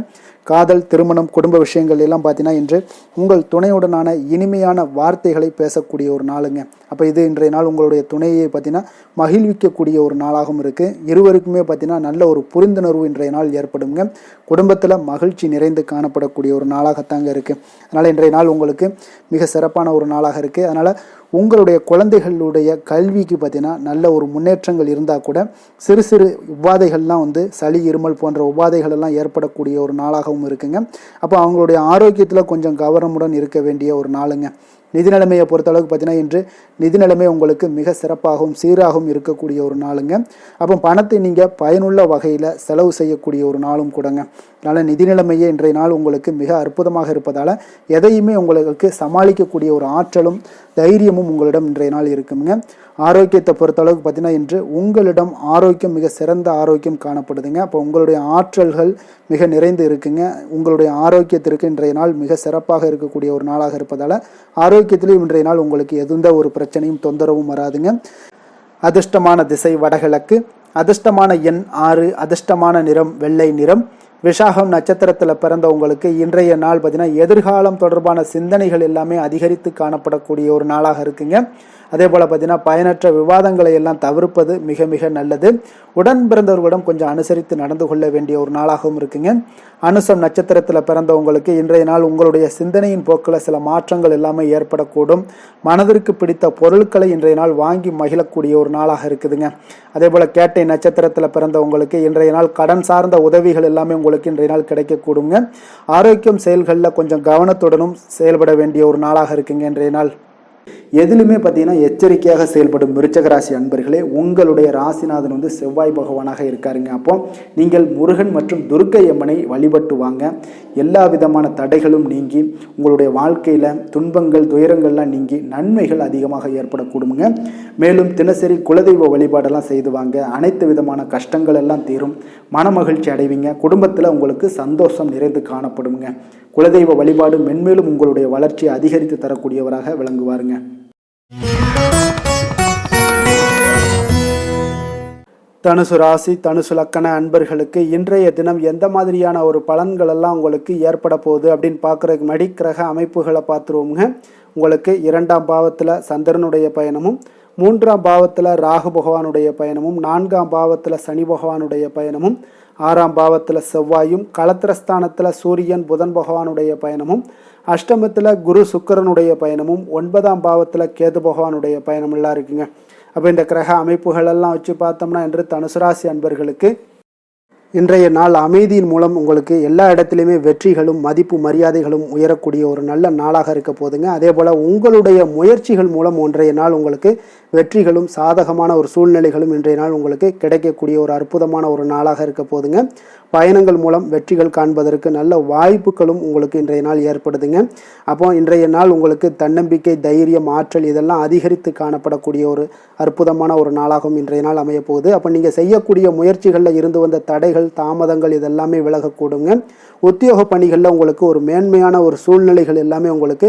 காதல், திருமணம், குடும்ப விஷயங்கள் எல்லாம் பார்த்தீங்கன்னா இன்று உங்கள் துணையுடனான இனிமையான வார்த்தைகளை பேசக்கூடிய ஒரு நாளுங்க. அப்போ இது இன்றைய நாள் உங்களுடைய துணையை பார்த்தீங்கன்னா மகிழ்விக்கக்கூடிய ஒரு நாளாகவும் இருக்குது. இருவருக்குமே பார்த்தீங்கன்னா நல்ல ஒரு புரிந்துணர்வு இன்றைய நாள் ஏற்படுங்க. குடும்பத்தில் மகிழ்ச்சி நிறைந்து காணப்படக்கூடிய ஒரு நாளாகத்தாங்க இருக்குது. அதனால் இன்றைய நாள் உங்களுக்கு மிக சிறப்பான ஒரு நாளாக இருக்குது. அதனால் உங்களுடைய குழந்தைகளுடைய கல்விக்கு பார்த்தீங்கன்னா நல்ல ஒரு முன்னேற்றங்கள் இருந்தால் கூட சிறு சிறு உபாதைகள்லாம் சளி, இருமல் போன்ற உபாதைகள் எல்லாம் ஏற்படக்கூடிய ஒரு நாளாகவும் இருக்குங்க. அப்போ அவங்களுடைய ஆரோக்கியத்தில் கொஞ்சம் கவனமுடன் இருக்க வேண்டிய ஒரு நாளுங்க. நிதி நிலைமையை பொறுத்தளவுக்கு பார்த்தீங்கன்னா இன்று நிதி நிலைமை உங்களுக்கு மிக சிறப்பாகவும் சீராகவும் இருக்கக்கூடிய ஒரு நாளுங்க. அப்போ பணத்தை நீங்கள் பயனுள்ள வகையில் செலவு செய்யக்கூடிய ஒரு நாளும் கூடங்க. அதனால் நிதி நிலைமையே இன்றைய நாள் உங்களுக்கு மிக அற்புதமாக இருப்பதால் எதையுமே உங்களுக்கு சமாளிக்கக்கூடிய ஒரு ஆற்றலும் தைரியமும் உங்களிடம் இன்றைய நாள் இருக்குங்க. ஆரோக்கியத்தை பொறுத்தளவுக்கு பார்த்தீங்கன்னா இன்று உங்களிடம் ஆரோக்கியம் மிக சிறந்த ஆரோக்கியம் காணப்படுதுங்க. அப்போ உங்களுடைய ஆற்றல்கள் மிக நிறைந்து இருக்குங்க. உங்களுடைய ஆரோக்கியத்திற்கு இன்றைய நாள் மிக சிறப்பாக இருக்கக்கூடிய ஒரு நாளாக இருப்பதால் ஆரோக்கியத்திலும் இன்றைய நாள் உங்களுக்கு எந்த ஒரு பிரச்சனையும் தொந்தரவும் வராதுங்க. அதிர்ஷ்டமான திசை வடகிழக்கு, அதிர்ஷ்டமான எண் 6, அதிர்ஷ்டமான நிறம் வெள்ளை நிறம். விசாகம் நட்சத்திரத்தில் பிறந்தவங்களுக்கு இன்றைய நாள் பார்த்தீங்கன்னா எதிர்காலம் தொடர்பான சிந்தனைகள் எல்லாமே அதிகரித்து காணப்படக்கூடிய ஒரு நாளாக இருக்குங்க. அதே போல் பார்த்தீங்கன்னா பயனற்ற விவாதங்களை எல்லாம் தவிர்ப்பது மிக மிக நல்லது. உடன் பிறந்தவர்களிடம் கொஞ்சம் அனுசரித்து நடந்து கொள்ள வேண்டிய ஒரு நாளாகவும் இருக்குங்க. அனுசம் நட்சத்திரத்தில் பிறந்தவங்களுக்கு இன்றைய நாள் உங்களுடைய சிந்தனையின் போக்கில் சில மாற்றங்கள் எல்லாமே ஏற்படக்கூடும். மனதிற்கு பிடித்த பொருட்களை இன்றைய நாள் வாங்கி மகிழக்கூடிய ஒரு நாளாக இருக்குதுங்க. அதே போல் கேட்டை நட்சத்திரத்தில் பிறந்தவங்களுக்கு இன்றைய நாள் கடன் சார்ந்த உதவிகள் எல்லாமே உங்களுக்கு இன்றைய நாள் கிடைக்கக்கூடுங்க. ஆரோக்கியம் செயல்களில் கொஞ்சம் கவனத்துடனும் செயல்பட வேண்டிய ஒரு நாளாக இருக்குங்க இன்றைய நாள். எதிலுமே பார்த்தீங்கன்னா எச்சரிக்கையாக செயல்படும் விருச்சக ராசி அன்பர்களே, உங்களுடைய ராசிநாதன் செவ்வாய் பகவானாக இருக்காருங்க. அப்போ நீங்கள் முருகன் மற்றும் துர்க்கை அம்மனை வழிபட்டு வாங்க. எல்லா விதமான தடைகளும் நீங்கி உங்களுடைய வாழ்க்கையில் துன்பங்கள் துயரங்கள்லாம் நீங்கி நன்மைகள் அதிகமாக ஏற்படக்கூடுங்க. மேலும் தினசரி குலதெய்வ வழிபாடெல்லாம் செய்து வாங்க. அனைத்து விதமான கஷ்டங்கள் எல்லாம் தீரும். மன மகிழ்ச்சி அடைவீங்க. குடும்பத்தில் உங்களுக்கு சந்தோஷம் நிறைந்து காணப்படுங்க. குலதெய்வ வழிபாடு மென்மேலும் உங்களுடைய வளர்ச்சியை அதிகரித்து தரக்கூடியவராக விளங்குவாருங்க. தனுசு ராசி தனுசு லக்கண அன்பர்களுக்கு இன்றைய தினம் எந்த மாதிரியான ஒரு பலன்கள் எல்லாம் உங்களுக்கு ஏற்பட போகுது அப்படின்னு பார்க்குறதுக்கு முன்னாடி கிரக அமைப்புகளை பார்த்துருவோங்க. உங்களுக்கு 2ஆம் பாவத்தில் சந்திரனுடைய பயணமும், 3ஆம் பாவத்தில் ராகு பகவானுடைய பயணமும், 4ஆம் பாவத்தில் சனி பகவானுடைய பயணமும், 6ஆம் பாவத்தில் செவ்வாயும், களத்திரஸ்தானத்தில் சூரியன் புதன் பகவானுடைய பயணமும், அஷ்டமத்தில் குரு சுக்கிரனுடைய பயணமும், 9ஆம் பாவத்தில் கேது பகவானுடைய பயணமெல்லாம் இருக்குங்க. அப்போ இந்த கிரக அமைப்புகளெல்லாம் வச்சு பார்த்தோம்னா இன்று தனுசு ராசி அன்பர்களுக்கு இன்றைய நாள் அமைதியின் மூலம் உங்களுக்கு எல்லா இடத்துலையுமே வெற்றிகளும் மதிப்பு மரியாதைகளும் உயரக்கூடிய ஒரு நல்ல நாளாக இருக்க போதுங்க. அதே போல் உங்களுடைய முயற்சிகள் மூலம் இன்றைய நாள் உங்களுக்கு வெற்றிகளும் சாதகமான ஒரு சூழ்நிலைகளும் இன்றைய நாள் உங்களுக்கு கிடைக்கக்கூடிய ஒரு அற்புதமான ஒரு நாளாக இருக்க போதுங்க. பயணங்கள் மூலம் வெற்றிகள் காண்பதற்கு நல்ல வாய்ப்புகளும் உங்களுக்கு இன்றைய நாள் ஏற்படுதுங்க. அப்போ இன்றைய நாள் உங்களுக்கு தன்னம்பிக்கை, தைரியம், ஆற்றல் இதெல்லாம் அதிகரித்து காணப்படக்கூடிய ஒரு அற்புதமான ஒரு நாளாகவும் இன்றைய நாள் அமைய போகுது. அப்போ நீங்கள் செய்யக்கூடிய முயற்சிகளில் இருந்து வந்த தடைகள், தாமதங்கள் இதெல்லாமே விலகக்கூடுங்க. உத்தியோக பணிகளில் உங்களுக்கு ஒரு மேன்மையான ஒரு சூழ்நிலைகள் எல்லாமே உங்களுக்கு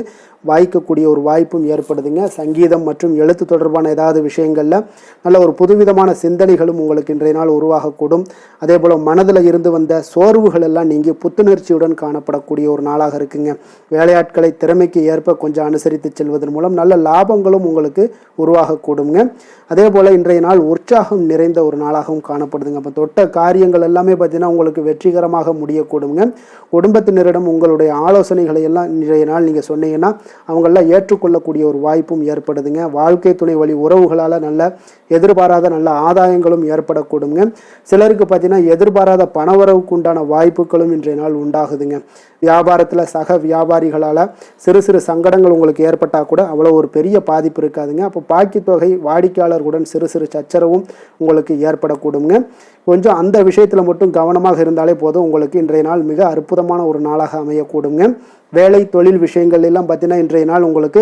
வாய்க்கக்கூடிய ஒரு வாய்ப்பும் ஏற்படுதுங்க. சங்கீதம் மற்றும் எழுத்து தொடர்பான ஏதாவது விஷயங்களில் நல்ல ஒரு புதுவிதமான சிந்தனைகளும் உங்களுக்கு இன்றைய நாள் உருவாகக்கூடும். அதே போல் மனதில் இருந்து வந்த சோர்வுகள் எல்லாம் நீங்கி புத்துணர்ச்சியுடன் காணப்படக்கூடிய ஒரு நாளாக இருக்குங்க. வேலையாட்களை திறமைக்கு ஏற்ப கொஞ்சம் அனுசரித்து செல்வதன் மூலம் நல்ல லாபங்களும் உங்களுக்கு உருவாகக்கூடுங்க. அதே போல் இன்றைய நாள் உற்சாகம் நிறைந்த ஒரு நாளாகவும் காணப்படுதுங்க. அப்போ தொட்ட காரியங்கள் எல்லாமே பார்த்தீங்கன்னா உங்களுக்கு வெற்றிகரமாக முடியக்கூடுங்க. குடும்பத்தினரிடம் உங்களுடைய ஆலோசனைகளை எல்லாம் இன்றைய நாள் நீங்கள் சொன்னீங்கன்னா அவங்களெல்லாம் ஏற்றுக்கொள்ளக்கூடிய ஒரு வாய்ப்பும் ஏற்படுதுங்க. வாழ்க்கை துணை வழி உறவுகளால் நல்ல எதிர்பாராத நல்ல ஆதாயங்களும் ஏற்படக்கூடுங்க. சிலருக்கு பார்த்தீங்கன்னா எதிர்பாராத பணவரவுக்கு உண்டான வாய்ப்புகளும் இன்றைய நாள் உண்டாகுதுங்க. வியாபாரத்தில் சக வியாபாரிகளால் சிறு சிறு சங்கடங்கள் உங்களுக்கு ஏற்பட்டால் கூட அவ்வளோ ஒரு பெரிய பாதிப்பு இருக்காதுங்க. அப்போ பாக்கி தொகை வாடிக்கையாளர்களுடன் சிறு சிறு சச்சரவும் உங்களுக்கு ஏற்படக்கூடுங்க. கொஞ்சம் அந்த விஷயத்தில் மட்டும் கவனமாக இருந்தாலே போதும். உங்களுக்கு இன்றைய நாள் மிக அற்புதமான ஒரு நாளாக அமையக்கூடுங்க. வேலை தொழில் விஷயங்கள் எல்லாம் பார்த்தீங்கன்னா இன்றைய நாள் உங்களுக்கு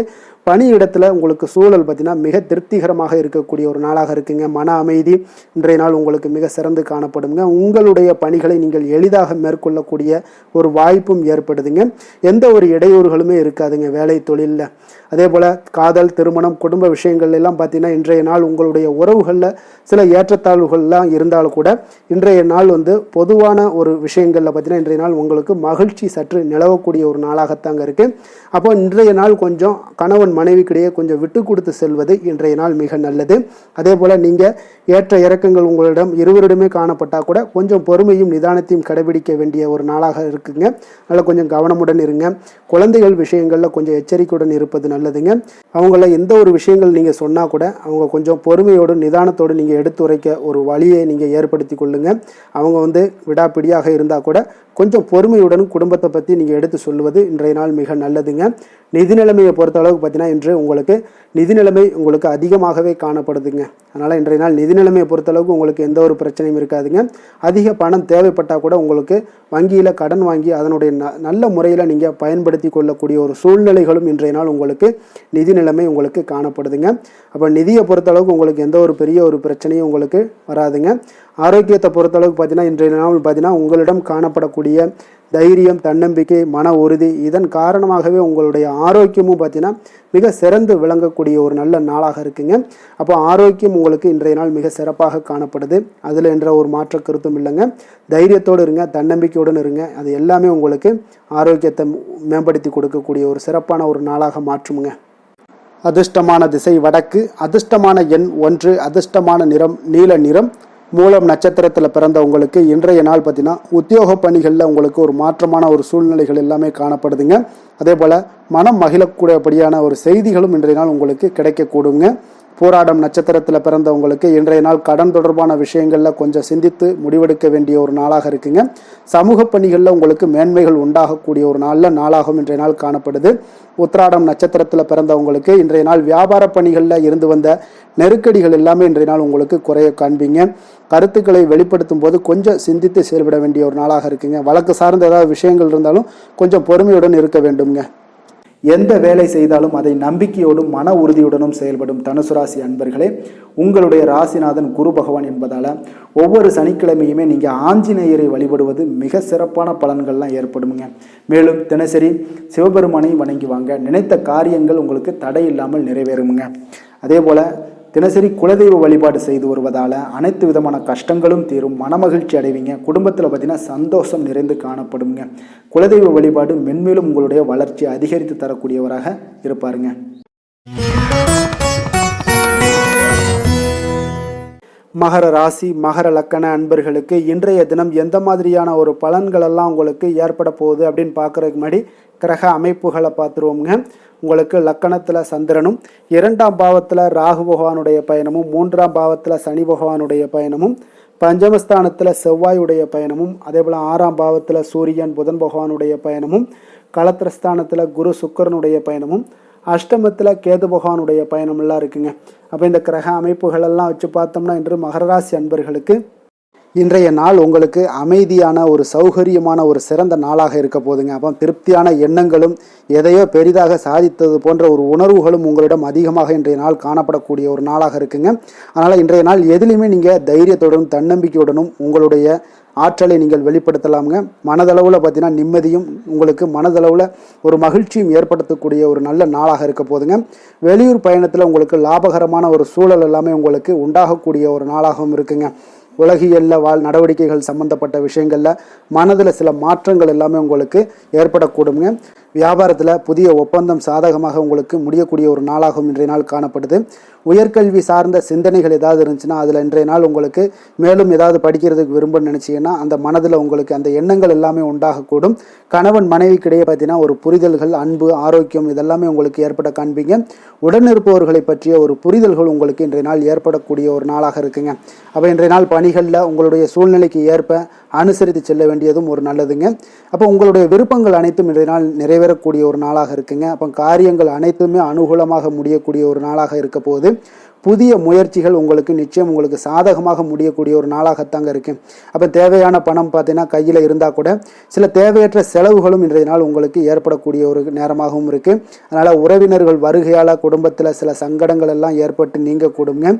பணியிடத்தில் உங்களுக்கு சூழல் பார்த்தீங்கன்னா மிக திருப்திகரமாக இருக்கக்கூடிய ஒரு நாளாக இருக்குங்க. மன அமைதி இன்றைய நாள் உங்களுக்கு மிக சிறந்து காணப்படுங்க. உங்களுடைய பணிகளை நீங்கள் எளிதாக மேற்கொள்ளக்கூடிய ஒரு வாய்ப்பும் ஏற்படுதுங்க. எந்த ஒரு இடையூறுகளுமே இருக்காதுங்க வேலை தொழிலில். அதே போல் காதல், திருமணம், குடும்ப விஷயங்கள் எல்லாம் பார்த்தீங்கன்னா இன்றைய நாள் உங்களுடைய உறவுகளில் சில ஏற்றத்தாழ்வுகள்லாம் இருந்தாலும் கூட இன்றைய நாள் பொதுவான ஒரு விஷயங்களில் பார்த்தீங்கன்னா இன்றைய நாள் உங்களுக்கு மகிழ்ச்சி சற்று நிலவக்கூடிய ஒரு நாளாகத்தாங்க இருக்குது. அப்போ இன்றைய நாள் கொஞ்சம் கணவன் மனைவிக்கிடையே கொஞ்சம் விட்டு கொடுத்து செல்வது இன்றைய நாள் மிக நல்லது. அதே போல் நீங்கள் ஏற்ற இறக்கங்கள் உங்களிடம் இருவரிடமே காணப்பட்டால் கூட கொஞ்சம் பொறுமையும் நிதானத்தையும் கடைபிடிக்க வேண்டிய ஒரு நாளாக இருக்குங்க. அதனால் கொஞ்சம் கவனமுடன் இருங்க. குழந்தைகள் விஷயங்களில் கொஞ்சம் எச்சரிக்கையுடன் இருப்பது நல்லதுங்க. அவங்கள எந்த ஒரு விஷயங்கள் நீங்கள் சொன்னால் கூட அவங்க கொஞ்சம் பொறுமையோடு நிதானத்தோடு நீங்கள் எடுத்துரைக்க ஒரு வழியை நீங்கள் ஏற்படுத்தி கொள்ளுங்க. அவங்க விடாப்பிடியாக இருந்தால் கூட கொஞ்சம் பொறுமையுடன் குடும்பத்தை பற்றி நீங்கள் எடுத்து சொல்லுவது இன்றைய நாள் மிக நல்லதுங்க. நிதி நிலைமையை பொறுத்த அளவுக்கு பார்த்தீங்கன்னா இன்று உங்களுக்கு நிதி நிலைமை உங்களுக்கு அதிகமாகவே காணப்படுதுங்க. அதனால் இன்றைய நாள் நிதி நிலைமையை பொறுத்தளவுக்கு உங்களுக்கு எந்த ஒரு பிரச்சனையும் இருக்காதுங்க. அதிக பணம் தேவைப்பட்டால் கூட உங்களுக்கு வங்கியில் கடன் வாங்கி அதனுடைய நல்ல முறையில் நீங்கள் பயன்படுத்தி கொள்ளக்கூடிய ஒரு சூழ்நிலைகளும் இன்றைய நாள் உங்களுக்கு நிதி நிலைமை உங்களுக்கு காணப்படுதுங்க. அப்போ நிதியை பொறுத்தளவுக்கு உங்களுக்கு எந்த ஒரு பெரிய ஒரு பிரச்சனையும் உங்களுக்கு வராதுங்க. ஆரோக்கியத்தை பொறுத்தளவுக்கு பார்த்தீங்கன்னா இன்றைய நாள் பார்த்தீங்கன்னா உங்களிடம் காணப்படக்கூடிய தைரியம், தன்னம்பிக்கை, மன உறுதி இதன் காரணமாகவே உங்களுடைய ஆரோக்கியமும் பார்த்தீங்கன்னா மிக சிறந்து விளங்கக்கூடிய ஒரு நல்ல நாளாக இருக்குங்க. அப்போ ஆரோக்கியம் உங்களுக்கு இன்றைய நாள் மிக சிறப்பாக காணப்படுது. அதில் என்ற ஒரு மாற்ற கருத்தும் இல்லைங்க. தைரியத்தோடு இருங்க, தன்னம்பிக்கையுடன் இருங்க. அது எல்லாமே உங்களுக்கு ஆரோக்கியத்தை மேம்படுத்தி கொடுக்கக்கூடிய ஒரு சிறப்பான ஒரு நாளாக மாற்றுமுங்க. அதிர்ஷ்டமான திசை வடக்கு, அதிர்ஷ்டமான எண் 1, அதிர்ஷ்டமான நிறம் நீல நிறம். மூலம் நட்சத்திரத்தில் பிறந்த உங்களுக்கு இன்றைய நாள் பார்த்தீங்கன்னா உத்தியோக பணிகளில் உங்களுக்கு ஒரு மாற்றமான ஒரு சூழ்நிலைகள் எல்லாமே காணப்படுதுங்க. அதே போல் மனம் மகிழக்கூடியபடியான ஒரு செய்திகளும் இன்றைய நாள் உங்களுக்கு கிடைக்கக்கூடுங்க. போராடம் நட்சத்திரத்தில் பிறந்தவங்களுக்கு இன்றைய நாள் கடன் தொடர்பான விஷயங்களில் கொஞ்சம் சிந்தித்து முடிவெடுக்க வேண்டிய ஒரு நாளாக இருக்குங்க. சமூக பணிகளில் உங்களுக்கு மேன்மைகள் உண்டாகக்கூடிய ஒரு நல்ல நாளாகவும் இன்றைய நாள் காணப்படுது. உத்திராடம் நட்சத்திரத்தில் பிறந்தவங்களுக்கு இன்றைய நாள் வியாபார பணிகளில் இருந்து வந்த நெருக்கடிகள் எல்லாமே இன்றைய நாள் உங்களுக்கு குறைய காண்பீங்க. கருத்துக்களை வெளிப்படுத்தும் போது கொஞ்சம் சிந்தித்து செயல்பட வேண்டிய ஒரு நாளாக இருக்குங்க. வழக்கு சார்ந்த ஏதாவது விஷயங்கள் இருந்தாலும் கொஞ்சம் பொறுமையுடன் இருக்க வேண்டுங்க. எந்த வேலை செய்தாலும் அதை நம்பிக்கையோடும் மன உறுதியுடனும் செயல்படும் தனுசு ராசி அன்பர்களே, உங்களுடைய ராசிநாதன் குரு பகவான் என்பதால் ஒவ்வொரு சனிக்கிழமையுமே நீங்கள் ஆஞ்சநேயரை வழிபடுவது மிக சிறப்பான பலன்கள்லாம் ஏற்படுங்க. மேலும் தினசரி சிவபெருமானை வணங்கி வாங்க, நினைத்த காரியங்கள் உங்களுக்கு தடை இல்லாமல் நிறைவேறுமுங்க. அதே போல் தினசரி குலதெய்வ வழிபாடு செய்து வருவதால் அனைத்து விதமான கஷ்டங்களும் தீரும், மனமகிழ்ச்சி அடைவீங்க. குடும்பத்தில் பார்த்தீங்கன்னா சந்தோஷம் நிறைந்து காணப்படுங்க. குலதெய்வ வழிபாடு மென்மேலும் உங்களுடைய வளர்ச்சி அதிகரித்து தரக்கூடியவராக இருப்பாருங்க. மகர ராசி மகர லக்கண அன்பர்களுக்கு இன்றைய தினம் எந்த மாதிரியான ஒரு பலன்களெல்லாம் உங்களுக்கு ஏற்பட போகுது அப்படின்னு பார்க்குறதுக்கு முன்னாடி கிரக அமைப்புகளை பார்த்துருவோங்க. உங்களுக்கு லக்கணத்தில் சந்திரனும், 2ஆம் பாவத்தில் ராகு பகவானுடைய பயணமும், 3ஆம் பாவத்தில் சனி பகவானுடைய பயணமும், பஞ்சமஸ்தானத்தில் செவ்வாயுடைய பயணமும், அதே போல் 6ஆம் பாவத்தில் சூரியன் புதன் பகவானுடைய பயணமும், களத்திரஸ்தானத்தில் குரு சுக்கரனுடைய பயணமும், அஷ்டமத்தில் கேது பகவானுடைய பயணமெல்லாம் இருக்குங்க. அப்போ இந்த கிரக அமைப்புகளெல்லாம் வச்சு பார்த்தோம்னா இன்று மகர ராசி அன்பர்களுக்கு இன்றைய நாள் உங்களுக்கு அமைதியான ஒரு சௌகரியமான ஒரு சிறந்த நாளாக இருக்க போதுங்க. அப்போ திருப்தியான எண்ணங்களும் எதையோ பெரிதாக சாதித்தது போன்ற ஒரு உணர்வுகளும் உங்களிடம் அதிகமாக இன்றைய நாள் காணப்படக்கூடிய ஒரு நாளாக இருக்குங்க. அதனால் இன்றைய நாள் எதிலையுமே நீங்கள் தைரியத்துடனும் தன்னம்பிக்கையுடனும் உங்களுடைய ஆற்றலை நீங்கள் வெளிப்படுத்தலாமுங்க. மனதளவில் பார்த்தீங்கன்னா நிம்மதியும் உங்களுக்கு மனதளவில் ஒரு மகிழ்ச்சியும் ஏற்படுத்தக்கூடிய ஒரு நல்ல நாளாக இருக்க போதுங்க. வெளியூர் பயணத்தில் உங்களுக்கு லாபகரமான ஒரு சூழல் எல்லாமே உங்களுக்கு உண்டாகக்கூடிய ஒரு நாளாகவும் இருக்குங்க. உலகியல்ல நடவடிக்கைகள் சம்பந்தப்பட்ட விஷயங்களில் மனதில் சில மாற்றங்கள் எல்லாமே உங்களுக்கு ஏற்படக்கூடுங்க. வியாபாரத்தில் புதிய ஒப்பந்தம் சாதகமாக உங்களுக்கு முடியக்கூடிய ஒரு நாளாகவும் இன்றைய நாள் காணப்படுது. உயர்கல்வி சார்ந்த சிந்தனைகள் ஏதாவது இருந்துச்சுன்னா அதில் இன்றைய நாள் உங்களுக்கு மேலும் ஏதாவது படிக்கிறதுக்கு விரும்புன்னு நினச்சிங்கன்னா அந்த மனதில் உங்களுக்கு அந்த எண்ணங்கள் எல்லாமே உண்டாகக்கூடும். கணவன் மனைவிக்கிடையே பார்த்தீங்கன்னா ஒரு புரிதல்கள், அன்பு, ஆரோக்கியம் இதெல்லாமே உங்களுக்கு ஏற்பட காண்பீங்க. உடனிருப்பவர்களை பற்றிய ஒரு புரிதல்கள் உங்களுக்கு இன்றைய நாள் ஏற்படக்கூடிய ஒரு நாளாக இருக்குங்க. அப்போ இன்றைய நாள் பணிகளில் உங்களுடைய சூழ்நிலைக்கு ஏற்ப அனுசரித்து செல்ல வேண்டியதும் ஒரு நல்லதுங்க. அப்போ உங்களுடைய விருப்பங்கள் அனைத்தும் இன்றைய நாள் நிறைவேறக்கூடிய ஒரு நாளாக இருக்குங்க. அப்போ காரியங்கள் அனைத்துமே அனுகூலமாக முடியக்கூடிய ஒரு நாளாக இருக்க போகுது. புதிய முயற்சிகள் உங்களுக்கு நிச்சயம் உங்களுக்கு சாதகமாக முடியக்கூடிய ஒரு நாளாகத்தாங்க இருக்கு. அப்போ தேவையான பணம் பார்த்தீங்கன்னா கையில் இருந்தால் கூட சில தேவையற்ற செலவுகளும் இன்றைய நாள் உங்களுக்கு ஏற்படக்கூடிய ஒரு நேரமாகவும் இருக்குது. அதனால் உறவினர்கள் வருகையால் குடும்பத்தில் சில சங்கடங்கள் எல்லாம் ஏற்பட்டு நீங்கக்கூடுங்க.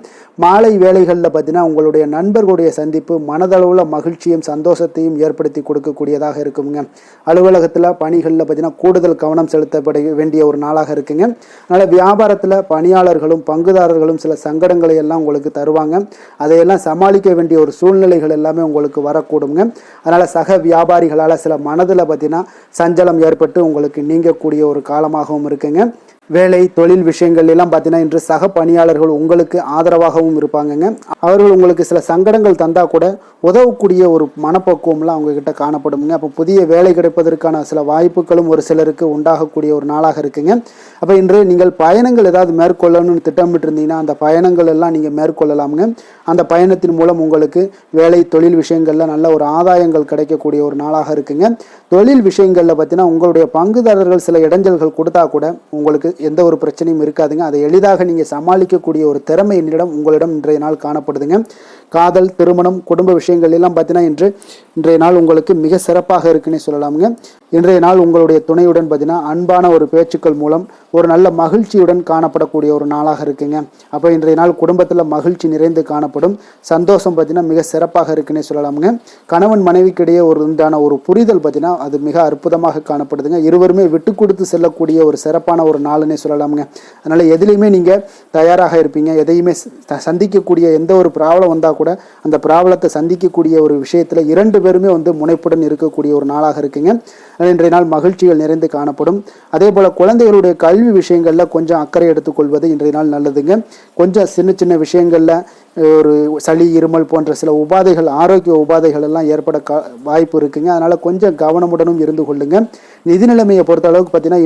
மாலை வேளைகளில் பார்த்தீங்கன்னா உங்களுடைய நண்பர்களுடைய சந்திப்பு மனதளவில் மகிழ்ச்சியும் சந்தோஷத்தையும் ஏற்படுத்தி கொடுக்கக்கூடியதாக இருக்குங்க. அலுவலகத்தில் பணிகளில் பார்த்தீங்கன்னா கூடுதல் கவனம் செலுத்தப்பட வேண்டிய ஒரு நாளாக இருக்குங்க. அதனால் வியாபாரத்தில் பணியாளர்களும் பங்குதாரர்களும் சில சங்கடங்களை எல்லாம் உங்களுக்கு தருவாங்க. அதையெல்லாம் சமாளிக்க வேண்டிய ஒரு சூழ்நிலைகள் எல்லாமே உங்களுக்கு வரக்கூடுங்க. அதனால் சக வியாபாரிகளால் சில மனதில் பார்த்தீங்கன்னா சஞ்சலம் ஏற்பட்டு உங்களுக்கு நீங்கக்கூடிய ஒரு காலமாகவும் இருக்குங்க. வேலை தொழில் விஷயங்கள் எல்லாம் பார்த்தீங்கன்னா இன்று சக பணியாளர்கள் உங்களுக்கு ஆதரவாகவும் இருப்பாங்கங்க. அவர்கள் உங்களுக்கு சில சங்கடங்கள் தந்தால் கூட உதவக்கூடிய ஒரு மனப்பக்குவம்லாம் அவங்கக்கிட்ட காணப்படுங்க. அப்போ புதிய வேலை கிடைப்பதற்கான சில வாய்ப்புகளும் ஒரு சிலருக்கு உண்டாகக்கூடிய ஒரு நாளாக இருக்குங்க. அப்போ இன்று நீங்கள் பயணங்கள் ஏதாவது மேற்கொள்ளணும்னு திட்டமிட்டு இருந்தீங்கன்னா அந்த பயணங்கள் எல்லாம் நீங்கள் மேற்கொள்ளலாமுங்க. அந்த பயணத்தின் மூலம் உங்களுக்கு வேலை தொழில் விஷயங்களில் நல்ல ஒரு ஆதாயங்கள் கிடைக்கக்கூடிய ஒரு நாளாக இருக்குங்க. தொழில் விஷயங்களில் பார்த்தீங்கன்னா உங்களுடைய பங்குதாரர்கள் சில இடைஞ்சல்கள் கொடுத்தா கூட உங்களுக்கு எந்த ஒரு பிரச்சனையும் இருக்காதுங்க. அதை எளிதாக நீங்கள் சமாளிக்கக்கூடிய ஒரு திறமை உங்களிடம் இன்றைய நாள் காணப்படுதுங்க. காதல், திருமணம், குடும்ப விஷயங்கள் எல்லாம் பார்த்தீங்கன்னா இன்றைய நாள் உங்களுக்கு மிக சிறப்பாக இருக்குன்னு சொல்லலாமுங்க. இன்றைய நாள் உங்களுடைய துணையுடன் பார்த்தீங்கன்னா அன்பான ஒரு பேச்சுக்கள் மூலம் ஒரு நல்ல மகிழ்ச்சியுடன் காணப்படக்கூடிய ஒரு நாளாக இருக்குங்க. அப்போ இன்றைய நாள் குடும்பத்தில் மகிழ்ச்சி நிறைந்து காணப்படும். சந்தோஷம் பார்த்தீங்கன்னா மிக சிறப்பாக இருக்குன்னே சொல்லலாமுங்க. கணவன் மனைவிக்கிடையே உண்டான ஒரு புரிதல் பார்த்தீங்கன்னா அது மிக அற்புதமாக காணப்படுதுங்க. இருவருமே விட்டு கொடுத்து செல்லக்கூடிய ஒரு சிறப்பான ஒரு நாளுன்னே சொல்லலாமுங்க. அதனால் எதுலேயுமே நீங்கள் தயாராக இருப்பீங்க. எதையுமே சந்திக்கக்கூடிய எந்த ஒரு ப்ராப்ளம் வந்தால் கூட அந்த ப்ராப்ளத்தை சந்திக்கக்கூடிய ஒரு விஷயத்தில் இரண்டு பேருமே முனைப்புடன் இருக்கக்கூடிய ஒரு நாளாக இருக்குங்க. இன்றைய நாள் மகிழ்ச்சிகள் நிறைந்து காணப்படும். அதே போல் குழந்தைகளுடைய கல்வி விஷயங்களில் கொஞ்சம் அக்கறை எடுத்துக்கொள்வது இன்றைய நாள் நல்லதுங்க. கொஞ்சம் சின்ன சின்ன விஷயங்களில் ஒரு சளி, இருமல் போன்ற சில உபாதைகள், ஆரோக்கிய உபாதைகள் எல்லாம் ஏற்பட வாய்ப்பு இருக்குங்க. அதனால் கொஞ்சம் கவனமுடனும் இருந்து கொள்ளுங்க. நிதி நிலைமையை பொறுத்த அளவுக்கு பார்த்தீங்கன்னா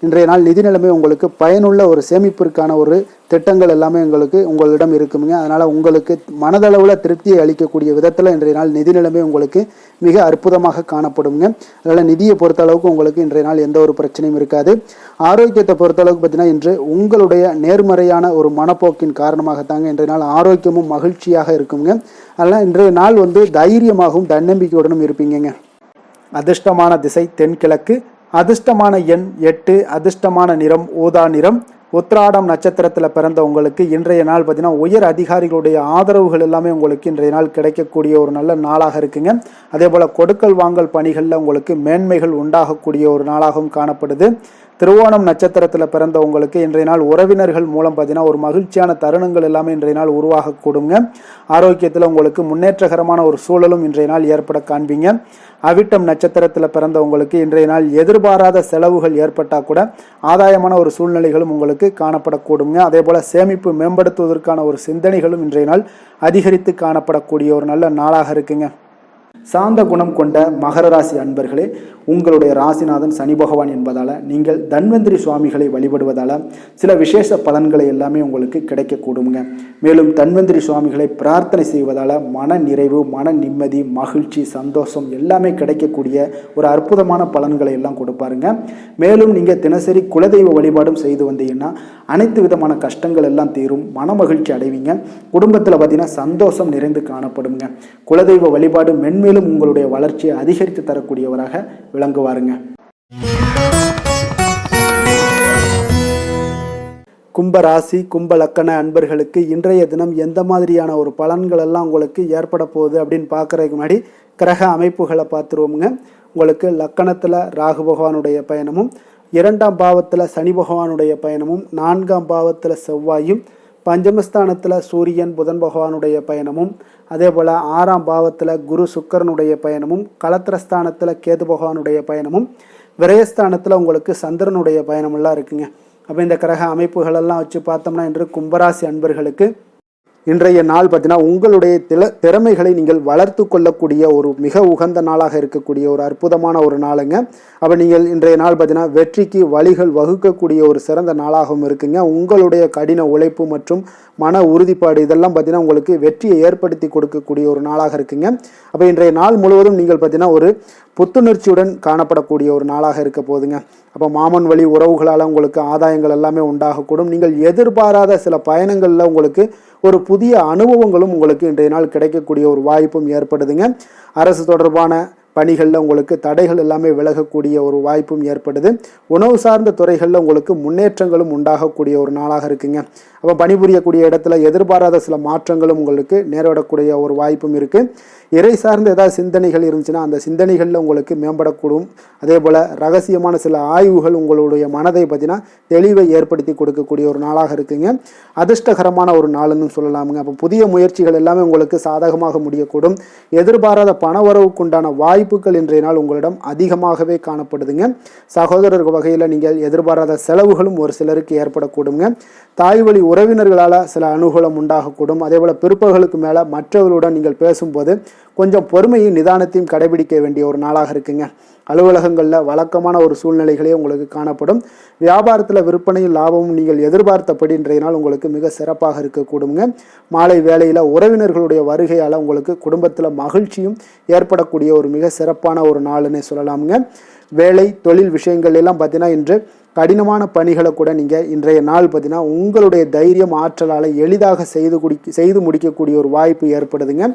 இன்றைய நாள் நிதி நிலைமை உங்களுக்கு பயனுள்ள ஒரு சேமிப்பிற்கான ஒரு திட்டங்கள் எல்லாமே உங்களிடம் இருக்குங்க. அதனால் உங்களுக்கு மனதளவில் திருப்தியை அளிக்கக்கூடிய விதத்தில் இன்றைய நாள் நிதி நிலைமை உங்களுக்கு மிக அற்புதமாக காணப்படுங்க. அதனால் நிதியை பொறுத்த அளவுக்கு உங்களுக்கு இன்றைய நாள் எந்த ஒரு பிரச்சனையும் இருக்காது. ஆரோக்கியத்தை பொறுத்த அளவுக்கு பார்த்தீங்கன்னா இன்று உங்களுடைய நேர்மறையான ஒரு மனப்போக்கின் காரணமாகத்தாங்க இன்றைய நாள் ஆரோக்கியமும் மகிழ்ச்சியாக இருக்குங்க. அதனால் இன்றைய நாள் தைரியமாகவும் தன்னம்பிக்கையுடனும் இருப்பீங்க. அதிர்ஷ்டமான திசை தென்கிழக்கு, அதிர்ஷ்டமான எண் 8, அதிர்ஷ்டமான நிறம் ஊதா நிறம். உத்திராடம் நட்சத்திரத்தில் பிறந்த உங்களுக்கு இன்றைய நாள் பார்த்தீங்கன்னா உயர் அதிகாரிகளுடைய ஆதரவுகள் எல்லாமே உங்களுக்கு இன்றைய நாள் கிடைக்கக்கூடிய ஒரு நல்ல நாளாக இருக்குங்க. அதே போல் கொடுக்கல் வாங்கல் பணிகளில் உங்களுக்கு மேன்மைகள் உண்டாகக்கூடிய ஒரு நாளாகவும் காணப்படுது. திருவோணம் நட்சத்திரத்தில் பிறந்த உங்களுக்கு இன்றைய நாள் உறவினர்கள் மூலம் பார்த்தீங்கன்னா ஒரு மகிழ்ச்சியான தருணங்கள் எல்லாமே இன்றைய நாள் உருவாகக்கூடுங்க. ஆரோக்கியத்தில் உங்களுக்கு முன்னேற்றகரமான ஒரு சூழலும் இன்றைய நாள் ஏற்பட காண்பீங்க. அவிட்டம் நட்சத்திரத்தில் பிறந்த உங்களுக்கு இன்றைய நாள் எதிர்பாராத செலவுகள் ஏற்பட்டால் கூட ஆதாயமான ஒரு சூழ்நிலைகளும் உங்களுக்கு காணப்படக்கூடுங்க. அதே போல் சேமிப்பு மேம்படுத்துவதற்கான ஒரு சிந்தனைகளும் இன்றைய நாள் அதிகரித்து காணப்படக்கூடிய ஒரு நல்ல நாளாக இருக்குங்க. சாந்த குணம் கொண்ட மகர ராசி அன்பர்களே, உங்களுடைய ராசிநாதன் சனி பகவான் என்பதால் நீங்கள் தன்வந்திரி சுவாமிகளை வழிபடுவதால் சில விசேஷ பலன்களை எல்லாமே உங்களுக்கு கிடைக்கக்கூடுங்க. மேலும் தன்வந்திரி சுவாமிகளை பிரார்த்தனை செய்வதால் மன நிறைவு, மன நிம்மதி, மகிழ்ச்சி, சந்தோஷம் எல்லாமே கிடைக்கக்கூடிய ஒரு அற்புதமான பலன்களை எல்லாம் கொடுப்பாருங்க. மேலும் நீங்கள் தினசரி குலதெய்வ வழிபாடும் செய்து வந்தீங்கன்னா அனைத்து விதமான கஷ்டங்கள் எல்லாம் தீரும், மன மகிழ்ச்சி அடைவீங்க. குடும்பத்தில் பார்த்தீங்கன்னா சந்தோஷம் நிறைந்து காணப்படுங்க. குலதெய்வ வழிபாடு மென்மேலும் உங்களுடைய வளர்ச்சியை அதிகரித்து தரக்கூடியவராக விளங்குவாருங்க. கும்பராசி கும்ப லக்கண அன்பர்களுக்கு இன்றைய தினம் எந்த மாதிரியான ஒரு பலன்கள் எல்லாம் உங்களுக்கு ஏற்பட போகுது அப்படின்னு பார்க்கறதுக்கு முன்னாடி கிரக அமைப்புகளை பார்த்துருவோமுங்க. உங்களுக்கு லக்கணத்தில் ராகு பகவானுடைய பயணமும், 2ஆம் பாவத்தில் சனி பகவானுடைய பயணமும், 4ஆம் பாவத்தில் செவ்வாயும், பஞ்சமஸ்தானத்தில் சூரியன் புதன் பகவானுடைய பயணமும், அதே போல் 6ஆம் பாவத்தில் குரு சுக்கரனுடைய பயணமும், களத்திரஸ்தானத்தில் கேது பகவானுடைய பயணமும், விரயஸ்தானத்தில் உங்களுக்கு சந்திரனுடைய பயணமெல்லாம் இருக்குங்க. அப்போ இந்த கிரக அமைப்புகளெல்லாம் வச்சு பார்த்தோம்னா இன்று கும்பராசி அன்பர்களுக்கு இன்றைய நாள் பார்த்தீங்கன்னா உங்களுடைய திறமைகளை நீங்கள் வளர்த்து கொள்ளக்கூடிய ஒரு மிக உகந்த நாளாக இருக்கக்கூடிய ஒரு அற்புதமான ஒரு நாளுங்க. அப்போ நீங்கள் இன்றைய நாள் பார்த்தீங்கன்னா வெற்றிக்கு வழிகள் வகுக்கக்கூடிய ஒரு சிறந்த நாளாகவும் இருக்குங்க. உங்களுடைய கடின உழைப்பு மற்றும் மன உறுதிப்பாடு இதெல்லாம் பார்த்தீங்கன்னா உங்களுக்கு வெற்றியை ஏற்படுத்தி கொடுக்கக்கூடிய ஒரு நாளாக இருக்குங்க. அப்போ இன்றைய நாள் முழுவதும் நீங்கள் பார்த்தீங்கன்னா ஒரு புத்துணர்ச்சியுடன் காணப்படக்கூடிய ஒரு நாளாக இருக்க போகுதுங்க. அப்போ மாமன் வழி உறவுகளால் உங்களுக்கு ஆதாயங்கள் எல்லாமே உண்டாகக்கூடும். நீங்கள் எதிர்பாராத சில பயணங்களில் உங்களுக்கு ஒரு புதிய அனுபவங்களும் உங்களுக்கு இன்றைய நாள் கிடைக்கக்கூடிய ஒரு வாய்ப்பும் ஏற்படுதுங்க. அரசு தொடர்பான பணிகளில் உங்களுக்கு தடைகள் எல்லாமே விலகக்கூடிய ஒரு வாய்ப்பும் ஏற்படுது. உணவு சார்ந்த துறைகளில் உங்களுக்கு முன்னேற்றங்களும் உண்டாகக்கூடிய ஒரு நாளாக இருக்குங்க. அப்போ பணிபுரியக்கூடிய இடத்துல எதிர்பாராத சில மாற்றங்களும் உங்களுக்கு நேரிடக்கூடிய ஒரு வாய்ப்பும் இருக்குது. இறை சார்ந்த ஏதாவது சிந்தனைகள் இருந்துச்சுன்னா அந்த சிந்தனைகளில் உங்களுக்கு மேம்படக்கூடும். அதே போல் ரகசியமான சில ஆய்வுகள் உங்களுடைய மனதை பற்றினா தெளிவை ஏற்படுத்தி கொடுக்கக்கூடிய ஒரு நாளாக இருக்குங்க. அதிர்ஷ்டகரமான ஒரு நாள்னு சொல்லலாமுங்க. அப்போ புதிய முயற்சிகள் எல்லாமே உங்களுக்கு சாதகமாக முடியக்கூடும். எதிர்பாராத பணவரவுக்குண்டான வாய்ப்புகள் இன்றைய நாள் உங்களிடம் அதிகமாகவே காணப்படுதுங்க. சகோதரர் வகையில் நீங்கள் எதிர்பாராத செலவுகளும் ஒரு சிலருக்கு ஏற்படக்கூடுங்க. தாய் வழி உறவினர்களால் சில அனுகூலம் உண்டாகக்கூடும். அதே போல் பிற்பகலுக்கு மேலே மற்றவர்களுடன் நீங்கள் பேசும்போது கொஞ்சம் பொறுமையும் நிதானத்தையும் கடைபிடிக்க வேண்டிய ஒரு நாளாக இருக்குங்க. அலுவலகங்களில் வழக்கமான ஒரு சூழ்நிலைகளே உங்களுக்கு காணப்படும். வியாபாரத்தில் விற்பனையும் லாபமும் நீங்கள் எதிர்பார்த்தபடி இன்றைய நாள் உங்களுக்கு மிக சிறப்பாக இருக்கக்கூடுங்க. மாலை வேளையில் உறவினர்களுடைய வருகையால் உங்களுக்கு குடும்பத்தில் மகிழ்ச்சியும் ஏற்படக்கூடிய ஒரு மிக சிறப்பான ஒரு நாள்னே சொல்லலாமுங்க. வேலை தொழில் விஷயங்கள் எல்லாம் பார்த்தீங்கன்னா இன்று கடினமான பணிகளை கூட நீங்கள் இன்றைய நாள் பார்த்தீங்கன்னா உங்களுடைய தைரியம் ஆற்றலால் எளிதாக செய்து முடிக்கக்கூடிய ஒரு வாய்ப்பு ஏற்படுதுங்க.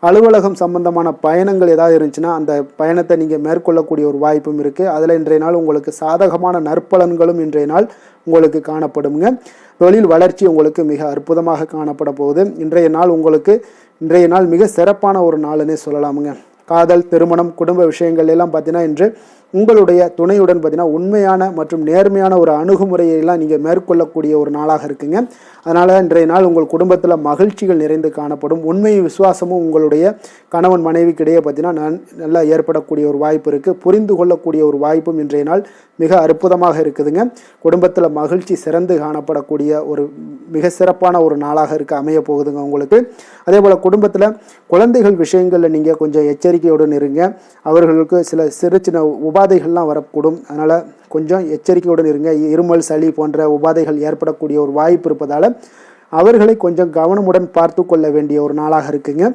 அலுவலகம் சம்பந்தமான பயணங்கள் ஏதாவது இருந்துச்சுன்னா அந்த பயணத்தை நீங்கள் மேற்கொள்ளக்கூடிய ஒரு வாய்ப்பும் இருக்குது. அதில் இன்றைய நாள் உங்களுக்கு சாதகமான நற்பலன்களும் இன்றைய நாள் உங்களுக்கு காணப்படுங்க. தொழில் வளர்ச்சி உங்களுக்கு மிக அற்புதமாக காணப்பட போகுது. இன்றைய நாள் மிக சிறப்பான ஒரு நாள்னே சொல்லலாமுங்க. காதல், திருமணம், குடும்ப விஷயங்கள் எல்லாம் பார்த்தீங்கன்னா இன்று உங்களுடைய துணையுடன் பார்த்தீங்கன்னா உண்மையான மற்றும் நேர்மையான ஒரு அணுகுமுறையெல்லாம் நீங்கள் மேற்கொள்ளக்கூடிய ஒரு நாளாக இருக்குங்க. அதனால் இன்றைய நாள் உங்கள் குடும்பத்தில் மகிழ்ச்சிகள் நிறைந்து காணப்படும். உண்மையும் விசுவாசமும் உங்களுடைய கணவன் மனைவிக்கிடையே பார்த்தீங்கன்னா நல்லா ஏற்படக்கூடிய ஒரு வாய்ப்பு இருக்குது. புரிந்து கொள்ளக்கூடிய ஒரு வாய்ப்பும் இன்றைய நாள் மிக அற்புதமாக இருக்குதுங்க. குடும்பத்தில் மகிழ்ச்சி சிறந்து காணப்படக்கூடிய ஒரு மிக சிறப்பான ஒரு நாளாக அமைய போகுதுங்க உங்களுக்கு. அதே போல் குடும்பத்தில் குழந்தைகள் விஷயங்களில் நீங்கள் கொஞ்சம் எச்சரிக்கையுடன் இருங்க. அவர்களுக்கு சில சிறு சின்ன உபாதைகள்லாம் வரக்கூடும். அதனால் கொஞ்சம் எச்சரிக்கையுடன் இருங்க. இருமல், சளி போன்ற உபாதைகள் ஏற்படக்கூடிய ஒரு வாய்ப்பு இருப்பதால் அவர்களை கொஞ்சம் கவனமுடன் பார்த்து கொள்ள வேண்டிய ஒரு நாளாக இருக்குங்க.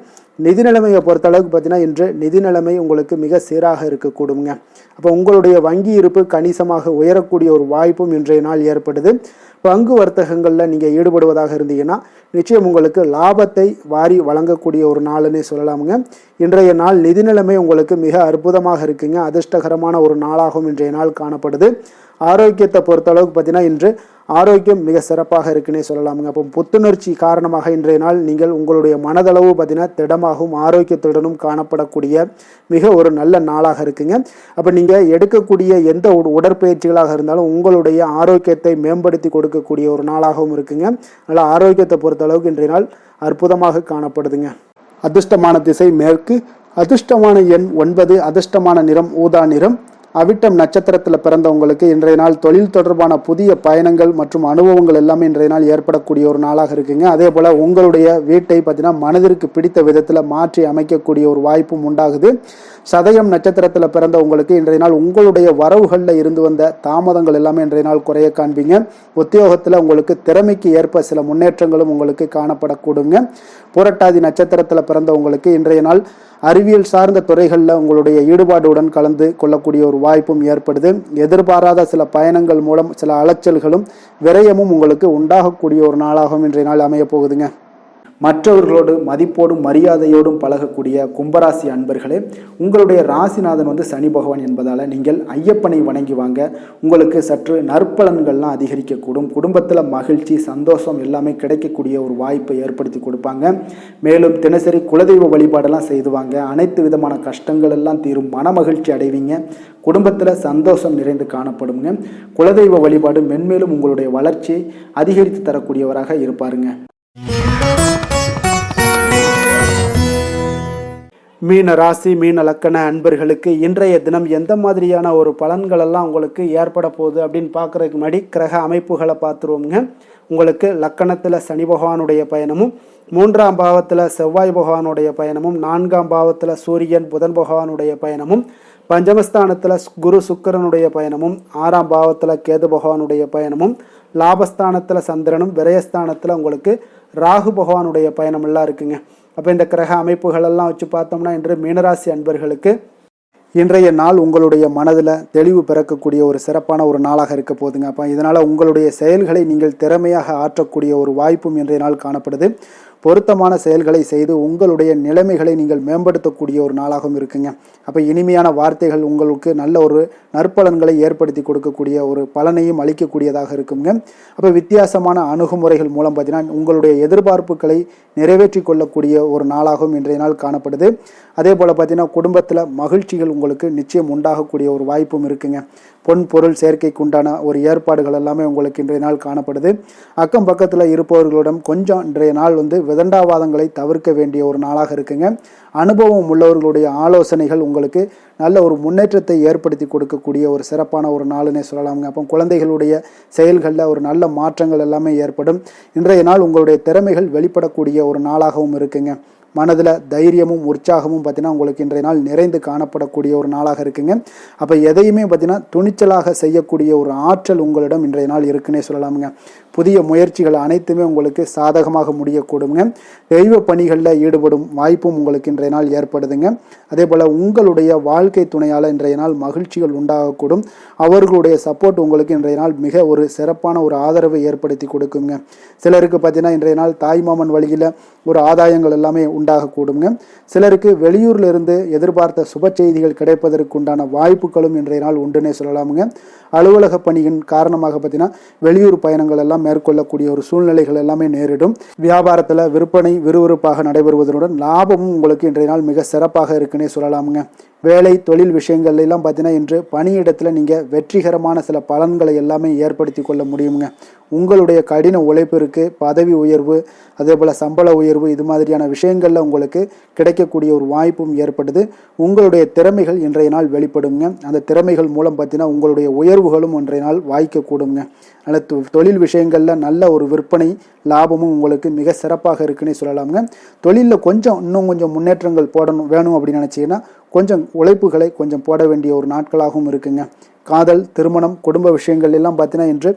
நிதி நிலைமையை பொறுத்தளவுக்கு பார்த்தீங்கன்னா இன்று நிதி நிலைமை உங்களுக்கு மிக சீராக இருக்கக்கூடுங்க. அப்போ உங்களுடைய வங்கி இருப்பு கணிசமாக உயரக்கூடிய ஒரு வாய்ப்பும் இன்றைய நாள் ஏற்படுது. பங்கு வர்த்தகங்களில் நீங்கள் ஈடுபடுவதாக இருந்தீங்கன்னா நிச்சயம் உங்களுக்கு லாபத்தை வாரி வழங்கக்கூடிய ஒரு நாள்னே சொல்லலாமுங்க. இன்றைய நாள் நிதி நிலைமை உங்களுக்கு மிக அற்புதமாக இருக்குங்க. அதிர்ஷ்டகரமான ஒரு நாளாகவும் இன்றைய நாள் காணப்படுது. ஆரோக்கியத்தை பொறுத்தளவுக்கு பார்த்தீங்கன்னா இன்று ஆரோக்கியம் மிக சிறப்பாக இருக்குன்னே சொல்லலாமுங்க. அப்போ புத்துணர்ச்சி காரணமாக இன்றைய நாள் நீங்கள் உங்களுடைய மனதளவு பார்த்தீங்கன்னா திடமாகவும் ஆரோக்கியத்துடனும் காணப்படக்கூடிய மிக ஒரு நல்ல நாளாக இருக்குங்க. அப்போ நீங்கள் எடுக்கக்கூடிய எந்த உடற்பயிற்சிகளாக இருந்தாலும் உங்களுடைய ஆரோக்கியத்தை மேம்படுத்தி கொடுக்கக்கூடிய ஒரு நாளாகவும் இருக்குங்க. அதனால் ஆரோக்கியத்தை பொறுத்தளவுக்கு இன்றைய நாள் அற்புதமாக காணப்படுதுங்க. அதிர்ஷ்டமான திசை மேற்கு, அதிர்ஷ்டமான எண் 9, அதிர்ஷ்டமான நிறம் ஊதா நிறம். அவிட்டம் நட்சத்திரத்தில் பிறந்தவங்களுக்கு இன்றைய நாள் தொழில் தொடர்பான புதிய பயணங்கள் மற்றும் அனுபவங்கள் எல்லாமே இன்றைய நாள் ஏற்படக்கூடிய ஒரு நாளாக இருக்குங்க. அதே போல் உங்களுடைய வீட்டை பார்த்தீங்கன்னா மனதிற்கு பிடித்த விதத்தில் மாற்றி அமைக்கக்கூடிய ஒரு வாய்ப்பும் உண்டாகுது. சதயம் நட்சத்திரத்தில் பிறந்த உங்களுக்கு இன்றைய நாள் உங்களுடைய வரவுகளில் இருந்து வந்த தாமதங்கள் எல்லாமே இன்றைய நாள் குறைய காண்பீங்க. உத்தியோகத்தில் உங்களுக்கு திறமைக்கு ஏற்ப சில முன்னேற்றங்களும் உங்களுக்கு காணப்படக்கூடுங்க. புரட்டாதி நட்சத்திரத்தில் பிறந்தவங்களுக்கு இன்றைய நாள் அறிவியல் சார்ந்த துறைகளில் உங்களுடைய ஈடுபாடுடன் கலந்து கொள்ளக்கூடிய ஒரு வாய்ப்பும் ஏற்படுது. எதிர்பாராத சில பயணங்கள் மூலம் சில அலைச்சல்களும் விரயமும் உங்களுக்கு உண்டாகக்கூடிய ஒரு நாளாகவும் இன்றைய நாள் அமைய போகுதுங்க. மற்றவர்களோடு மதிப்போடும் மரியாதையோடும் பழகக்கூடிய கும்பராசி அன்பர்களே, உங்களுடைய ராசிநாதன் சனி பகவான் என்பதால் நீங்கள் ஐயப்பனை வணங்கி வாங்க. உங்களுக்கு சற்று நற்பலன்கள்லாம் அதிகரிக்கக்கூடும். குடும்பத்தில் மகிழ்ச்சி, சந்தோஷம் எல்லாமே கிடைக்கக்கூடிய ஒரு வாய்ப்பை ஏற்படுத்தி கொடுப்பாங்க. மேலும் தினசரி குலதெய்வ வழிபாடெல்லாம் செய்துவாங்க. அனைத்து விதமான கஷ்டங்கள் எல்லாம் தீரும். மன மகிழ்ச்சி அடைவீங்க. குடும்பத்தில் சந்தோஷம் நிறைந்து காணப்படுங்க. குலதெய்வ வழிபாடு மென்மேலும் உங்களுடைய வளர்ச்சியை அதிகரித்து தரக்கூடியவராக இருப்பாருங்க. மீன ராசி, மீன லக்கண அன்பர்களுக்கு இன்றைய தினம் எந்த மாதிரியான ஒரு பலன்களெல்லாம் உங்களுக்கு ஏற்பட போகுது அப்படின்னு பார்க்குறதுக்கு முன்னாடி கிரக அமைப்புகளை பார்த்துருவோங்க. உங்களுக்கு லக்கணத்தில் சனி பகவானுடைய பயணமும், 3ஆம் பாவத்தில் செவ்வாய் பகவானுடைய பயணமும், 4ஆம் பாவத்தில் சூரியன் புதன் பகவானுடைய பயணமும், பஞ்சமஸ்தானத்தில் குரு சுக்கிரனுடைய பயணமும், 6ஆம் பாவத்தில் கேது பகவானுடைய பயணமும், லாபஸ்தானத்தில் சந்திரனும், விரயஸ்தானத்தில் உங்களுக்கு ராகு பகவானுடைய பயணமெல்லாம் இருக்குங்க. அப்போ இந்த கிரக அமைப்புகளெல்லாம் வச்சு பார்த்தோம்னா இன்று மீனராசி அன்பர்களுக்கு இன்றைய நாள் உங்களுடைய மனதில் தெளிவு பிறக்கக்கூடிய ஒரு சிறப்பான ஒரு நாளாக இருக்க போகுதுங்க. அப்போ இதனால் உங்களுடைய செயல்களை நீங்கள் திறமையாக ஆற்றக்கூடிய ஒரு வாய்ப்பும் இன்றைய நாள் காணப்படுது. பொருத்தமான செயல்களை செய்து உங்களுடைய நிலைமைகளை நீங்கள் மேம்படுத்தக்கூடிய ஒரு நாளாகவும் இருக்குங்க. அப்போ இனிமையான வார்த்தைகள் உங்களுக்கு நல்ல ஒரு நற்பலன்களை ஏற்படுத்தி கொடுக்கக்கூடிய ஒரு பலனையும் அளிக்கக்கூடியதாக இருக்குங்க. அப்போ வித்தியாசமான அணுகுமுறைகள் மூலம் பார்த்தீங்கன்னா உங்களுடைய எதிர்பார்ப்புகளை நிறைவேற்றி கொள்ளக்கூடிய ஒரு நாளாகவும் இன்றைய நாள் காணப்படுது. அதே போல் பார்த்தீங்கன்னா குடும்பத்தில் மகிழ்ச்சிகள் உங்களுக்கு நிச்சயம் உண்டாகக்கூடிய ஒரு வாய்ப்பும் இருக்குங்க. பொன் பொருள் சேர்க்கைக்கு உண்டான ஒரு ஏற்பாடுகள் எல்லாமே உங்களுக்கு இன்றைய நாள் காணப்படுது. அக்கம் பக்கத்தில் இருப்பவர்களிடம் கொஞ்சம் இன்றைய நாள் விதண்டாவாதங்களை தவிர்க்க வேண்டிய ஒரு நாளாக இருக்குங்க. அனுபவம் உள்ளவர்களுடைய ஆலோசனைகள் உங்களுக்கு நல்ல ஒரு முன்னேற்றத்தை ஏற்படுத்தி கொடுக்கக்கூடிய ஒரு சிறப்பான ஒரு நாளுன்னே சொல்லலாமுங்க. அப்போ குழந்தைகளுடைய செயல்களில் ஒரு நல்ல மாற்றங்கள் எல்லாமே ஏற்படும். இன்றைய நாள் உங்களுடைய திறமைகள் வெளிப்படக்கூடிய ஒரு நாளாகவும் இருக்குங்க. மனதில் தைரியமும் உற்சாகமும் பார்த்தீங்கன்னா உங்களுக்கு இன்றைய நாள் நிறைந்து காணப்படக்கூடிய ஒரு நாளாக இருக்குங்க. அப்போ எதையுமே பார்த்தீங்கன்னா துணிச்சலாக செய்யக்கூடிய ஒரு ஆற்றல் உங்களிடம் இன்றைய நாள் இருக்குன்னே சொல்லலாமுங்க. புதிய முயற்சிகள் அனைத்துமே உங்களுக்கு சாதகமாக முடியக்கூடுங்க. தெய்வ பணிகளில் ஈடுபடும் வாய்ப்பும் உங்களுக்கு இன்றைய நாள் ஏற்படுதுங்க. அதே போல் உங்களுடைய வாழ்க்கை துணையால் இன்றைய நாள் மகிழ்ச்சிகள் உண்டாகக்கூடும். அவர்களுடைய சப்போர்ட் உங்களுக்கு இன்றைய நாள் மிக ஒரு சிறப்பான ஒரு ஆதரவை ஏற்படுத்தி கொடுக்குங்க. சிலருக்கு பார்த்தீங்கன்னா இன்றைய நாள் தாய்மாமன் வழியில் ஒரு ஆதாயங்கள் எல்லாமே உண்டாகக்கூடுங்க. சிலருக்கு வெளியூரில் இருந்து எதிர்பார்த்த சுப செய்திகள் கிடைப்பதற்கு உண்டான வாய்ப்புகளும் இன்றைய நாள் உண்டுன்னே சொல்லலாமுங்க. அலுவலக பணியின் காரணமாக பார்த்தீங்கன்னா வெளியூர் பயணங்கள் எல்லாம் மேற்கொள்ளக்கூடிய ஒரு சூழ்நிலைகள் எல்லாமே நேரிடும். வியாபாரத்தில் விற்பனை விறுவிறுப்பாக நடைபெறுவதனுடன் லாபமும் உங்களுக்கு இன்றைய நாள் மிக சிறப்பாக இருக்குன்னே சொல்லலாமுங்க. வேலை தொழில் விஷயங்கள்ல எல்லாம் பார்த்தீங்கன்னா இன்று பணியிடத்தில் நீங்கள் வெற்றிகரமான சில பலன்களை எல்லாமே ஏற்படுத்தி கொள்ள முடியுங்க. உங்களுடைய கடின உழைப்பிற்கு பதவி உயர்வு அதே போல் சம்பள உயர்வு இது மாதிரியான விஷயங்களில் உங்களுக்கு கிடைக்கக்கூடிய ஒரு வாய்ப்பும் ஏற்படுது. உங்களுடைய திறமைகள் இன்றைய நாள் வெளிப்படுங்க. அந்த திறமைகள் மூலம் பார்த்தீங்கன்னா உங்களுடைய உயர்வுகளும் இன்றைய நாள் வாய்க்கக்கூடுங்க. அதனால் தொழில் விஷயங்களில் நல்ல ஒரு விற்பனை லாபமும் உங்களுக்கு மிக சிறப்பாக இருக்குன்னே சொல்லலாமுங்க. தொழிலில் இன்னும் கொஞ்சம் முன்னேற்றங்கள் வேணும் அப்படின்னு நினச்சிங்கன்னா கொஞ்சம் உழைப்புகளை கொஞ்சம் போட வேண்டிய ஒரு நாட்களாகவும் இருக்குங்க. காதல் திருமணம் குடும்ப விஷயங்கள் எல்லாம் பார்த்தீங்கன்னா இன்று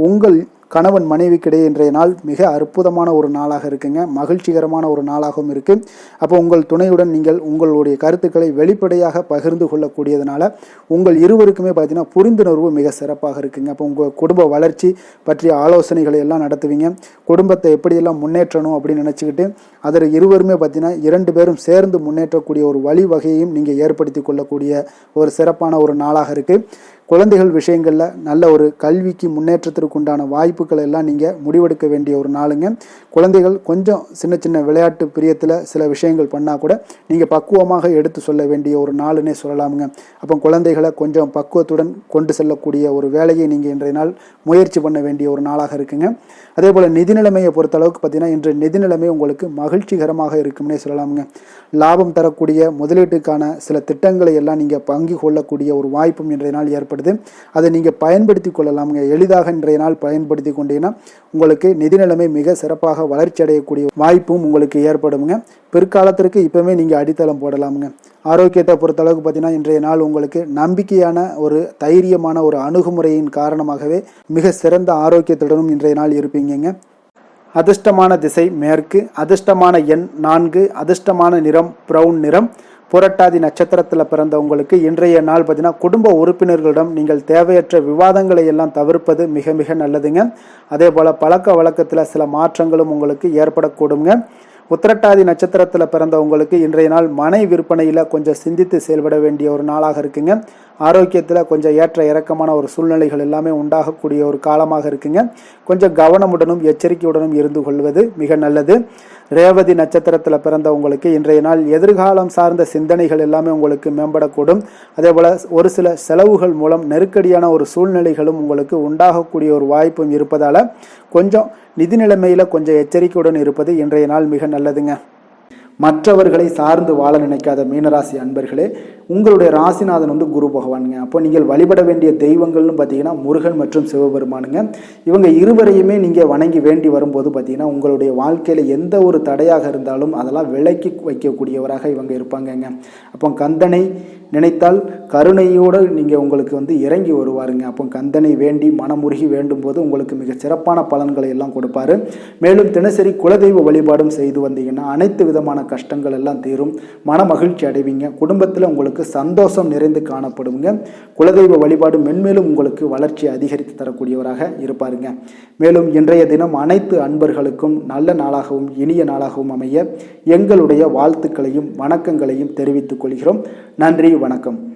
உங்கள் கணவன் மனைவிக்கிடையே இன்றைய நாள் மிக அற்புதமான ஒரு நாளாக இருக்குங்க. மகிழ்ச்சிகரமான ஒரு நாளாகவும் இருக்குது. அப்போ உங்கள் துணையுடன் நீங்கள் உங்களுடைய கருத்துக்களை வெளிப்படையாக பகிர்ந்து கொள்ளக்கூடியதுனால உங்கள் இருவருக்குமே பார்த்தீங்கன்னா புரிந்துணர்வு மிக சிறப்பாக இருக்குங்க. அப்போ உங்கள் குடும்ப வளர்ச்சி பற்றிய ஆலோசனைகளை எல்லாம் நடத்துவீங்க. குடும்பத்தை எப்படியெல்லாம் முன்னேற்றணும் அப்படின்னு நினச்சிக்கிட்டு அதில் இருவருமே பார்த்தீங்கன்னா 2 பேரும் சேர்ந்து முன்னேற்றக்கூடிய ஒரு வழிவகையையும் நீங்கள் ஏற்படுத்தி கொள்ளக்கூடிய ஒரு சிறப்பான ஒரு நாளாக இருக்குது. குழந்தைகள் விஷயங்களில் நல்ல ஒரு கல்விக்கு முன்னேற்றத்திற்கு உண்டான வாய்ப்புகள் எல்லாம் நீங்கள் முடிவெடுக்க வேண்டிய ஒரு நாளுங்க. குழந்தைகள் கொஞ்சம் சின்ன சின்ன விளையாட்டு பிரியத்தில் சில விஷயங்கள் பண்ணால் கூட நீங்கள் பக்குவமாக எடுத்து சொல்ல வேண்டிய ஒரு நாளுன்னே சொல்லலாமுங்க. அப்போ குழந்தைகளை கொஞ்சம் பக்குவத்துடன் கொண்டு செல்லக்கூடிய ஒரு வேலையை நீங்கள் இன்றைய நாள் முயற்சி பண்ண வேண்டிய ஒரு நாளாக இருக்குங்க. அதே போல் நிதி நிலைமையை பொறுத்தளவுக்கு பார்த்தீங்கன்னா இன்று நிதி நிலைமை உங்களுக்கு மகிழ்ச்சிகரமாக இருக்கும்னே சொல்லலாமுங்க. லாபம் தரக்கூடிய முதலீட்டுக்கான சில திட்டங்களை எல்லாம் நீங்கள் பங்கு கொள்ளக்கூடிய ஒரு வாய்ப்பும் இன்றைய நாள் ஏற்படுது. அதை நீங்கள் பயன்படுத்தி கொள்ளலாமுங்க. எளிதாக இன்றைய நாள் பயன்படுத்தி கொண்டீங்கன்னா உங்களுக்கு நிதி நிலைமை மிக சிறப்பாக வளர்ச்சி அடையக்கூடிய வாய்ப்பும் உங்களுக்கு ஏற்படுங்க. பிற்காலத்திற்கு இப்போவே நீங்கள் அடித்தளம் போடலாமுங்க. ஆரோக்கியத்தை பொறுத்தளவுக்கு பார்த்தீங்கன்னா இன்றைய நாள் உங்களுக்கு நம்பிக்கையான ஒரு தைரியமான ஒரு அணுகுமுறையின் காரணமாகவே மிக சிறந்த ஆரோக்கியத்துடனும் இன்றைய நாள் இருப்பீங்க. அதிர்ஷ்டமான திசை மேற்கு, அதிர்ஷ்டமான எண் 4, அதிர்ஷ்டமான நிறம் பிரவுன் நிறம். புரட்டாதி நட்சத்திரத்தில் பிறந்தவங்களுக்கு இன்றைய நாள் பார்த்தீங்கன்னா குடும்ப உறுப்பினர்களிடம் நீங்கள் தேவையற்ற விவாதங்களை எல்லாம் தவிர்ப்பது மிக மிக நல்லதுங்க. அதே போல் பழக்க வழக்கத்தில் சில மாற்றங்களும் உங்களுக்கு ஏற்படக்கூடுங்க. உத்திரட்டாதி நட்சத்திரத்தில் பிறந்தவங்களுக்கு இன்றைய நாள் மனை விற்பனையில் கொஞ்சம் சிந்தித்து செயல்பட வேண்டிய ஒரு நாளாக இருக்குங்க. ஆரோக்கியத்தில் கொஞ்சம் ஏற்ற இறக்கமான ஒரு சூழ்நிலைகள் எல்லாமே உண்டாகக்கூடிய ஒரு காலமாக இருக்குங்க. கொஞ்சம் கவனமுடனும் எச்சரிக்கையுடனும் இருந்து கொள்வது மிக நல்லது. ரேவதி நட்சத்திரத்தில் பிறந்தவங்களுக்கு இன்றைய நாள் எதிர்காலம் சார்ந்த சிந்தனைகள் எல்லாமே உங்களுக்கு மேம்படக்கூடும். அதே போல் ஒரு சில செலவுகள் மூலம் நெருக்கடியான ஒரு சூழ்நிலைகளும் உங்களுக்கு உண்டாகக்கூடிய ஒரு வாய்ப்பும் இருப்பதால் கொஞ்சம் நிதி நிலைமையில் கொஞ்சம் எச்சரிக்கையுடன் இருப்பது இன்றைய நாள் மிக நல்லதுங்க. மற்றவர்களை சார்ந்து வாழ நினைக்காத மீனராசி அன்பர்களே, உங்களுடைய ராசிநாதன் குரு பகவானுங்க. அப்போ நீங்கள் வழிபட வேண்டிய தெய்வங்கள்னு பார்த்தீங்கன்னா முருகன் மற்றும் சிவபெருமானுங்க. இவங்க இருவரையுமே நீங்கள் வணங்கி வேண்டி வரும்போது பார்த்தீங்கன்னா உங்களுடைய வாழ்க்கையில் எந்த ஒரு தடையாக இருந்தாலும் அதெல்லாம் விலக்கி வைக்கக்கூடியவராக இவங்க இருப்பாங்கங்க. அப்போ கந்தனை நினைத்தால் கருணையோடு நீங்கள் உங்களுக்கு இறங்கி வருவாருங்க. அப்போ கந்தனை வேண்டி மனமுருகி வேண்டும் போது உங்களுக்கு மிக சிறப்பான பலன்களை எல்லாம் கொடுப்பாரு. மேலும் தினசரி குலதெய்வ வழிபாடும் செய்து வந்தீங்கன்னா அனைத்து விதமான கஷ்டங்கள் எல்லாம் தீரும், மன மகிழ்ச்சி அடைவீங்க, குடும்பத்தில் உங்களுக்கு சந்தோஷம் நிறைந்து காணப்படுங்க. குலதெய்வ வழிபாடு மென்மேலும் உங்களுக்கு வளர்ச்சி அதிகரித்து தரக்கூடியவராக இருப்பாருங்க. மேலும் இன்றைய தினம் அனைத்து அன்பர்களுக்கும் நல்ல நாளாகவும் இனிய நாளாகவும் அமைய எங்களுடைய வாழ்த்துக்களையும் வணக்கங்களையும் தெரிவித்துக் கொள்கிறோம். நன்றி, வணக்கம்.